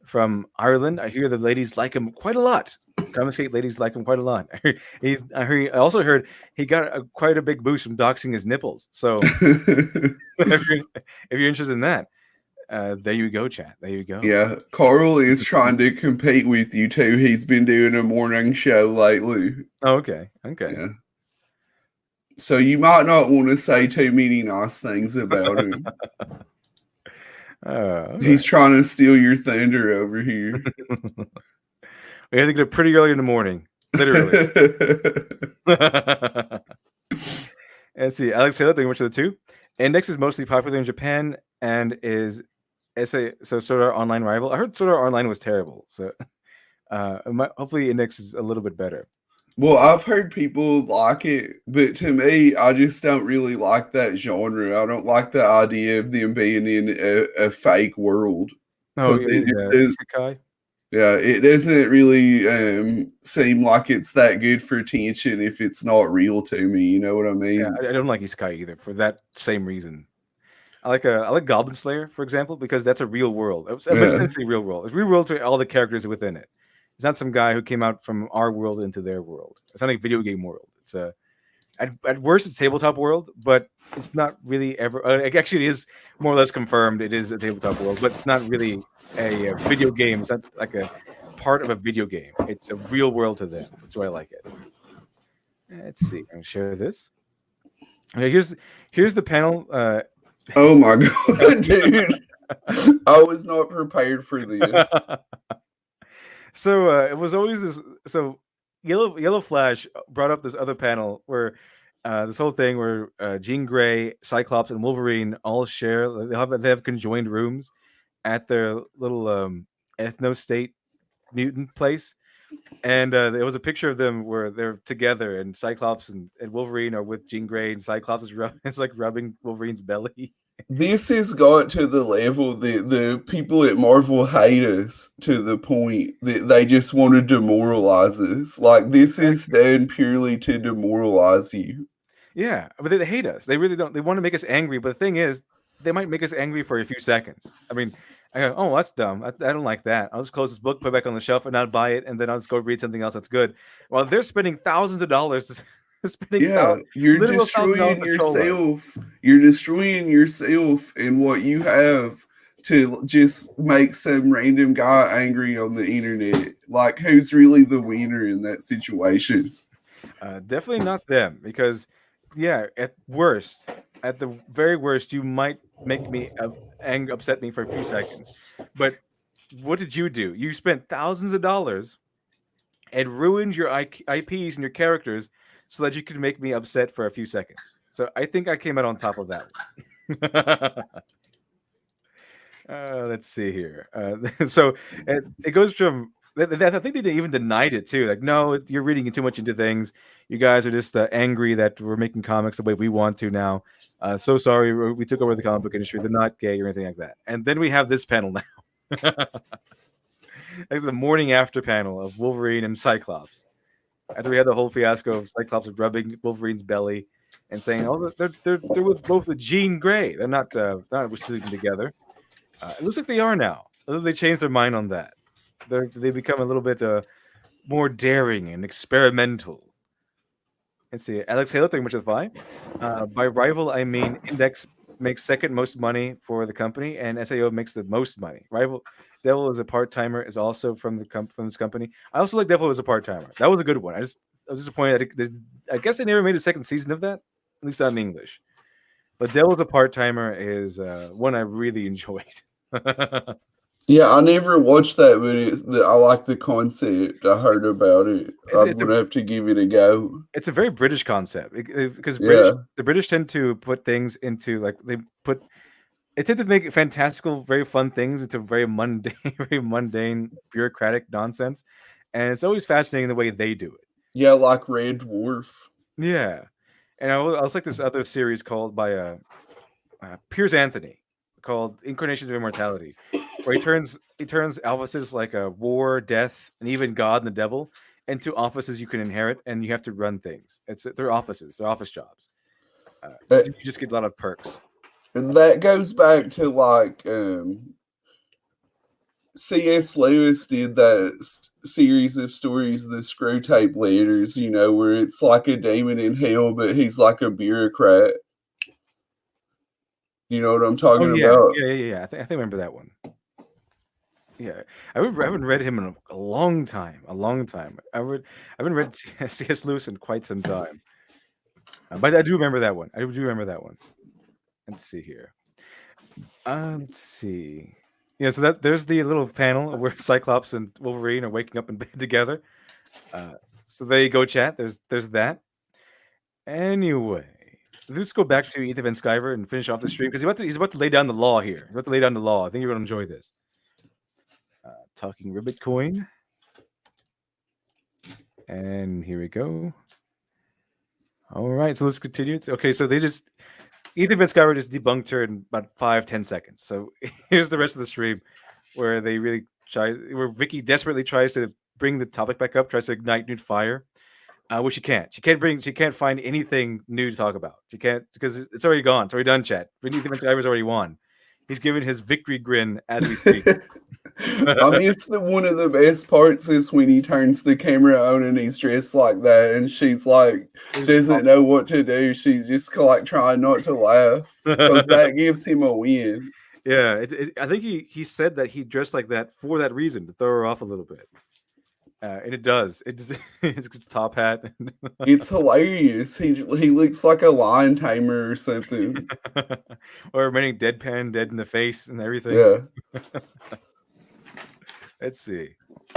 from Ireland. I hear the ladies like him quite a lot. Confiscate ladies like him quite a lot. I also heard he got quite a big boost from doxing his nipples. So if you're interested in that, there you go, chat. There you go. Yeah, Carl is trying to compete with you too. He's been doing a morning show lately. Oh, okay. Yeah. So you might not want to say too many nice things about him. He's trying to steal your thunder over here. We have to get up pretty early in the morning, literally. Let's see. Alex Taylor, thank you much for the 2. Index is mostly popular in Japan and is Sword Art Online rival. I heard Sword Art Online was terrible, so hopefully Index is a little bit better. Well, I've heard people like it, but to me, I just don't really like that genre. I don't like the idea of them being in a fake world. Oh, isekai? Yeah, it doesn't really seem like it's that good for attention if it's not real to me. You know what I mean? Yeah, I don't like isekai either for that same reason. I like Goblin Slayer, for example, because that's a real world. It's essentially real world. It's real world to all the characters within it. It's not some guy who came out from our world into their world. It's not like a video game world. It's at worst it's a tabletop world, but it's not really ever. Actually, it is more or less confirmed. It is a tabletop world, but it's not really a video game. It's not like a part of a video game. It's a real world to them. That's why I like it. Let's see. I'm gonna share this. Okay, here's the panel. Oh my god, dude! I was not prepared for this. So it was always this. So Yellow Flash brought up this other panel where this whole thing where Jean Grey, Cyclops, and Wolverine all share. They have conjoined rooms at their little ethno state mutant place, And there was a picture of them where they're together, and Cyclops and Wolverine are with Jean Grey, and Cyclops is it's like rubbing Wolverine's belly. This has got to the level that the people at Marvel hate us to the point that they just want to demoralize us. Like, this is done purely to demoralize you. Yeah, but they hate us. They really don't. They want to make us angry, but the thing is, they might make us angry for a few seconds. I mean, I go, oh, that's dumb. I don't like that. I'll just close this book, put it back on the shelf, and not buy it, and then I'll just go read something else that's good. While they're spending thousands of dollars, spending Yeah, you're literal thousands of dollars destroying to troll us. yourself. You're destroying yourself and what you have to just make some random guy angry on the internet. Like, who's really the winner in that situation? Definitely not them, because yeah, at the very worst, you might make me upset me for a few seconds. But what did you do? You spent thousands of dollars and ruined your IPs and your characters so that you could make me upset for a few seconds. So I think I came out on top of that one. Let's see here. So it goes from. I think they even denied it too. Like, no, you're reading too much into things. You guys are just angry that we're making comics the way we want to now. So sorry, we took over the comic book industry. They're not gay or anything like that. And then we have this panel now, like the morning after panel of Wolverine and Cyclops. After we had the whole fiasco of Cyclops rubbing Wolverine's belly and saying, "Oh, they're with both with Jean Grey. They're not sleeping together." It looks like they are now. They changed their mind on that. They become a little bit more daring and experimental. Let's see. Alex Halo, thank you much for the five. By rival, I mean Index makes second most money for the company, and SAO makes the most money. Rival Devil is a part timer, is also from this company. I also like Devil as a part timer. That was a good one. I was disappointed. I guess they never made a second season of that, at least not in English. But Devil's a part timer is one I really enjoyed. Yeah, I never watched that, but I like the concept. I heard about it. I'm gonna have to give it a go. It's a very British concept because the British tend to put things into they tend to make fantastical, very fun things into very mundane, bureaucratic nonsense, and it's always fascinating the way they do it. Yeah, like Red Dwarf. Yeah, and I also like this other series called by Piers Anthony called Incarnations of Immortality, where he turns offices like a war, death, and even God and the devil into offices you can inherit, and you have to run things. They're offices, they're office jobs. You just get a lot of perks. And that goes back to C.S. Lewis did that series of stories, the Screw Tape Letters, where it's like a demon in hell, but he's like a bureaucrat. You know what I'm talking about? Yeah. I think I remember that one. Yeah, I haven't read him in a long time. I haven't read C.S. Lewis in quite some time. But I do remember that one. Let's see here. Let's see. Yeah, so there's the little panel where Cyclops and Wolverine are waking up in bed together. So there you go, chat. There's that. Anyway, let's go back to Ethan Van Sciver and finish off the stream because he's about to lay down the law here. He's about to lay down the law. I think you're going to enjoy this. Talking Ribbit Coin. And here we go. All right, so let's continue. Okay, so Ethan Van Sciver just debunked her in about 5-10 seconds. So here's the rest of the stream where where Vicky desperately tries to bring the topic back up, tries to ignite new fire. Which she can't. She can't find anything new to talk about. She can't because it's already gone. It's already done, chat. Ethan Van Sciver's already won. He's giving his victory grin as we speak. I guess one of the best parts is when he turns the camera on and he's dressed like that, and she's like doesn't know what to do. She's just like trying not to laugh. But that gives him a win. Yeah, I think he said that he dressed like that for that reason, to throw her off a little bit. And it does. It's a top hat. It's hilarious. He looks like a lion tamer or something. Or remaining deadpan, dead in the face and everything. Yeah. Let's see.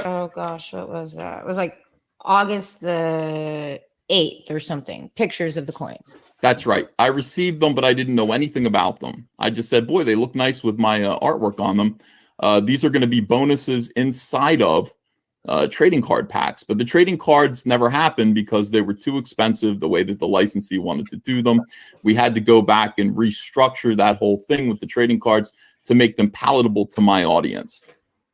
Oh gosh, what was that? It was like August the 8th or something. Pictures of the coins. That's right. I received them, but I didn't know anything about them. I just said, boy, they look nice with my artwork on them. These are going to be bonuses inside of trading card packs, but the trading cards never happened because they were too expensive the way that the licensee wanted to do them. We had to go back and restructure that whole thing with the trading cards to make them palatable to my audience.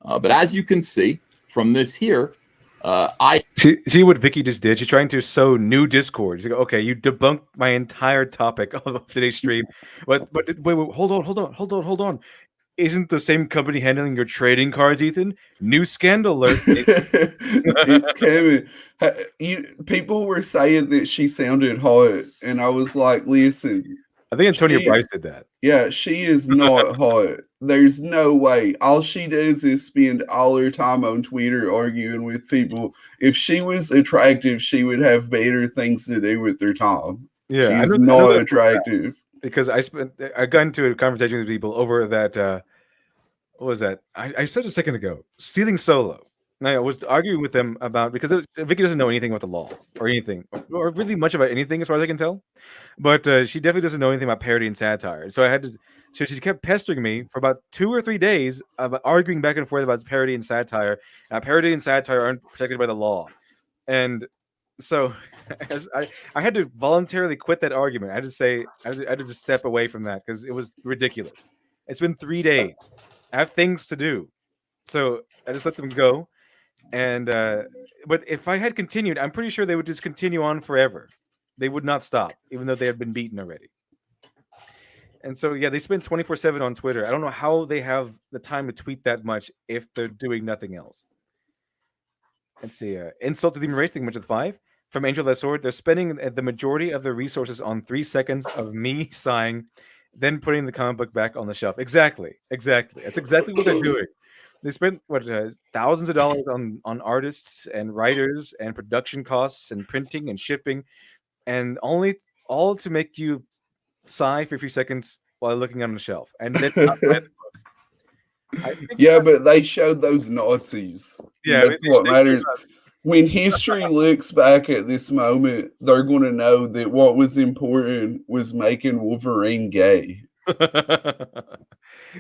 But as you can see from this here, I see what Vicky just did. She's trying to sow new discord. She's like, okay, you debunked my entire topic of today's stream, but wait, hold on. Isn't the same company handling your trading cards, Ethan? New scandal alert. It's coming. People were saying that she sounded hot, and I was like, listen. I think Antonio Bryce did that. Yeah, she is not hot. There's no way. All she does is spend all her time on Twitter arguing with people. If she was attractive, she would have better things to do with her time. Yeah, she's not attractive. Because I got into a conversation with people over that. What was that? I said a second ago. Stealing Solo. And I was arguing with them about because Vicky doesn't know anything about the law or anything, or really much about anything as far as I can tell. But she definitely doesn't know anything about parody and satire. So I had to. So she kept pestering me for about 2 or 3 days about arguing back and forth about parody and satire. Parody and satire aren't protected by the law, and so I had to voluntarily quit that argument. I had to say I had to just step away from that because it was ridiculous. It's been 3 days. I have things to do, so I just let them go. And but if I had continued, I'm pretty sure they would just continue on forever. They would not stop, even though they had been beaten already. And so yeah, they spend 24/7 on Twitter. I don't know how they have the time to tweet that much if they're doing nothing else. Let's see. Insult to the Demon Race, thank you much with 5. From Angel That Sword, they're spending the majority of their resources on 3 seconds of me sighing, then putting the comic book back on the shelf. Exactly. That's exactly what they're doing. They spent thousands of dollars on artists and writers and production costs and printing and shipping, and all to make you sigh for a few seconds while looking on the shelf. And then not buy the book. Yeah, but they showed those Nazis. Yeah, that's what matters. When history looks back at this moment, they're going to know that what was important was making Wolverine gay.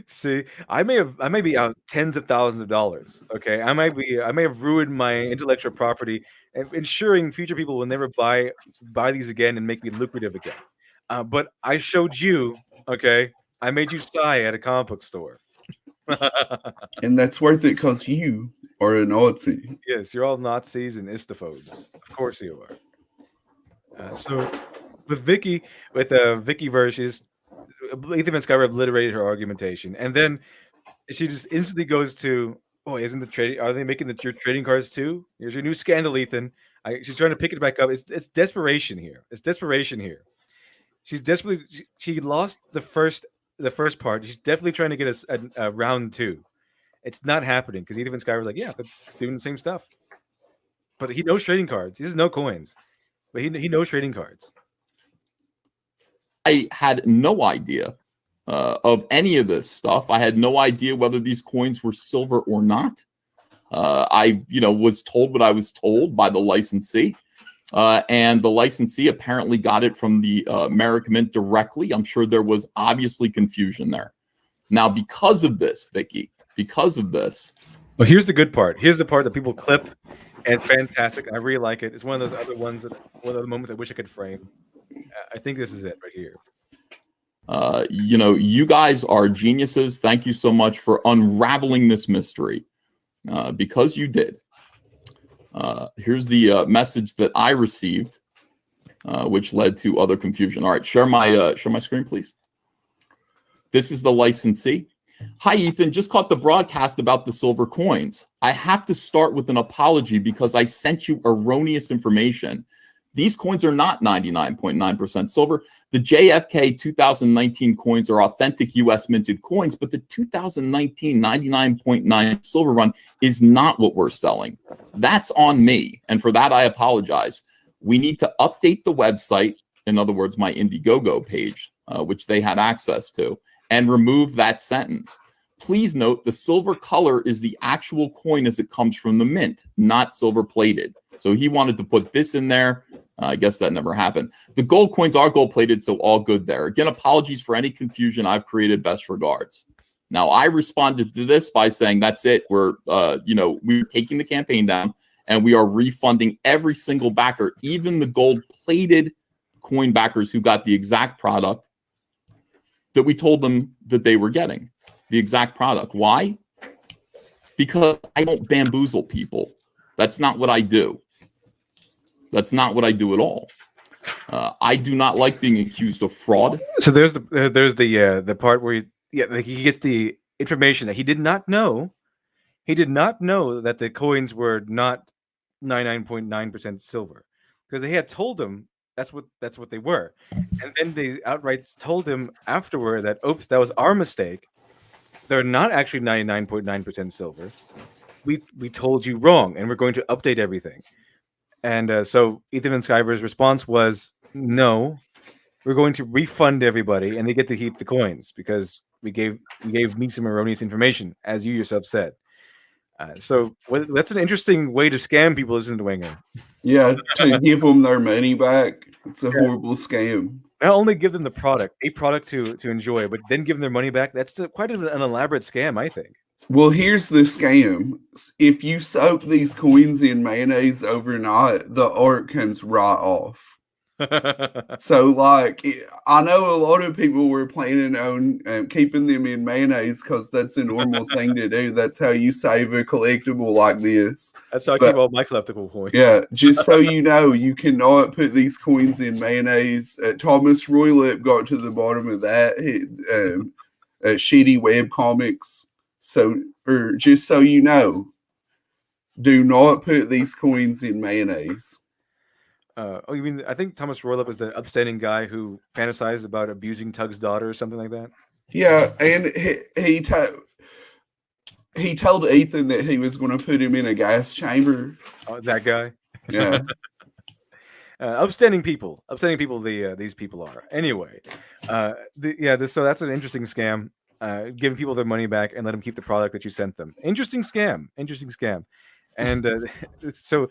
See, I may be out tens of thousands of dollars. Okay, I may have ruined my intellectual property, and ensuring future people will never buy these again and make me lucrative again. But I showed you. Okay, I made you sigh at a comic book store. And that's worth it because you are a Nazi. Yes, you're all Nazis and istophobes. Of course you are. So with Vicky versus Ethan Van Skyver obliterated her argumentation, and then she just instantly goes to, "Oh, isn't the trading? Are they making your trading cards too? Here's your new scandal, Ethan." She's trying to pick it back up. It's desperation here. She's desperately. She lost the first part. She's definitely trying to get a round 2. It's not happening because Ethan Van Skyver was like, "Yeah, they're doing the same stuff," but he knows trading cards. He doesn't know coins, but he knows trading cards. I had no idea of any of this stuff. I had no idea whether these coins were silver or not. I was told what I was told by the licensee. And the licensee apparently got it from the American Mint directly. I'm sure there was obviously confusion there. Now, because of this, Vicky, well, here's the good part. Here's the part that people clip, and fantastic. I really like it. It's one of those other ones one of the moments I wish I could frame. I think this is it right here. You guys are geniuses. Thank you so much for unraveling this mystery, because you did. Here's the message that I received, which led to other confusion. All right, share my screen, please. This is the licensee. Hi, Ethan. Just caught the broadcast about the silver coins. I have to start with an apology because I sent you erroneous information. These coins are not 99.9% silver. The JFK 2019 coins are authentic U.S. minted coins, but the 2019 99.9 silver run is not what we're selling. That's on me, and for that I apologize. We need to update the website, in other words, my Indiegogo page, which they had access to, and remove that sentence. Please note the silver color is the actual coin as it comes from the mint, not silver plated. So he wanted to put this in there. I guess that never happened. The gold coins are gold plated, so all good there. Again, apologies for any confusion I've created. Best regards. Now, I responded to this by saying, that's it. We're, we're taking the campaign down and we are refunding every single backer, even the gold-plated coin backers who got the exact product that we told them that they were getting, the exact product. Why? Because I don't bamboozle people. That's not what I do. That's not what I do at all. I do not like being accused of fraud. So there's the part where he gets the information that he did not know. He did not know that the coins were not 99.9% silver, because they had told him that's what they were, and then they outright told him afterward that, oops, that was our mistake. They're not actually 99.9% silver. We told you wrong, and we're going to update everything. And so Ethan Van Sciver's response was, no, we're going to refund everybody, and they get to keep the coins because we gave me some erroneous information, as you yourself said. So that's an interesting way to scam people, isn't it, Wenger? Yeah, to give them their money back. It's a horrible scam. Not only give them a product to enjoy, but then give them their money back. That's quite an elaborate scam, I think. Well, here's the scam. If you soak these coins in mayonnaise overnight, the art comes right off. So, like, I know a lot of people were planning on keeping them in mayonnaise because that's a normal thing to do. That's how you save a collectible like this. That's how I keep all my collectible coins. Yeah, just so you know, you cannot put these coins in mayonnaise. Thomas Roylip got to the bottom of that. Shitty web comics. So, or just so you know, do not put these coins in mayonnaise. You mean, I think Thomas Roylip was the upstanding guy who fantasized about abusing Tug's daughter or something like that? Yeah, and he told Ethan that he was going to put him in a gas chamber. That guy? Yeah. Upstanding people. These people are. Anyway, so that's an interesting scam. Giving people their money back and let them keep the product that you sent them. Interesting scam. And so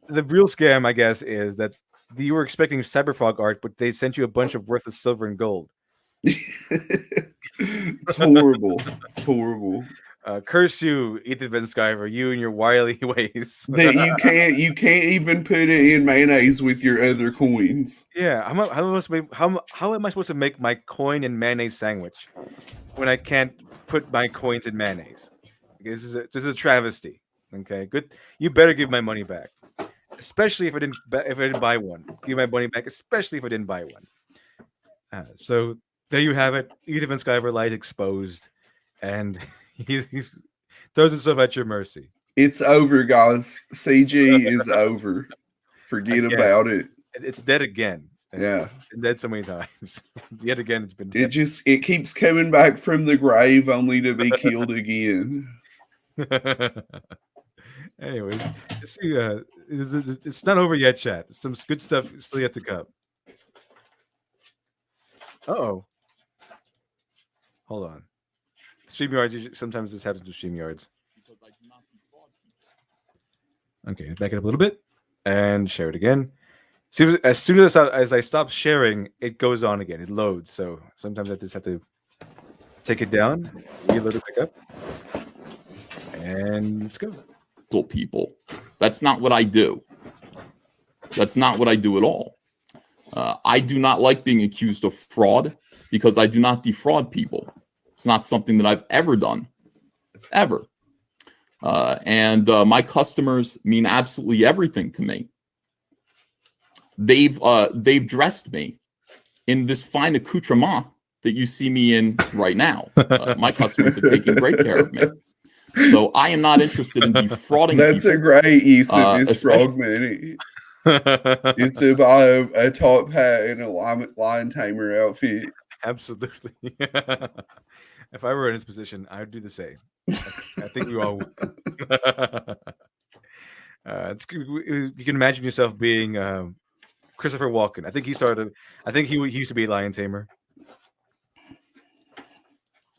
the real scam, I guess, is that you were expecting Cyberfrog art, but they sent you a bunch of worthless silver and gold. It's horrible. It's horrible. Curse you, Ethan Van Sciver, you and your wily ways. That you can't even put it in mayonnaise with your other coins. Yeah, how am I supposed to make my coin and mayonnaise sandwich when I can't put my coins in mayonnaise? This is a travesty. Okay, good. You better give my money back, especially if I didn't buy one. Give my money back, especially if I didn't buy one. So there you have it. Ethan Van Sciver lies exposed, and he throws himself at your mercy. It's over, guys. CG is over. Forget about it. It's dead again. Yeah, it's been dead so many times. Yet again, it's been dead. It keeps coming back from the grave, only to be killed again. Anyways, see, it's not over yet, chat. Some good stuff still yet to come. Uh-oh. Hold on. StreamYards, sometimes this happens to StreamYards. Okay, back it up a little bit and share it again. See, as soon as I stop sharing, it goes on again. It loads. So sometimes I just have to take it down, reload it back up, and let's go. People. That's not what I do. That's not what I do at all. I do not like being accused of fraud because I do not defraud people. It's not something that I've ever done, ever. And my customers mean absolutely everything to me. They've dressed me in this fine accoutrement that you see me in right now. My customers have taken great care of me. So I am not interested in defrauding That's people. a great use of his frog money. Is to buy a top hat and a lion tamer outfit. Absolutely. If I were in his position, I would do the same. I think we all would. You can imagine yourself being Christopher Walken. I think he used to be a lion tamer.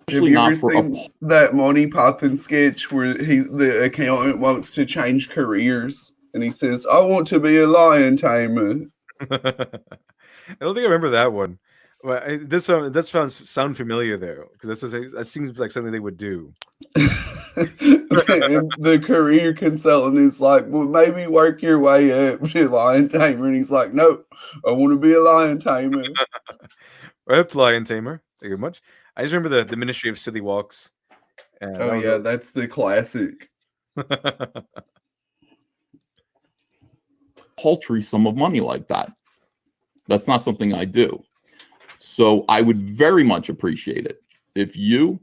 Have you ever seen that Monty Python sketch where the accountant wants to change careers and he says, "I want to be a lion tamer"? I don't think I remember that one. Well, it does sound familiar though, because that seems like something they would do. And the career consultant is like, well, maybe work your way up to lion tamer. And he's like, nope, I want to be a lion tamer. Lion tamer. Thank you very much. I just remember the Ministry of Silly Walks. Oh, yeah, that's the classic. Paltry sum of money like that. That's not something I do. So I would very much appreciate it if you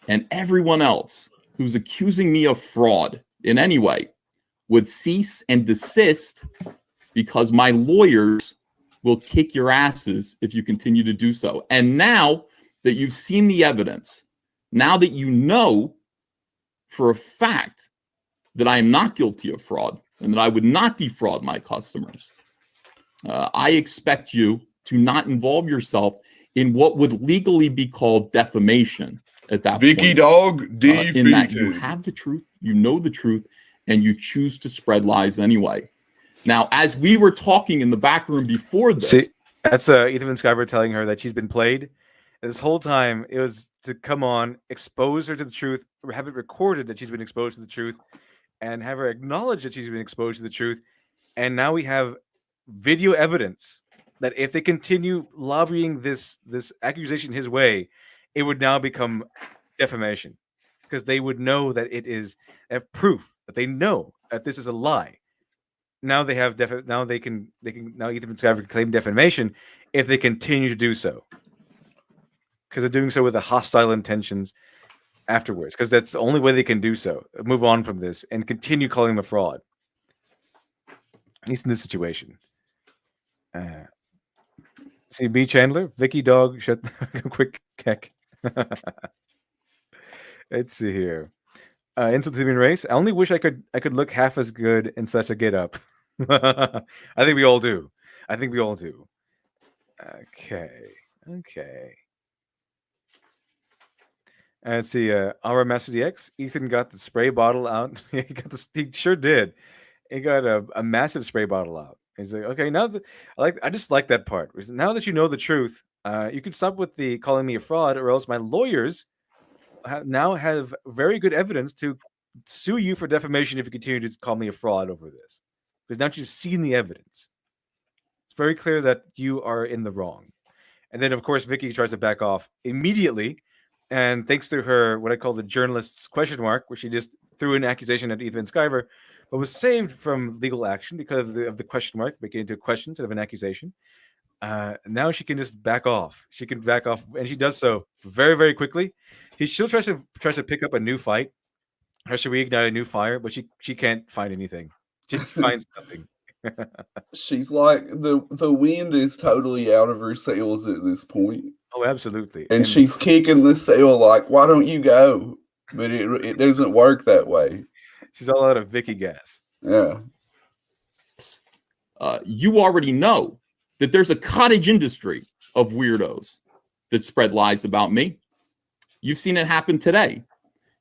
and everyone else who's accusing me of fraud in any way would cease and desist, because my lawyers will kick your asses if you continue to do so. And now that you've seen the evidence, now that you know for a fact that I am not guilty of fraud and that I would not defraud my customers, I expect you to not involve yourself in what would legally be called defamation at that Vicky point. Dog defeated. In that you have the truth, you know the truth, and you choose to spread lies anyway. Now, as we were talking in the back room before this, see, that's Ethan Skyver telling her that she's been played. And this whole time, it was to come on, expose her to the truth, or have it recorded that she's been exposed to the truth, and have her acknowledge that she's been exposed to the truth. And now we have video evidence that if they continue lobbying this accusation his way, it would now become defamation, because they would know that it is proof that they know that this is a lie. Now they have now Ethan Skyver can claim defamation if they continue to do so, because they're doing so with the hostile intentions afterwards, because that's the only way they can do so. Move on from this and continue calling him a fraud. At least in this situation. See, B. Chandler, Vicky Dog, shut quick heck. Let's see here. Insult to the human race. I only wish I could look half as good in such a get up. I think we all do. Okay. Let's see. Our Master DX. Ethan got the spray bottle out. He sure did. He got a massive spray bottle out. He's like, okay, now that I just like that part. Now that you know the truth, you can stop with the calling me a fraud, or else my lawyers now have very good evidence to sue you for defamation if you continue to call me a fraud over this. Because now you've seen the evidence. It's very clear that you are in the wrong. And then, of course, Vicky tries to back off immediately. And thanks to her, what I call the journalist's question mark, where she just threw an accusation at Ethan Skyver, but was saved from legal action because of the question mark, making it into a question instead of an accusation. Now she can just back off. She can back off, and she does so very, very quickly. She still tries to pick up a new fight. Tries to reignite a new fire, but she can't find anything. She finds nothing. She's like, the wind is totally out of her sails at this point. Oh, absolutely. And she's kicking the sail like, why don't you go? But it doesn't work that way. She's all out of Vicky gas. Yeah. You already know that there's a cottage industry of weirdos that spread lies about me. You've seen it happen today.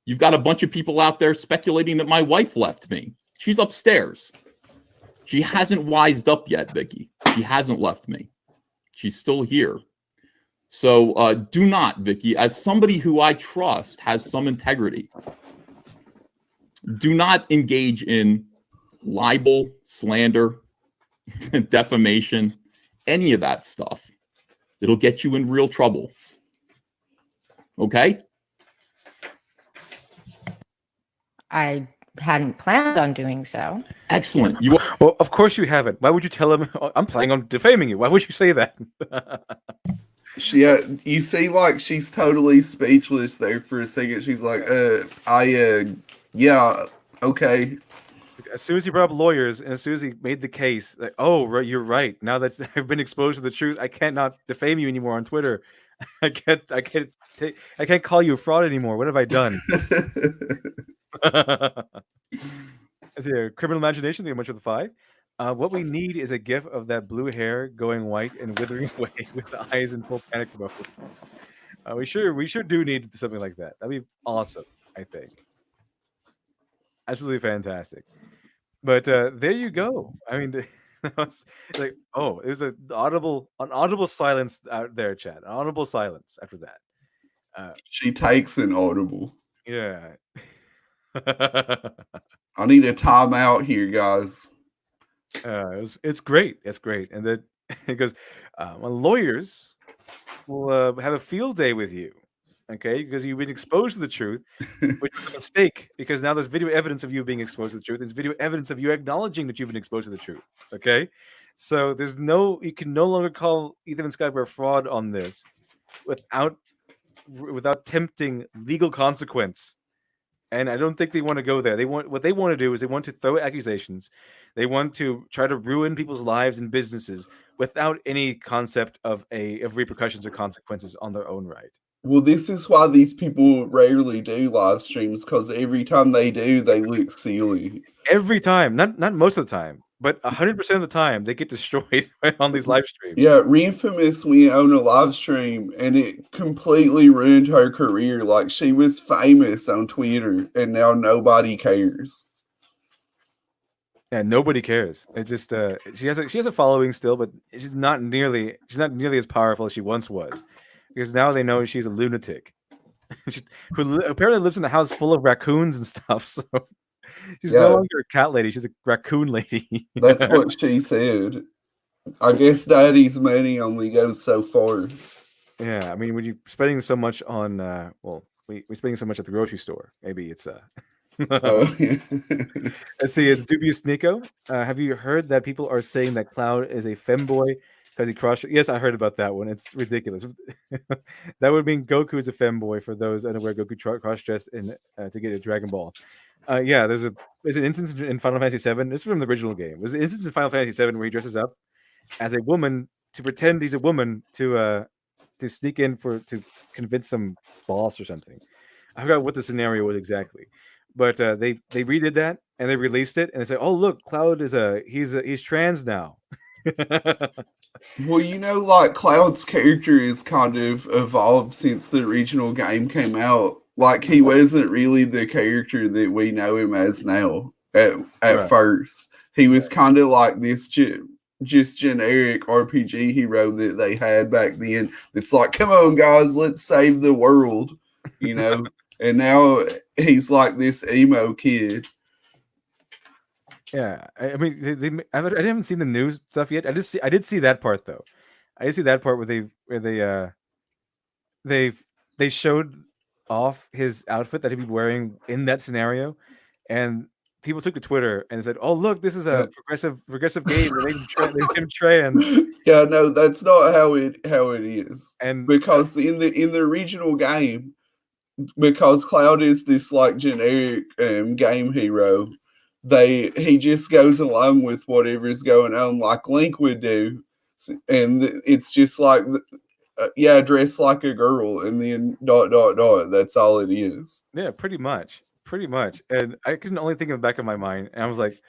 You've got a bunch of people out there speculating that my wife left me. She's upstairs. She hasn't wised up yet, Vicky. She hasn't left me. She's still here. So do not, Vicky, as somebody who I trust has some integrity, do not engage in libel, slander, defamation, any of that stuff. It'll get you in real trouble. Okay? I hadn't planned on doing so. Excellent. Well, of course you haven't. Why would you tell him, I'm planning on defaming you? Why would you say that? You see, like, she's totally speechless there for a second. She's like, yeah, okay. As soon as he brought up lawyers, and as soon as he made the case, like, oh, right, you're right. Now that I've been exposed to the truth, I cannot defame you anymore on Twitter. I can't call you a fraud anymore. What have I done? Is it criminal imagination? Thank you much for the 5. What we need is a gif of that blue hair going white and withering away with the eyes in full panic mode. We sure do need something like that. That'd be awesome, I think. Absolutely fantastic. But there you go. I mean, Like, oh, there's an audible silence out there, Chad. An audible silence after that. She takes an audible. Yeah. I need a timeout here, guys. It's great. It's great. And then it goes, well, lawyers will have a field day with you, okay? Because you've been exposed to the truth, which was a mistake. Because now there's video evidence of you being exposed to the truth. There's video evidence of you acknowledging that you've been exposed to the truth, okay? So you can no longer call Ethan and Skyper a fraud on this without tempting legal consequence. And I don't think they want to go there. What they want to do is they want to throw accusations. They want to try to ruin people's lives and businesses without any concept of repercussions or consequences on their own right. Well, this is why these people rarely do live streams, because every time they do, they look silly. Every time, not most of the time, but 100% of the time, they get destroyed on these live streams. Yeah, Reinfamous went on a live stream and it completely ruined her career. Like, she was famous on Twitter and now nobody cares. Yeah, nobody cares. It just she has a following still, but she's not nearly as powerful as she once was, because now they know she's a lunatic who apparently lives in a house full of raccoons and stuff. So she's no longer a cat lady; she's a raccoon lady. That's what she said. I guess daddy's money only goes so far. Yeah, I mean, when you're spending so much on, we're spending so much at the grocery store. Maybe it's Oh, yeah. Let's see. It's Dubious Nico. Have you heard that people are saying that Cloud is a femboy because he crossed? Yes, I heard about that one. It's ridiculous. That would mean Goku is a femboy for those unaware. Goku cross-dressed to get a Dragon Ball. Yeah, there's an instance in Final Fantasy VII. This is from the original game. There's an instance in Final Fantasy VII where he dresses up as a woman to pretend he's a woman to sneak in to convince some boss or something. I forgot what the scenario was exactly, but they redid that and they released it and they said, "Oh, look, Cloud is he's trans now." Well, like Cloud's character is kind of evolved since the original game came out. Like, he wasn't really the character that we know him as now at Right. first. He was kind of like this just generic RPG hero that they had back then. It's like, come on, guys, let's save the world, And now he's like this emo kid. Yeah, I mean, I haven't seen the news stuff yet. I did see that part though. I did see that part where they showed off his outfit that he'd be wearing in that scenario, and people took to Twitter and said, "Oh, look, this is a progressive game. They made him trans." Yeah, no, that's not how it is. And because in the original game, because Cloud is this like generic game hero, he just goes along with whatever's going on, like Link would do, and it's just like, dress like a girl, and then ... That's all it is. Yeah, pretty much. And I can only think in the back of my mind, and I was like,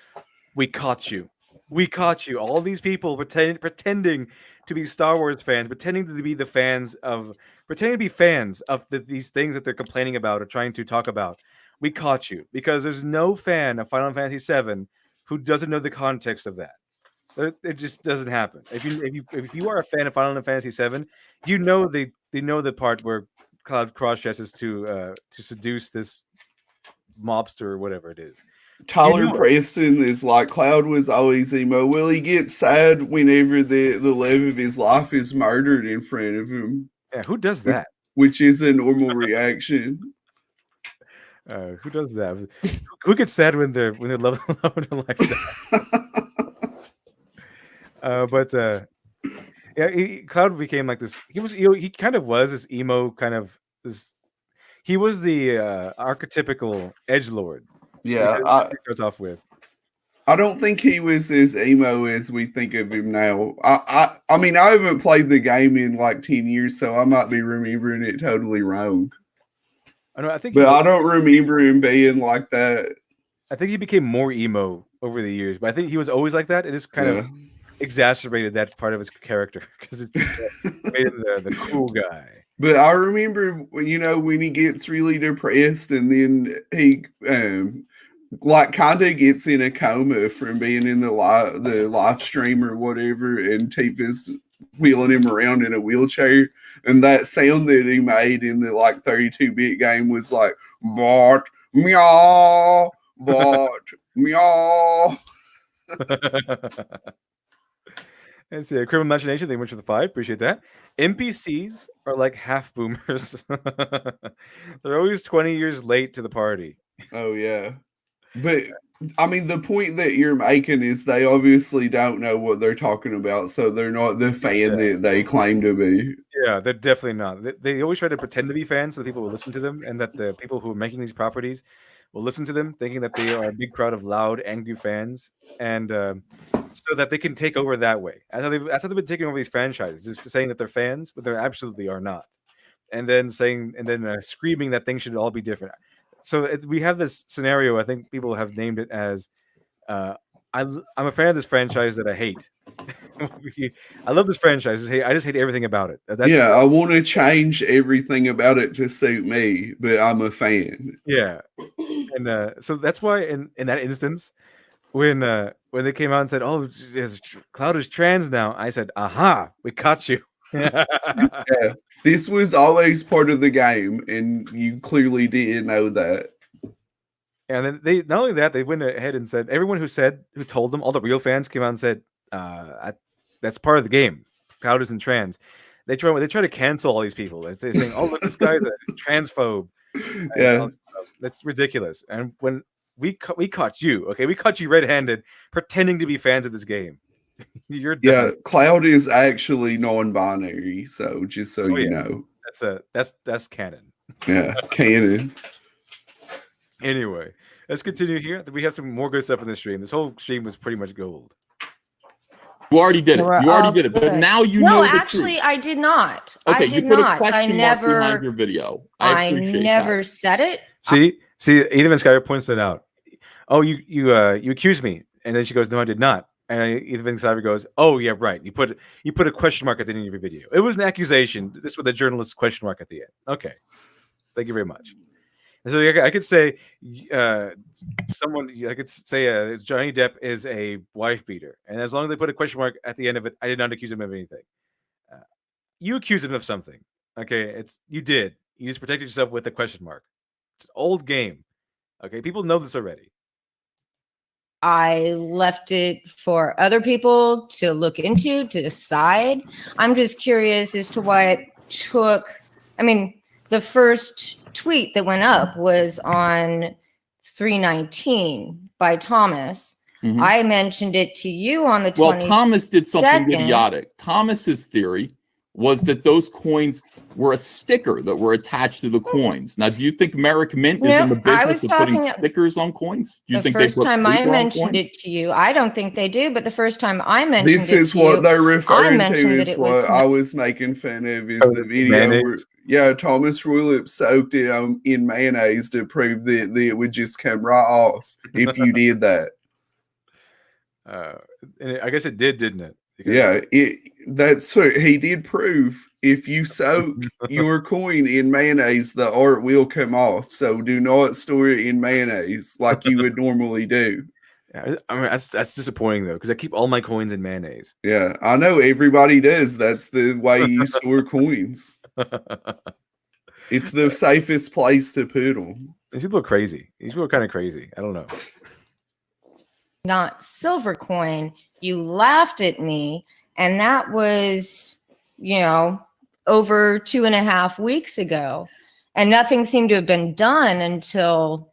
"We caught you. We caught you. All these people pretending to be Star Wars fans, pretending to be fans of these things that they're complaining about or trying to talk about. We caught you, because there's no fan of Final Fantasy VII who doesn't know the context of that. It just doesn't happen. If you are a fan of Final Fantasy VII, you know they know the part where Cloud cross dresses to seduce this mobster or whatever it is. Tyler Preston is like, Cloud was always emo. Well, he gets sad whenever the love of his life is murdered in front of him. Yeah, who does that? Which is a normal reaction. Who does that? Who gets sad when they're loving like that? Yeah, Cloud became like this. He kind of was this emo kind of this. He was the archetypical edgelord. Yeah, he starts off with. I don't think he was as emo as we think of him now. I mean, I haven't played the game in like 10 years, so I might be remembering it totally wrong. I don't remember him being like that. I think he became more emo over the years, but I think he was always like that. It just kind of exacerbated that part of his character because it made him the cool guy. But I remember, when he gets really depressed and then he like kind of gets in a coma from being in the live stream or whatever, and Tifa's wheeling him around in a wheelchair, and that sound that he made in the like 32-bit game was like Bart meow, Bart meow. Let's see. Criminal Imagination, they went for the 5. Appreciate that. NPCs are like half boomers. They're always 20 years late to the party. Oh yeah, but I mean the point that you're making is they obviously don't know what they're talking about, so they're not the fan that they claim to be. Yeah, they're definitely not. They always try to pretend to be fans so that people will listen to them, and that the people who are making these properties will listen to them, thinking that they are a big crowd of loud, angry fans, and so that they can take over that way. That's how they've been taking over these franchises, just saying that they're fans, but they absolutely are not, and then screaming that things should all be different. So we have this scenario. I think people have named it as I'm a fan of this franchise that I hate. I love this franchise. I just hate everything about it. I want to change everything about it to suit me, but I'm a fan. Yeah, and so that's why in that instance, when they came out and said, "Oh, Cloud is trans now," I said, "Aha, we caught you." Yeah, this was always part of the game, and you clearly didn't know that. And then they not only that, they went ahead and said everyone who told them, all the real fans came out and said, "That's part of the game. Cloud isn't trans." They try to cancel all these people. They're saying, "Oh, look, this guy's a transphobe." Yeah, that's ridiculous. And when we caught you, okay, we caught you red-handed, pretending to be fans of this game. You're done. Yeah, Cloud is actually non-binary, so just so you know. That's canon. Yeah, canon. Anyway, let's continue here. We have some more good stuff in the stream. This whole stream was pretty much gold. You already did it. You already did it. But now you know the actually, truth. I did not. Okay, I did you put not. a question mark behind your video. I appreciate never that. said it. See, Ethan Van Skyver points that out. Oh, you accused me, and then she goes, "No, I did not." And Ethan Van Skyver goes, "Oh, yeah, right. You put a question mark at the end of your video. It was an accusation. This was a journalist's question mark at the end." Okay, thank you very much. And so I could say Johnny Depp is a wife beater, and as long as they put a question mark at the end of it, I did not accuse him of anything. You accused him of something. Okay, you did. You just protected yourself with a question mark. It's an old game. Okay, people know this already. I left it for other people to look into, to decide. I'm just curious as to why it took. I mean, the first tweet that went up was on 3/19 by Thomas. Mhm. I mentioned it to you on the 22nd. Well, Thomas did something idiotic. Thomas's theory was that those coins were a sticker that were attached to the coins. Now, do you think Merrick Mint is in the business of putting stickers on coins? Do you think the first time I mentioned it to you, I don't think they do, but the first time I mentioned this is what they're referring to is what I was making fun of is the video where, Thomas Rulip soaked it in mayonnaise to prove that it would just come right off if you did that. And I guess it did, didn't it? Yeah, that's what he did prove. If you soak your coin in mayonnaise, the art will come off. So do not store it in mayonnaise like you would normally do. Yeah, I mean that's disappointing though, because I keep all my coins in mayonnaise. Yeah, I know everybody does. That's the way you store coins. It's the safest place to put them. These people are crazy. These people are kind of crazy. I don't know. Not silver coin. You laughed at me, and that was, over 2.5 weeks ago, and nothing seemed to have been done until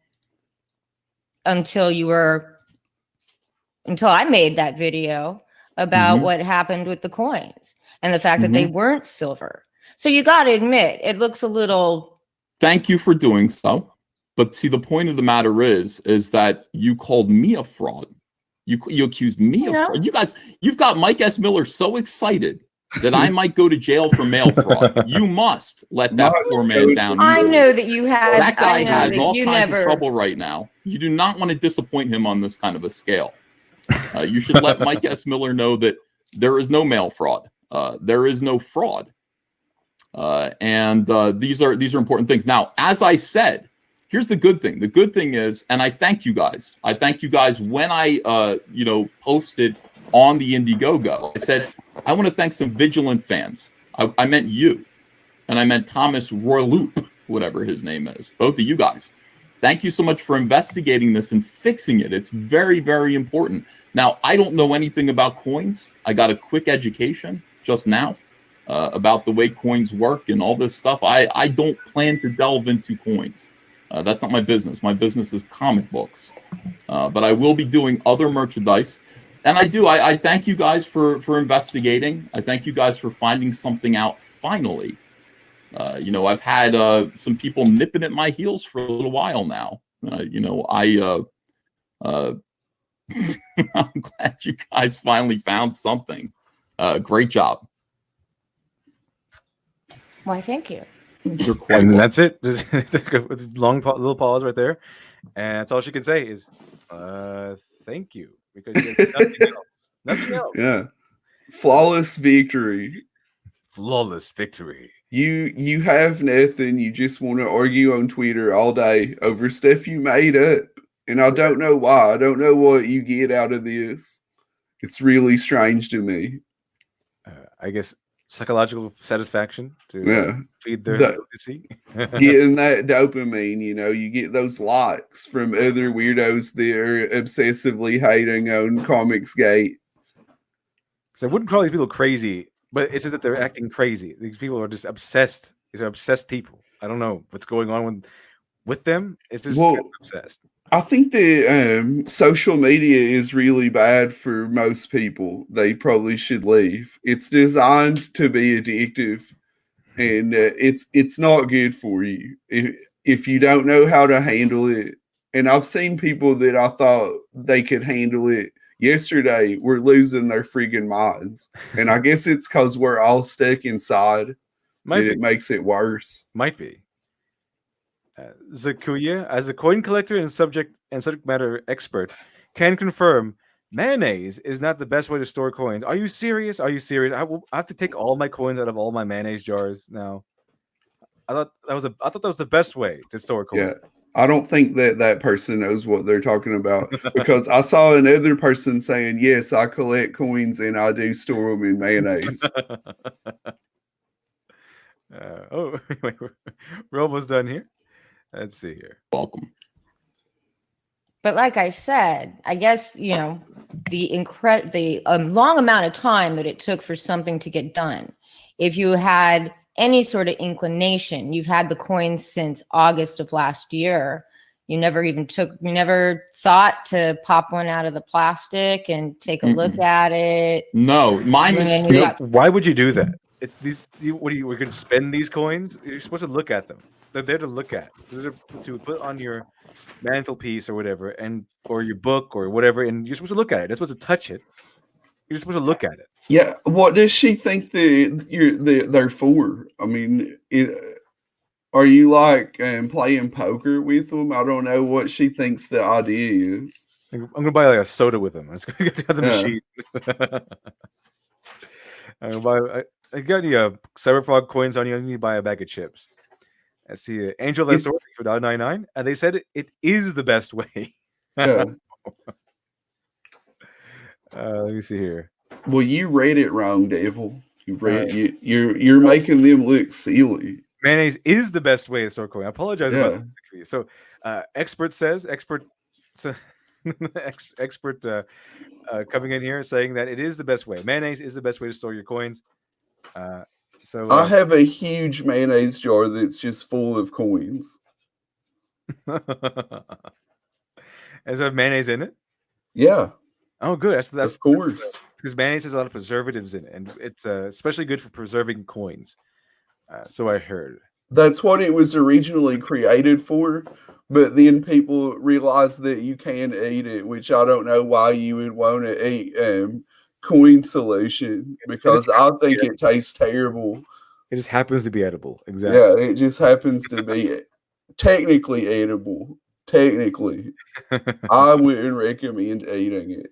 I made that video about what happened with the coins and the fact that they weren't silver. So you got to admit, it looks a little. Thank you for doing so. But see, the point of the matter is that you called me a fraud. You accused me of fraud. You guys, you've got Mike S. Miller so excited that I might go to jail for mail fraud. You must let that poor man down. I know that you had. That guy has all kinds of trouble right now. You do not want to disappoint him on this kind of a scale. You should let Mike S. Miller know that there is no mail fraud. There is no fraud. And these are important things. Now, as I said, here's the good thing. The good thing is, and I thank you guys. I thank you guys when I, posted on the Indiegogo. I said, I want to thank some vigilant fans. I meant you. And I meant Thomas Royloop, whatever his name is. Both of you guys. Thank you so much for investigating this and fixing it. It's very, very important. Now, I don't know anything about coins. I got a quick education just now about the way coins work and all this stuff. I don't plan to delve into coins. That's not my business. My business is comic books. But I will be doing other merchandise. And I thank you guys for investigating. I thank you guys for finding something out finally. I've had some people nipping at my heels for a little while now. I'm glad you guys finally found something. Great job. Why, thank you. You're quite And welcome. that's it. It's a long little pause right there, and that's all she can say is, "Thank you," because there's nothing else. Nothing else. Yeah. Flawless victory. Flawless victory. You have nothing. You just want to argue on Twitter all day over stuff you made up. And I don't know why. I don't know what you get out of this. It's really strange to me. I guess psychological satisfaction to Yeah. feed their That- legacy. Getting that dopamine, you get those likes from other weirdos that are obsessively hating on Comicsgate. So I wouldn't call these people crazy, but it's just that they're acting crazy. These people are just obsessed. These are obsessed people. I don't know what's going on with them. It's just kind of obsessed. I think that social media is really bad for most people. They probably should leave. It's designed to be addictive, and it's not good for you if you don't know how to handle it. And I've seen people that I thought they could handle it yesterday were losing their freaking minds. And I guess it's because we're all stuck inside that it makes it worse. Might be. Zakuya, as a coin collector and subject matter expert, can confirm mayonnaise is not the best way to store coins. Are you serious? Are you serious? I have to take all my coins out of all my mayonnaise jars now. I thought that was the best way to store coins. Yeah. I don't think that person knows what they're talking about, because I saw another person saying, yes, I collect coins and I do store them in mayonnaise. We're almost done here. Let's see here. Welcome. But like I said, I guess, the long amount of time that it took for something to get done. If you had any sort of inclination, you've had the coins since August of last year. You never thought to pop one out of the plastic and take a look at it. No, mine is. Why would you do that? We're going to spend these coins? You're supposed to look at them. They're there to look at. They're to put on your mantelpiece or whatever, or your book or whatever, and you're supposed to look at it. You're supposed to touch it. You're supposed to look at it. Yeah, what does she think they're for? I mean, are you like playing poker with them? I don't know what she thinks the idea is. I'm gonna buy like a soda with them. I'm just gonna get the machine. I got any Cyberfrog coins on you. I need to buy a bag of chips. I see Angel that's for $1.99, and they said it is the best way. Yeah. Let me see here. Well, you read it wrong, Devil. You read you're making them look silly. Mayonnaise is the best way to store coin. I apologize about that. So, expert coming in here saying that it is the best way. Mayonnaise is the best way to store your coins. I have a huge mayonnaise jar that's just full of coins. Does it have mayonnaise in it? Yeah. Oh, good. That's of course. Because mayonnaise has a lot of preservatives in it, and it's especially good for preserving coins. So I heard. That's what it was originally created for, but then people realized that you can eat it, which I don't know why you would want to eat coin solution, because I think it tastes terrible. It just happens to be edible. Exactly. Yeah, it just happens to be technically edible. Technically. I wouldn't recommend eating it.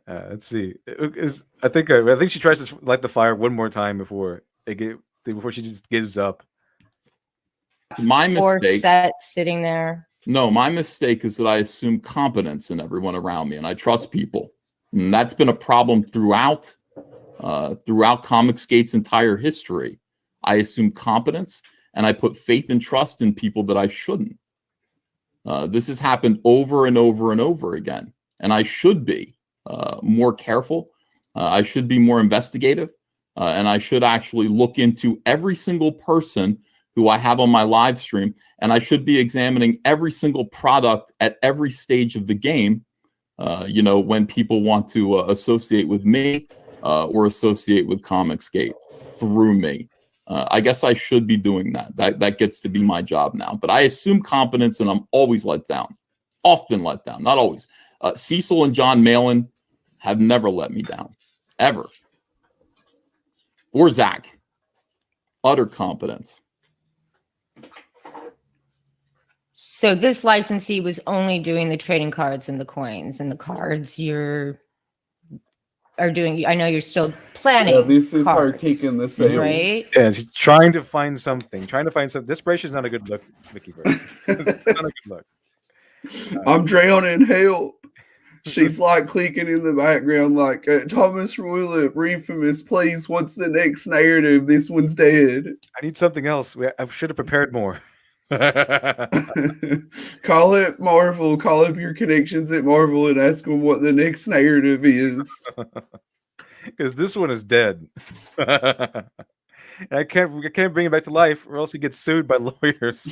Let's see. I think she tries to light the fire one more time before she just gives up. My four mistake. sets sitting there. No, my mistake is that I assume competence in everyone around me, and I trust people. And that's been a problem throughout Comicsgate's entire history. I assume competence, and I put faith and trust in people that I shouldn't. This has happened over and over and over again, and I should be more careful. I should be more investigative, and I should actually look into every single person who I have on my live stream, and I should be examining every single product at every stage of the game. When people want to associate with me or associate with Comicsgate through me. I guess I should be doing that. That gets to be my job now. But I assume competence, and I'm always let down. Often let down. Not always. Cecil and John Malin have never let me down. Ever. Or Zach. Utter competence. So this licensee was only doing the trading cards and the coins, and the cards are doing. I know you're still planning. Yeah, this is her cards, kicking the sale. right? Yeah, she's trying to find something. Desperation is not a good look, Vicky. It's not a good look. I'm drowning, help. She's like clicking in the background, like, Thomas Rulip, Infamous, please, what's the next narrative? This one's dead. I need something else. I should have prepared more. Call it Marvel, call up your connections at Marvel and ask them what the next narrative is. Because this one is dead. I can't bring it back to life, or else he gets sued by lawyers.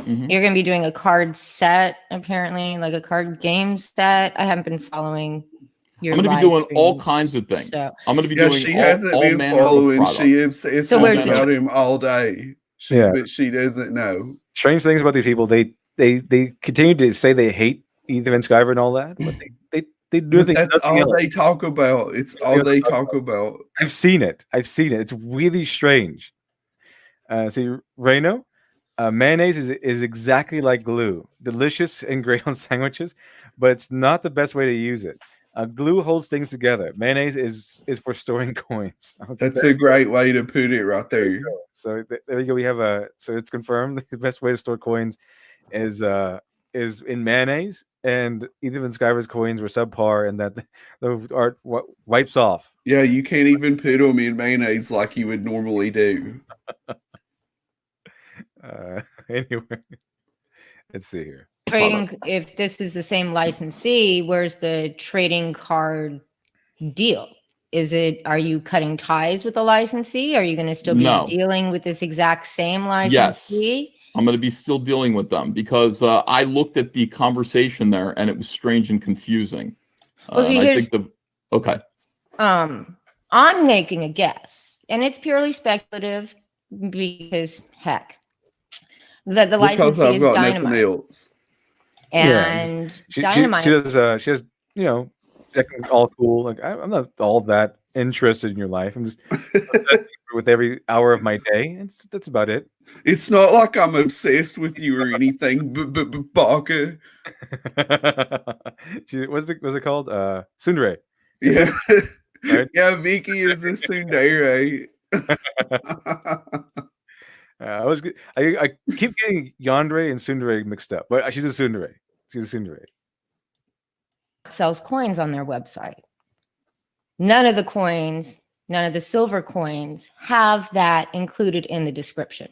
You're going to be doing a card set, apparently, like a card game set. I haven't been following your. I'm going to be doing all kinds of things. So. I'm going to be Yeah, doing she all, hasn't all been manner of following. products. She obsessed So where's about him all day. But she doesn't know. Strange things about these people. They continue to say they hate Ethan and Skyver and all that, but they do things. That's all else. they talk about. It's all they talk about. I've seen it. It's really strange. See, Reno, mayonnaise is exactly like glue, delicious and great on sandwiches, but it's not the best way to use it. Glue holds things together. Mayonnaise is for storing coins. That's a great way to put it right there. So there you go. We have so it's confirmed the best way to store coins is in mayonnaise, and Ethan and Skyver's coins were subpar, and that the art wipes off. Yeah, you can't even put them in mayonnaise like you would normally do. Anyway, let's see here. Trading. If this is the same licensee, where's the trading card deal? Are you cutting ties with the licensee? Are you going to still be dealing with this exact same licensee? Yes. I'm going to be still dealing with them because I looked at the conversation there and it was strange and confusing. Okay. I'm making a guess, and it's purely speculative because heck, that the licensee is Dynamite. And Dynamite. She has all cool. Like I'm not all that interested in your life. I'm just with every hour of my day. That's about it. It's not like I'm obsessed with you or anything, but Baka. What's it called? Tsundere. Yeah. Right? Yeah, Vicky is a tsundere. I keep getting Yandere and Tsundere mixed up, but she's a tsundere. Sells coins on their website. None of the coins, none of the silver coins have that included in the description.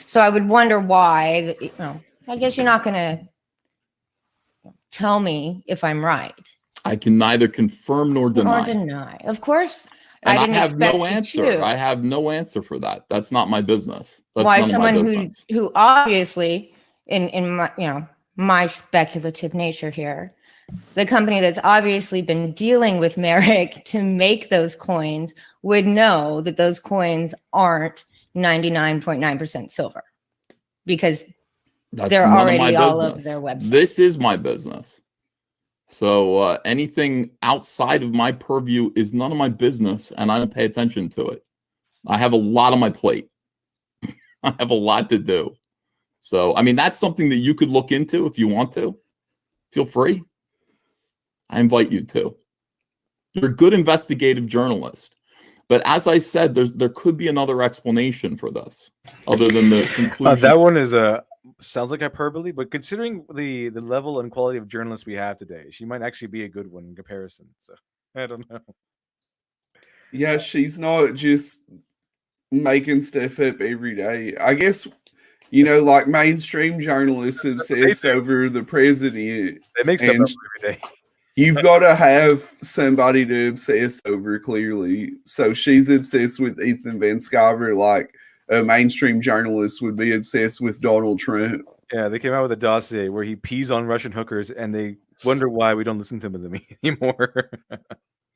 So I would wonder why. I guess you're not going to tell me if I'm right. I can neither confirm nor deny. Of course. And I have no answer. I have no answer for that. That's not my business. That's why someone who obviously, in my my speculative nature here, the company that's obviously been dealing with Merrick to make those coins would know that those coins aren't 99.9% silver because they're already all over their website. This is my business. So anything outside of my purview is none of my business, and I don't pay attention to it. I have a lot on my plate. I have a lot to do. So, I mean, that's something that you could look into if you want to. Feel free. I invite you to. You're a good investigative journalist. But as I said, there could be another explanation for this, other than the conclusion. That one is sounds like hyperbole, but considering the level and quality of journalists we have today, she might actually be a good one in comparison. So I don't know. Yeah, she's not just making stuff up every day. I guess, like mainstream journalists obsess over the president. They make stuff and up every day. You've got to have somebody to obsess over, clearly. So she's obsessed with Ethan Van Sciver, like a mainstream journalist would be obsessed with Donald Trump. Yeah, they came out with a dossier where he pees on Russian hookers, and they wonder why we don't listen to him anymore.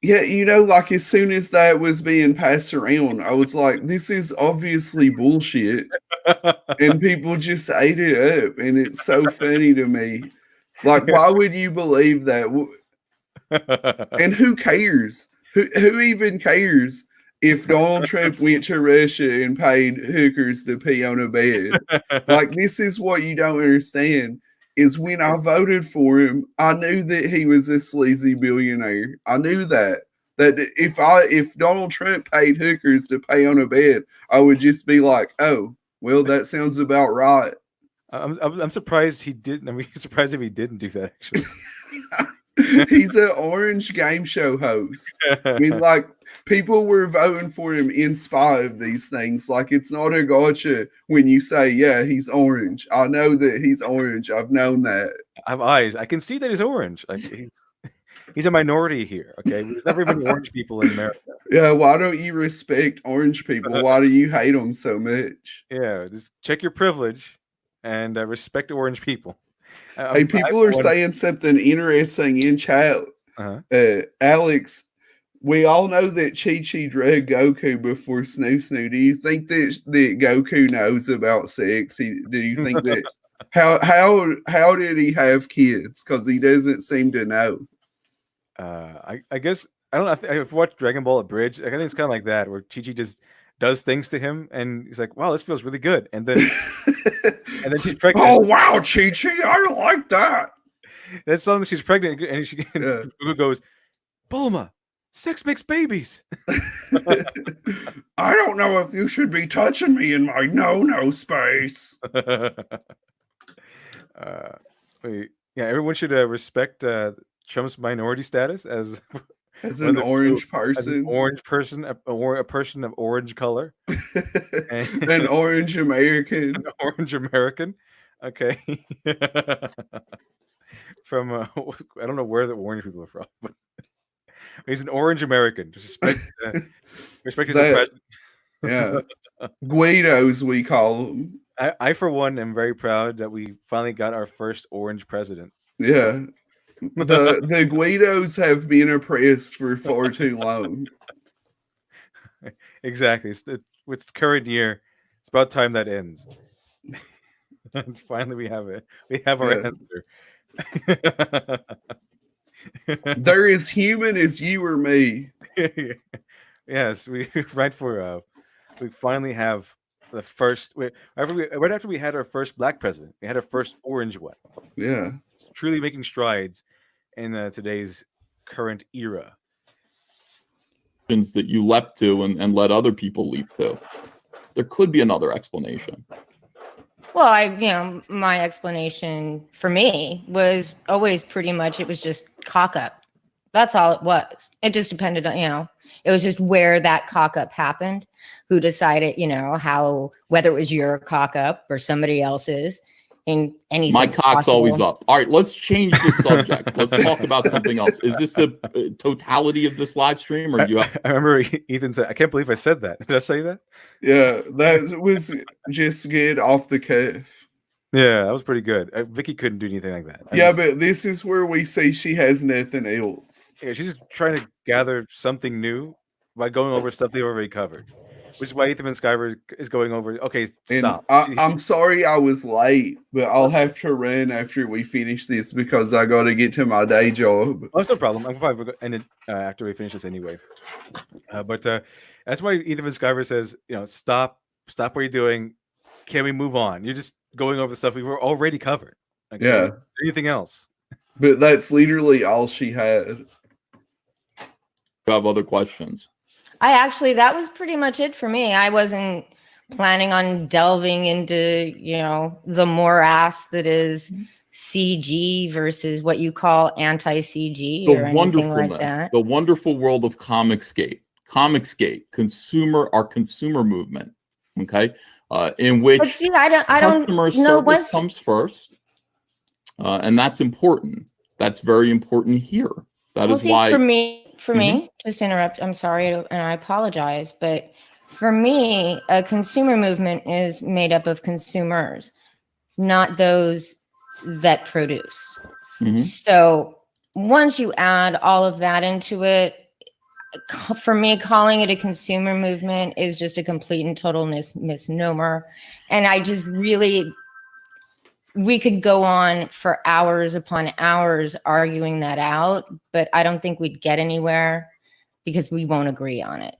Yeah, like as soon as that was being passed around, I was like, this is obviously bullshit. And people just ate it up. And it's so funny to me. Like, why would you believe that? And who cares? Who even cares if Donald Trump went to Russia and paid hookers to pee on a bed? Like, this is what you don't understand. Is when I voted for him, I knew that he was a sleazy billionaire. I knew that if Donald Trump paid hookers to pay on a bed, I would just be like, oh, well, that sounds about right. I'm surprised he didn't. I mean, surprised if he didn't do that. Actually, he's an orange game show host. I mean, like, people were voting for him in spite of these things. Like, it's not a gotcha when you say, yeah, he's orange. I know that he's orange. I've known that. I have eyes. I can see that he's orange. Like, he's a minority here. Okay, there's never been orange people in America. Yeah, why don't you respect orange people? Why do you hate them so much? Yeah, just check your privilege and respect orange people. Hey, people are saying something interesting in chat. Alex, we all know that Chi-Chi drugged Goku before Snoo Snoo. Do you think that Goku knows about sex? Do you think that how did he have kids? Because he doesn't seem to know. I guess I don't know. I've watched Dragon Ball Abridged. I think it's kind of like that, where Chi-Chi just does things to him, and he's like, "Wow, this feels really good," and then she's pregnant. Oh wow, Chi-Chi, I like that. That's something she's pregnant, and Goku goes, "Bulma, sex makes babies." I don't know if you should be touching me in my no space. Yeah, everyone should respect Trump's minority status as an orange person, as an orange person, a person of orange color, an orange American, an orange American. Okay, from I don't know where the orange people are from, but he's an orange American. Just respect his president. Yeah, Guidos we call them. I for one am very proud that we finally got our first orange president. Yeah. The Guidos have been oppressed for far too long. Exactly. It's current year. It's about time that ends. And finally, we have it. We have our answer. They're as human as you or me. Yes, we finally have the first. Right after we had our first black president, we had our first orange one. Yeah, it's truly making strides in today's current era. That you leapt to and let other people leap to. There could be another explanation. Well, my explanation for me was always pretty much it was just cock up. That's all it was. It just depended on, it was just where that cock up happened, who decided, whether it was your cock up or somebody else's. In anything my cock's possible. Always up. All right, let's change the subject. Let's talk about something else. Is this the totality of this live stream, or do you? I remember Ethan said, "I can't believe I said that." Did I say that? Yeah, that was just good off the cuff. Yeah, that was pretty good. Vicky couldn't do anything like that. But this is where we see she has nothing else. Yeah, she's just trying to gather something new by going over stuff they've already covered. Which is why Ethan Van Sciver is going over. Okay, stop. I'm sorry I was late, but I'll have to run after we finish this because I got to get to my day job. Oh, that's no problem. I'm probably going to end it after we finish this anyway. But that's why Ethan Van Sciver says, stop what you're doing. Can we move on? You're just going over the stuff we were already covered. Okay? Yeah. Anything else? But that's literally all she had. You have other questions? that was pretty much it for me. I wasn't planning on delving into, the morass that is CG versus what you call anti-CG The or anything like wonderfulness, that. the wonderful world of Comicsgate, our consumer movement, okay, in But which see, I don't customer know service comes first, and that's important. That's very important here. That Well, is see, why. for me, just to interrupt, I'm sorry, and I apologize, but for me, a consumer movement is made up of consumers, not those that produce. Mhm. So once you add all of that into it, for me, calling it a consumer movement is just a complete and total misnomer. And I just really, we could go on for hours upon hours arguing that out, but I don't think we'd get anywhere because we won't agree on it.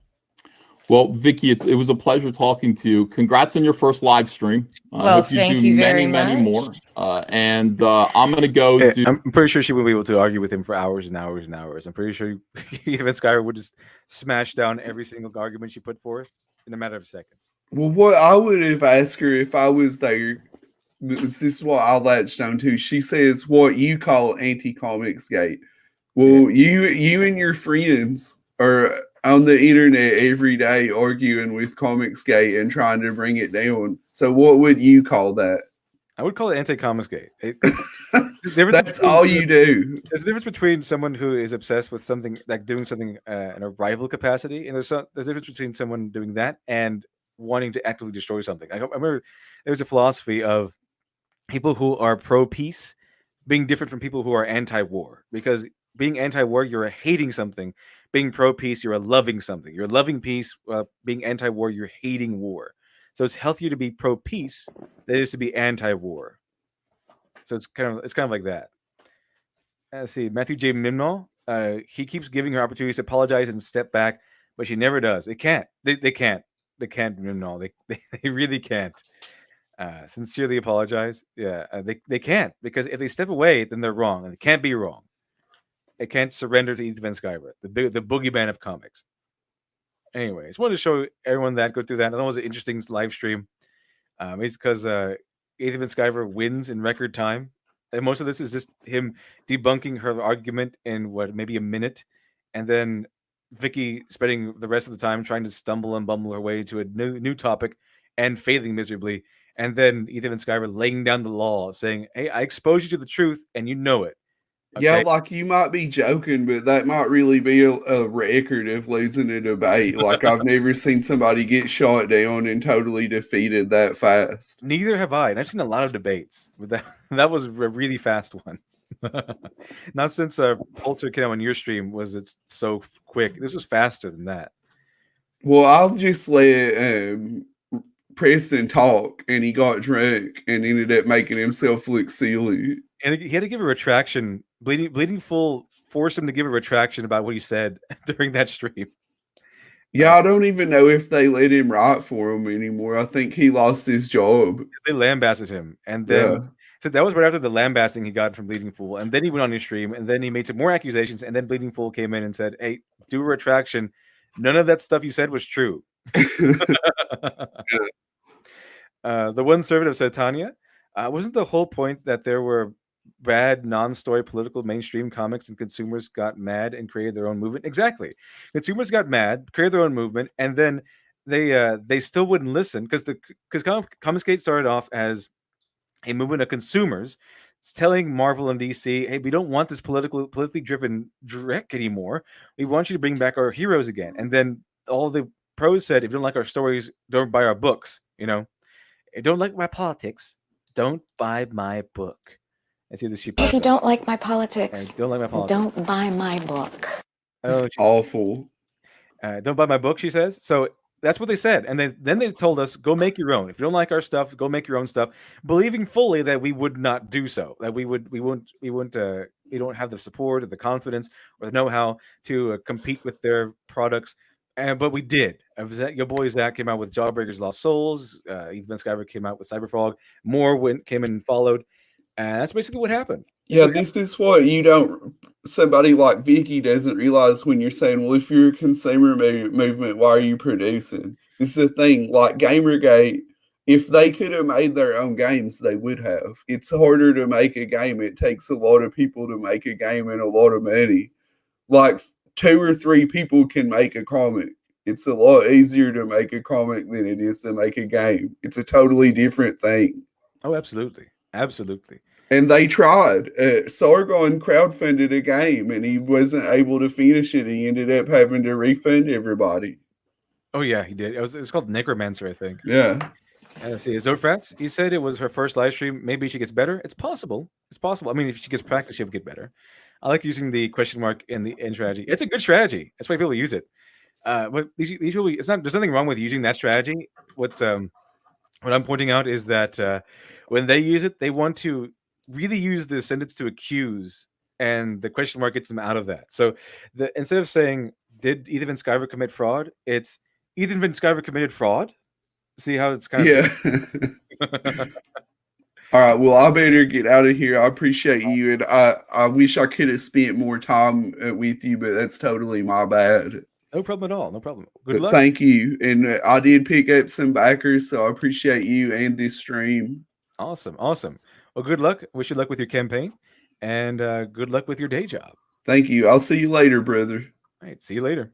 Well, Vicky, it was a pleasure talking to you. Congrats on your first live stream. I hope you thank do you many, very many much. more. And I'm going to go Yeah, do. I'm pretty sure she would be able to argue with him for hours and hours and hours. I'm pretty sure even Skyler would just smash down every single argument she put forth in a matter of seconds. Well, what I would have asked her if I was there, this is what I latched on to. She says what you call anti-comics gate. Well, you and your friends are on the internet every day arguing with Comicsgate and trying to bring it down. So what would you call that? I would call it anti-comics gate. That's all you do. There's a difference between someone who is obsessed with something, like doing something in a rival capacity, and there's a difference between someone doing that and wanting to actively destroy something. I remember there was a philosophy of people who are pro-peace being different from people who are anti-war, because being anti-war, you're hating something. Being pro-peace, you're loving something. You're loving peace. Being anti-war, you're hating war. So it's healthier to be pro-peace than it is to be anti-war. So it's kind of like that. Let's see, Matthew J. Mimnall. He keeps giving her opportunities to apologize and step back, but she never does. They can't. They can't. They can't, Mimnall. They really can't. Sincerely apologize. Yeah, they can't, because if they step away, then they're wrong, and they can't be wrong. They can't surrender to Ethan Van Sciver, the boogeyman of comics. Anyway, just wanted to show everyone that, go through that. I thought it was an interesting live stream. It's because Ethan Van Sciver wins in record time. And most of this is just him debunking her argument in maybe a minute, and then Vicky spending the rest of the time trying to stumble and bumble her way to a new topic and failing miserably, and then Ethan Van Sciver laying down the law, saying, "Hey, I exposed you to the truth, and you know it." Okay? Yeah, like you might be joking, but that might really be a record of losing a debate. Like I've never seen somebody get shot down and totally defeated that fast. Neither have I, and I've seen a lot of debates, but that was a really fast one. Not since Polter came on your stream was it so quick. This was faster than that. Well, I'll just let Preston talk, and he got drunk and ended up making himself look silly. And he had to give a retraction. Bleeding Full forced him to give a retraction about what he said during that stream. Yeah, I don't even know if they let him write for him anymore. I think he lost his job. They lambasted him, and then so that was right after the lambasting he got from Bleeding Fool, and then he went on his stream, and then he made some more accusations, and then Bleeding Fool came in and said, "Hey, do a retraction. None of that stuff you said was true." The one servant said, Tanya, wasn't the whole point that there were bad non-story political mainstream comics and consumers got mad and created their own movement? Exactly. Consumers got mad, created their own movement, and then they still wouldn't listen, because Comicsgate started off as a movement of consumers telling Marvel and DC, "Hey, we don't want this politically driven dreck anymore. We want you to bring back our heroes again." And then all the pros said, "If you don't like our stories, don't buy our books. You know, if you don't like my politics, don't buy my book." I see this sheep. If you don't like my politics, don't like my politics, don't buy my book. It's awful. Don't buy my book, she says. So that's what they said, and then they told us, "Go make your own. If you don't like our stuff, go make your own stuff," believing fully that we would not do so. That we don't have the support or the confidence or the know-how to compete with their products. But we did. Your boy Zach came out with Jawbreakers Lost Souls. Ethan Van Sciver came out with Cyberfrog. More came in and followed. And that's basically what happened. Yeah, this is what you don't somebody like Vicky doesn't realize when you're saying, well, if you're a consumer movement, why are you producing? This is the thing, like Gamergate, if they could have made their own games, they would have. It's harder to make a game. It takes a lot of people to make a game and a lot of money. Like 2 or 3 people can make a comic. It's a lot easier to make a comic than it is to make a game. It's a totally different thing. Oh, absolutely. Absolutely. And they tried. Sargon crowdfunded a game and he wasn't able to finish it. He ended up having to refund everybody. Oh yeah, he did. It's called Necromancer, I think. Yeah. Let's see. Zofrats, you said it was her first live stream. Maybe she gets better. It's possible. It's possible. I mean, if she gets practice, she'll get better. I like using the question mark in strategy. It's a good strategy. That's why people use it. But these people, it's not. There's nothing wrong with using that strategy. What I'm pointing out is that when they use it, they want to really use the sentence to accuse, and the question mark gets them out of that. So instead of saying, "Did Ethan Van Sciver commit fraud?" It's Ethan Van Sciver committed fraud. See how it's kind of Yeah. All right. Well, I better get out of here. I appreciate you. And I wish I could have spent more time with you, but that's totally my bad. No problem at all. No problem. Good But luck. thank you. And I did pick up some backers, so I appreciate you and this stream. Awesome. Awesome. Well, good luck. Wish you luck with your campaign, and good luck with your day job. Thank you. I'll see you later, brother. All right. See you later.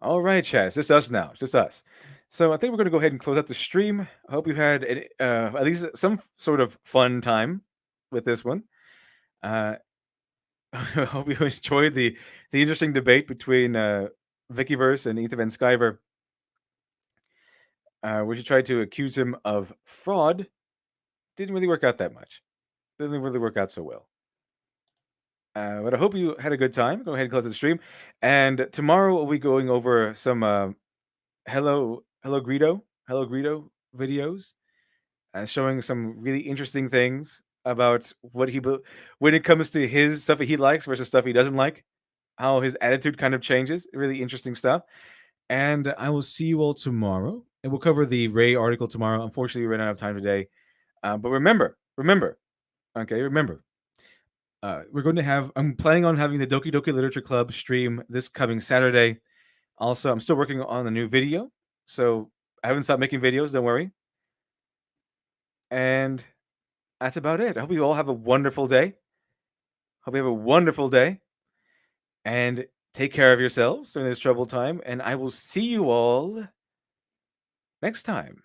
All right, chat. It's just us now. It's just us. So I think we're going to go ahead and close out the stream. I hope you had at least some sort of fun time with this one. I hope you enjoyed the interesting debate between Vickyverse and Ethan Van Sciver, where she tried to accuse him of fraud. Didn't really work out that much. Didn't really work out so well. But I hope you had a good time. Go ahead and close the stream. And tomorrow we'll be going over some Hello Greedo videos, showing some really interesting things about what when it comes to his stuff that he likes versus stuff he doesn't like, how his attitude kind of changes. Really interesting stuff. And I will see you all tomorrow, and we'll cover the Ray article tomorrow. Unfortunately, we ran out of time today. But remember, okay, remember. We're going to have. I'm planning on having the Doki Doki Literature Club stream this coming Saturday. Also, I'm still working on a new video, so I haven't stopped making videos. Don't worry. And that's about it. I hope you all have a wonderful day. Hope you have a wonderful day, and take care of yourselves during this troubled time. And I will see you all next time.